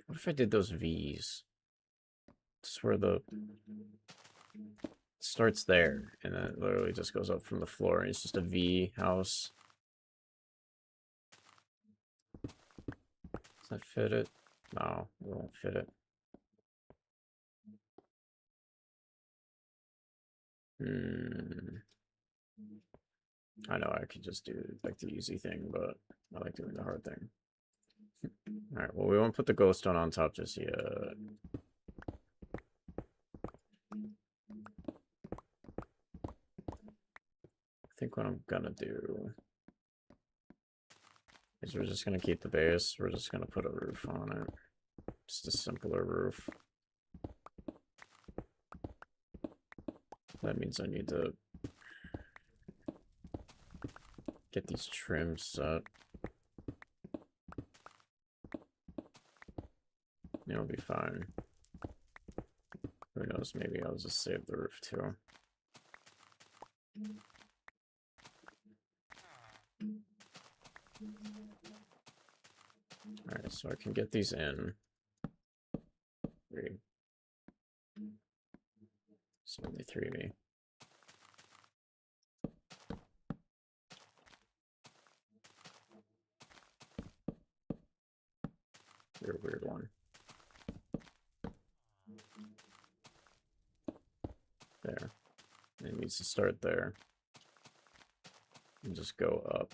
What if I did those V's? Just where the starts there, and then it literally just goes up from the floor, and it's just a V house. Does that fit it? No, it won't fit it. I know I could just do like the easy thing, but I like doing the hard thing. Alright, well, we won't put the glowstone on top just yet. I think what I'm gonna do Is we're just gonna keep the base. We're just gonna put a roof on it. Just a simpler roof. That means I need to get these trims set. It'll be fine. Who knows, maybe I'll just save the roof too. Alright, so I can get these in. 3. 73 me. You're a weird one. There. It needs to start there. And just go up.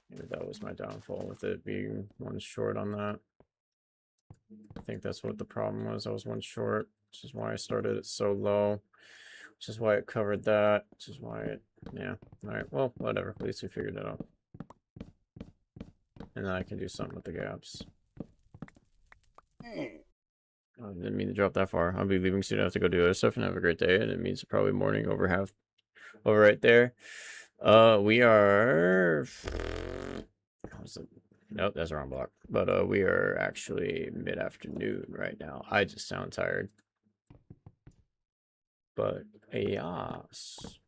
Maybe that was my downfall with it being one short on that. I think that's what the problem was. I was one short, which is why I started it so low. Which is why it covered that. Which is why it... Yeah. Alright, well, whatever. At least we figured it out. And then I can do something with the gaps. I didn't mean to drop that far. I'll be leaving soon. I have to go do other stuff and have a great day. And it means probably morning over right there. We are... Nope, that's the wrong block. But we are actually mid-afternoon right now. I just sound tired. But yes.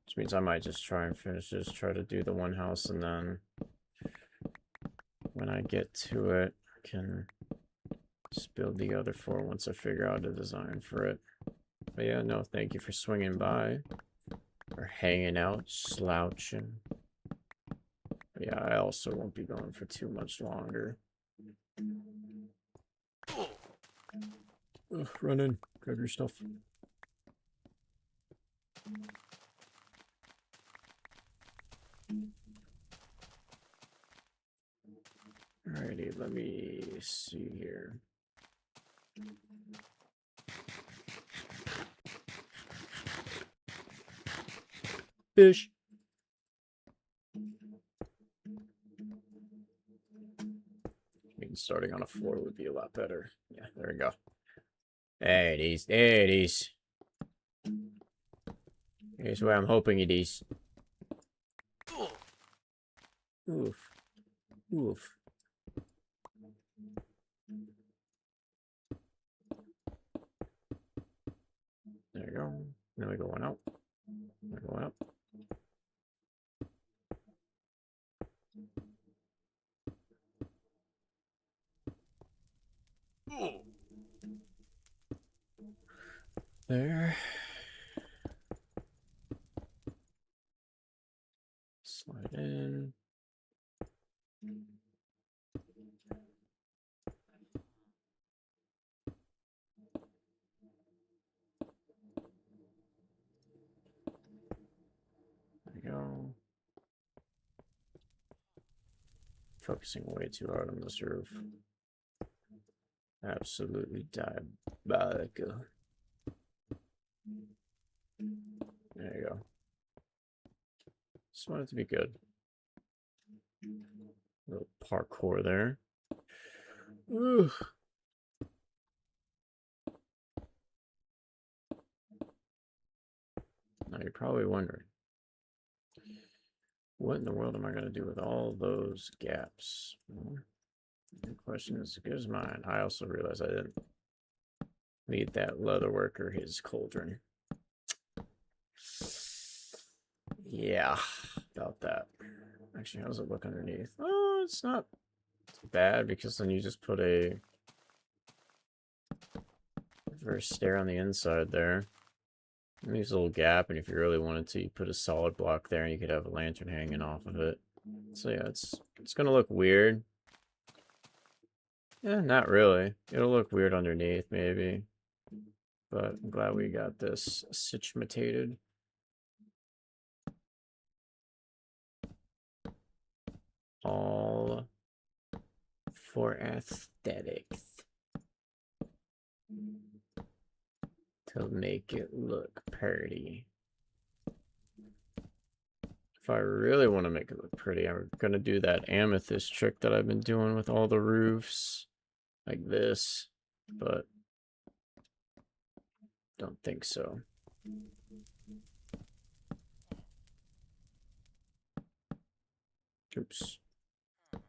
Which means I might just try and finish this, try to do the one house, and then when I get to it, I can just build the other 4 once I figure out a design for it. But yeah, no, thank you for swinging by. Or hanging out, slouching. But yeah, I also won't be going for too much longer. Ugh, run in, grab your stuff. Alrighty, let me see here. Fish. I mean, starting on a 4 would be a lot better. Yeah, there we go. There it is. There it is. Here's where I'm hoping it is. Oof. Oof. There you go. Now we go one out. We're going up. There. Slide in. There we go. Focusing way too hard on this roof. Absolutely diabolical. There you go. Just want it to be good. A little parkour there. Ooh. Now you're probably wondering, what in the world am I going to do with all those gaps? Well, the question is as good as mine. I also realized I didn't need that leather worker his cauldron. Yeah, about that. Actually, how does it look underneath? Oh, it's not bad because then you just put a reverse stair on the inside there. It leaves a little gap, and if you really wanted to, you put a solid block there and you could have a lantern hanging off of it. So yeah, it's gonna look weird. Yeah, not really. It'll look weird underneath, maybe. But I'm glad we got this situated. All for aesthetics. to make it look pretty. If I really want to make it look pretty, I'm gonna do that amethyst trick that I've been doing with all the roofs. Like this. But don't think so. Oops.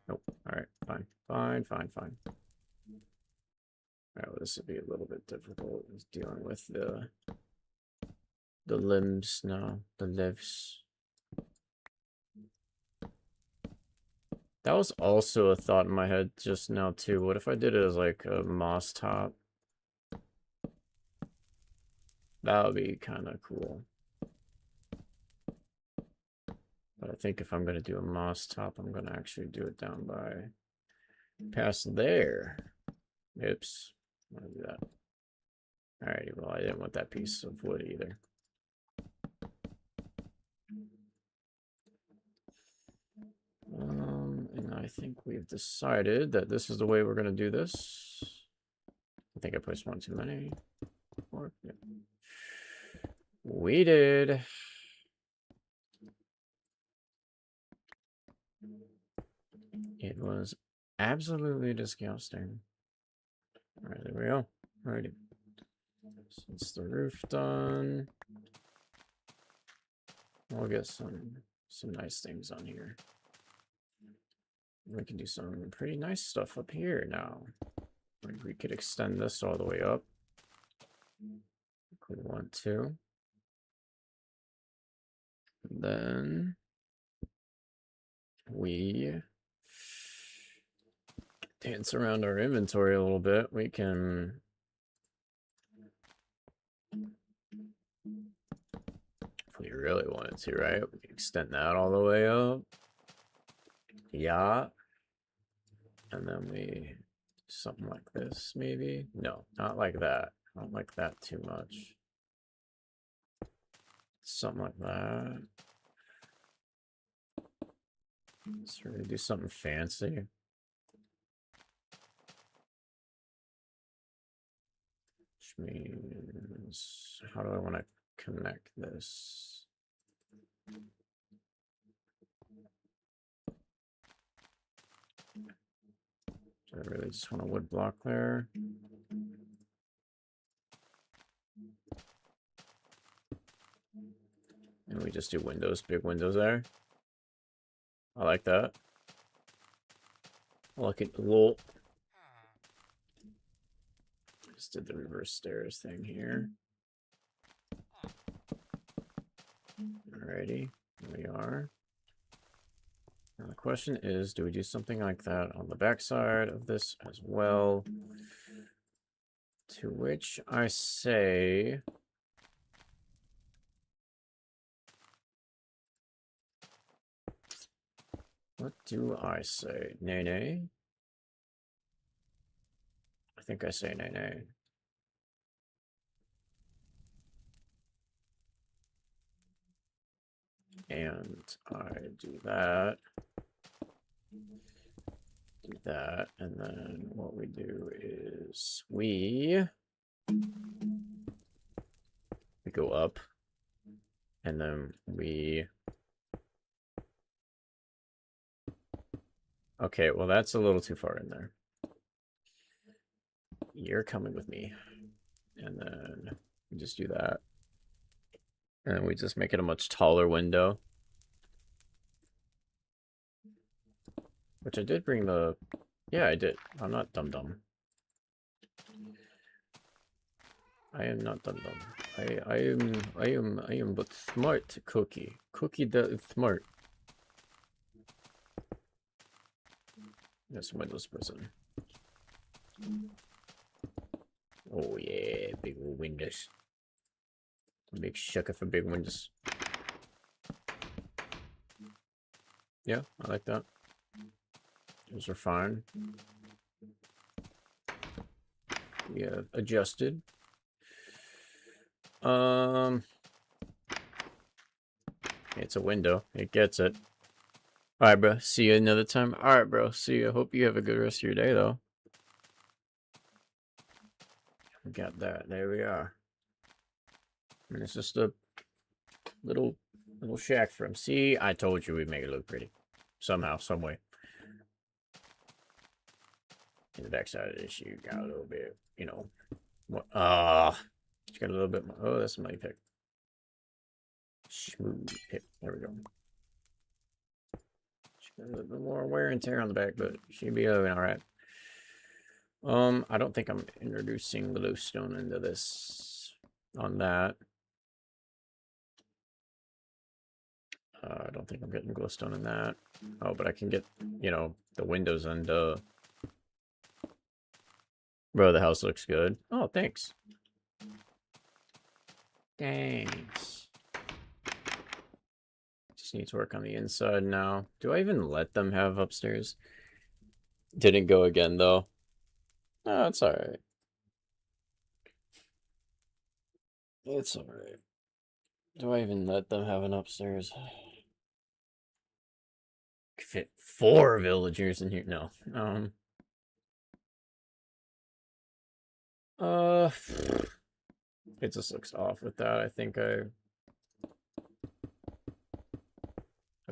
Nope. Alright, fine. Fine. Alright, well, this would be a little bit difficult. Is dealing with the limbs now. The lives. That was also a thought in my head just now too. What if I did it as like a moss top? That would be kind of cool. But I think if I'm going to do a moss top, I'm going to actually do it down by past there. Oops. I'm going to do that. Alrighty, well, I didn't want that piece of wood either. And I think we've decided that this is the way we're going to do this. I think I placed one too many. Or, yeah. We did. It was absolutely disgusting. Alright, there we go. Alrighty. Since the roof done, we'll get some nice things on here. We can do some pretty nice stuff up here now. Like we could extend this all the way up if we want to. And then we dance around our inventory a little bit. We can if we really wanted to, right? We can extend that all the way up. Yeah. And then we do something like this, maybe? No, not like that. I don't like that too much. Something like that. Let's really do something fancy. Which means, how do I want to connect this? Do I really just want a wood block there? And we just do windows, big windows there. I like that. I like it a lot. Just did the reverse stairs thing here. Alrighty, here we are. Now the question is, do we do something like that on the backside of this as well? To which I say, what do I say? Nay, nay? I think I say nay, nay. And I do that. Do that. And then what we do is we go up. And then we... Okay, well, that's a little too far in there. You're coming with me. And then we just do that. And we just make it a much taller window. Which I did bring the... Yeah, I did. I'm not dumb. I am not dumb. I am but smart, Cookie. Cookie that is smart. Yes, Windows person. Oh yeah, big windows. Big sucker for big windows. Yeah, I like that. Those are fine. We have adjusted. It's a window. It gets it. Alright, bro. See you another time. Alright, bro. See you. Hope you have a good rest of your day, though. We got that. There we are. And it's just a little shack for him. See, I told you we'd make it look pretty. Somehow, some way. In the backside of this, you got a little bit, you know. What? You got a little bit more. Oh, that's a money pick. Smooth pick. There we go. She got a little bit more wear and tear on the back, but she'd be doing all right. I don't think I'm introducing glowstone into this on that. I don't think I'm getting glowstone in that. Oh, but I can get, you know, the windows and, bro, the house looks good. Oh, thanks. Thanks. Just need to work on the inside now. Do I even let them have upstairs? Didn't go again, though. Oh, it's alright. It's alright. Do I even let them have an upstairs? Fit 4 villagers in here. No. It just looks off with that. I think I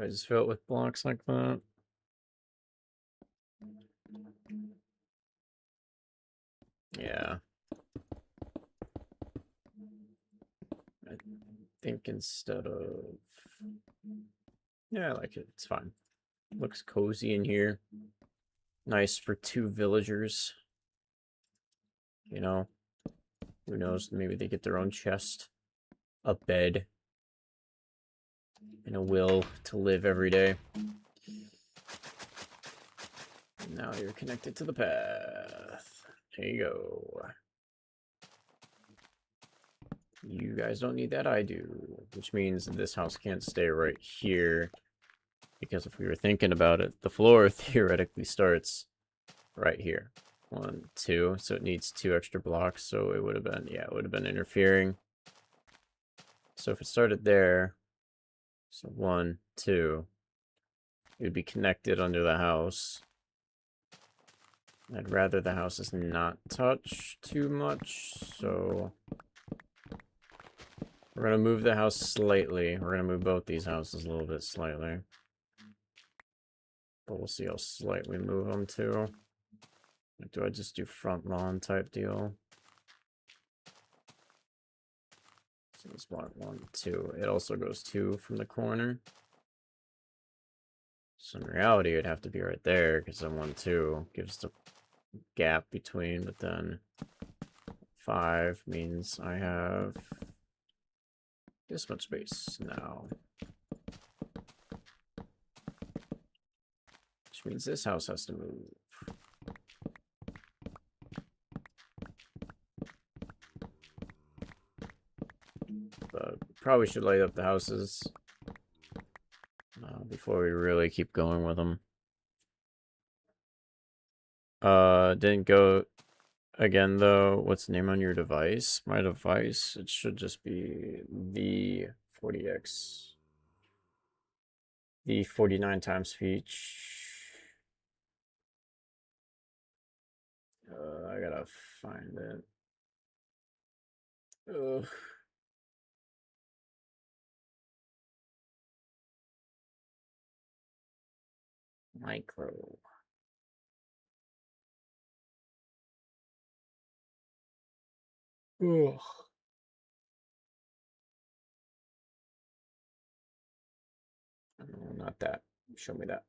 just fill it with blocks like that. Yeah. I think instead of... Yeah, I like it. It's fine. Looks cozy in here. Nice for 2 villagers. You know, who knows? Maybe they get their own chest, a bed, and a will to live every day. And now you're connected to the path. There you go. You guys don't need that, I do. Which means this house can't stay right here. Because if we were thinking about it, the floor theoretically starts right here. 1, 2. So it needs 2 extra blocks. So it would have been, yeah, it would have been interfering. So if it started there, so 1, 2, it would be connected under the house. I'd rather the houses not touch too much, so we're going to move the house slightly. We're going to move both these houses a little bit slightly. But we'll see how slight we move them to. Like, do I just do front lawn type deal? So it's block 1, 2. It also goes 2 from the corner. So in reality, it'd have to be right there, because then 1, 2 gives the gap between, but then 5 means I have this much space now. Which means this house has to move. But probably should light up the houses before we really keep going with them. Didn't go again though. What's the name on your device? My device, it should just be the 40x. The 49 times speech. I gotta find it. Ugh. Micro. Ugh. No, not that. Show me that.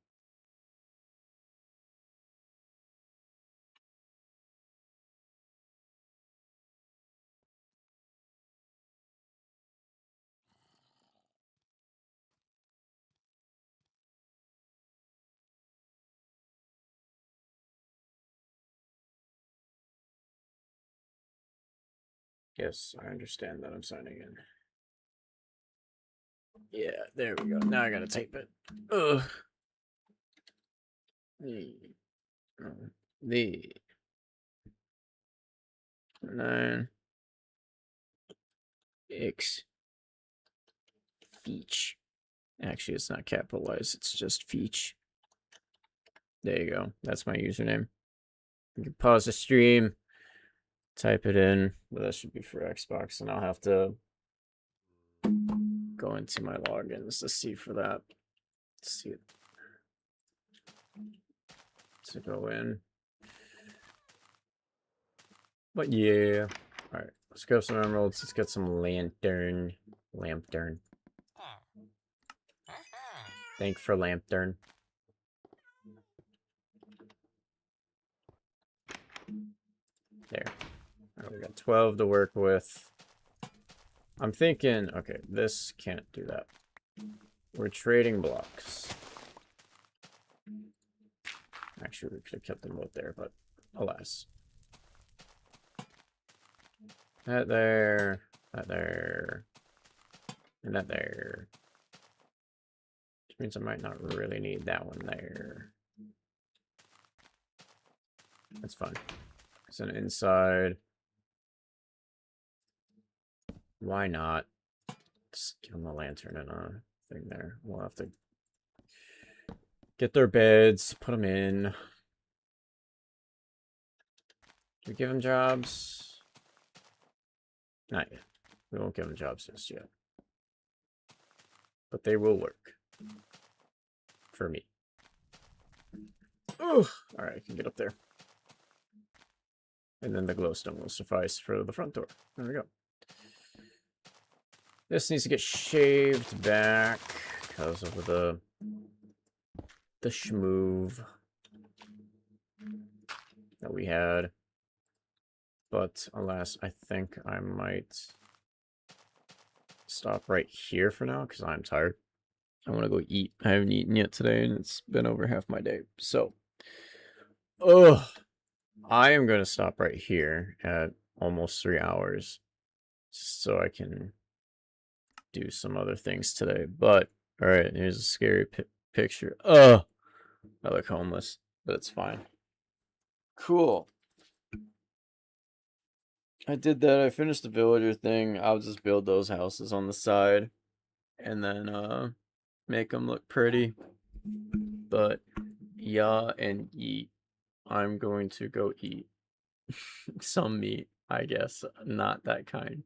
Yes, I understand that I'm signing in. Yeah, there we go. Now I gotta type it. Ugh. The 9 X Feech. Actually, it's not capitalized. It's just Feech. There you go. That's my username. You can pause the stream, type it in, but that should be for Xbox, and I'll have to go into my logins to see for that. See it. To go in. But yeah. Alright, let's grab some emeralds. Let's get some lantern. Lantern. Thank for lantern. There. Alright, we got 12 to work with. I'm thinking, okay, this can't do that. We're trading blocks. Actually, we could have kept them both there, but alas. That there, and that there. Which means I might not really need that one there. That's fine. It's an inside. Why not? Just give them a lantern and a thing there. We'll have to get their beds, put them in. Do we give them jobs? Not yet. We won't give them jobs just yet. But they will work. For me. Ooh! Alright, I can get up there. And then the glowstone will suffice for the front door. There we go. This needs to get shaved back because of the schmoove that we had. But alas, I think I might stop right here for now because I'm tired. I want to go eat. I haven't eaten yet today and it's been over half my day. So, I am going to stop right here at almost 3 hours just so I can do some other things today. But, alright, here's a scary picture. I look homeless, but it's fine. Cool. I did that. I finished the villager thing. I'll just build those houses on the side and then make them look pretty. But yeah, and eat. I'm going to go eat some meat, I guess. Not that kind.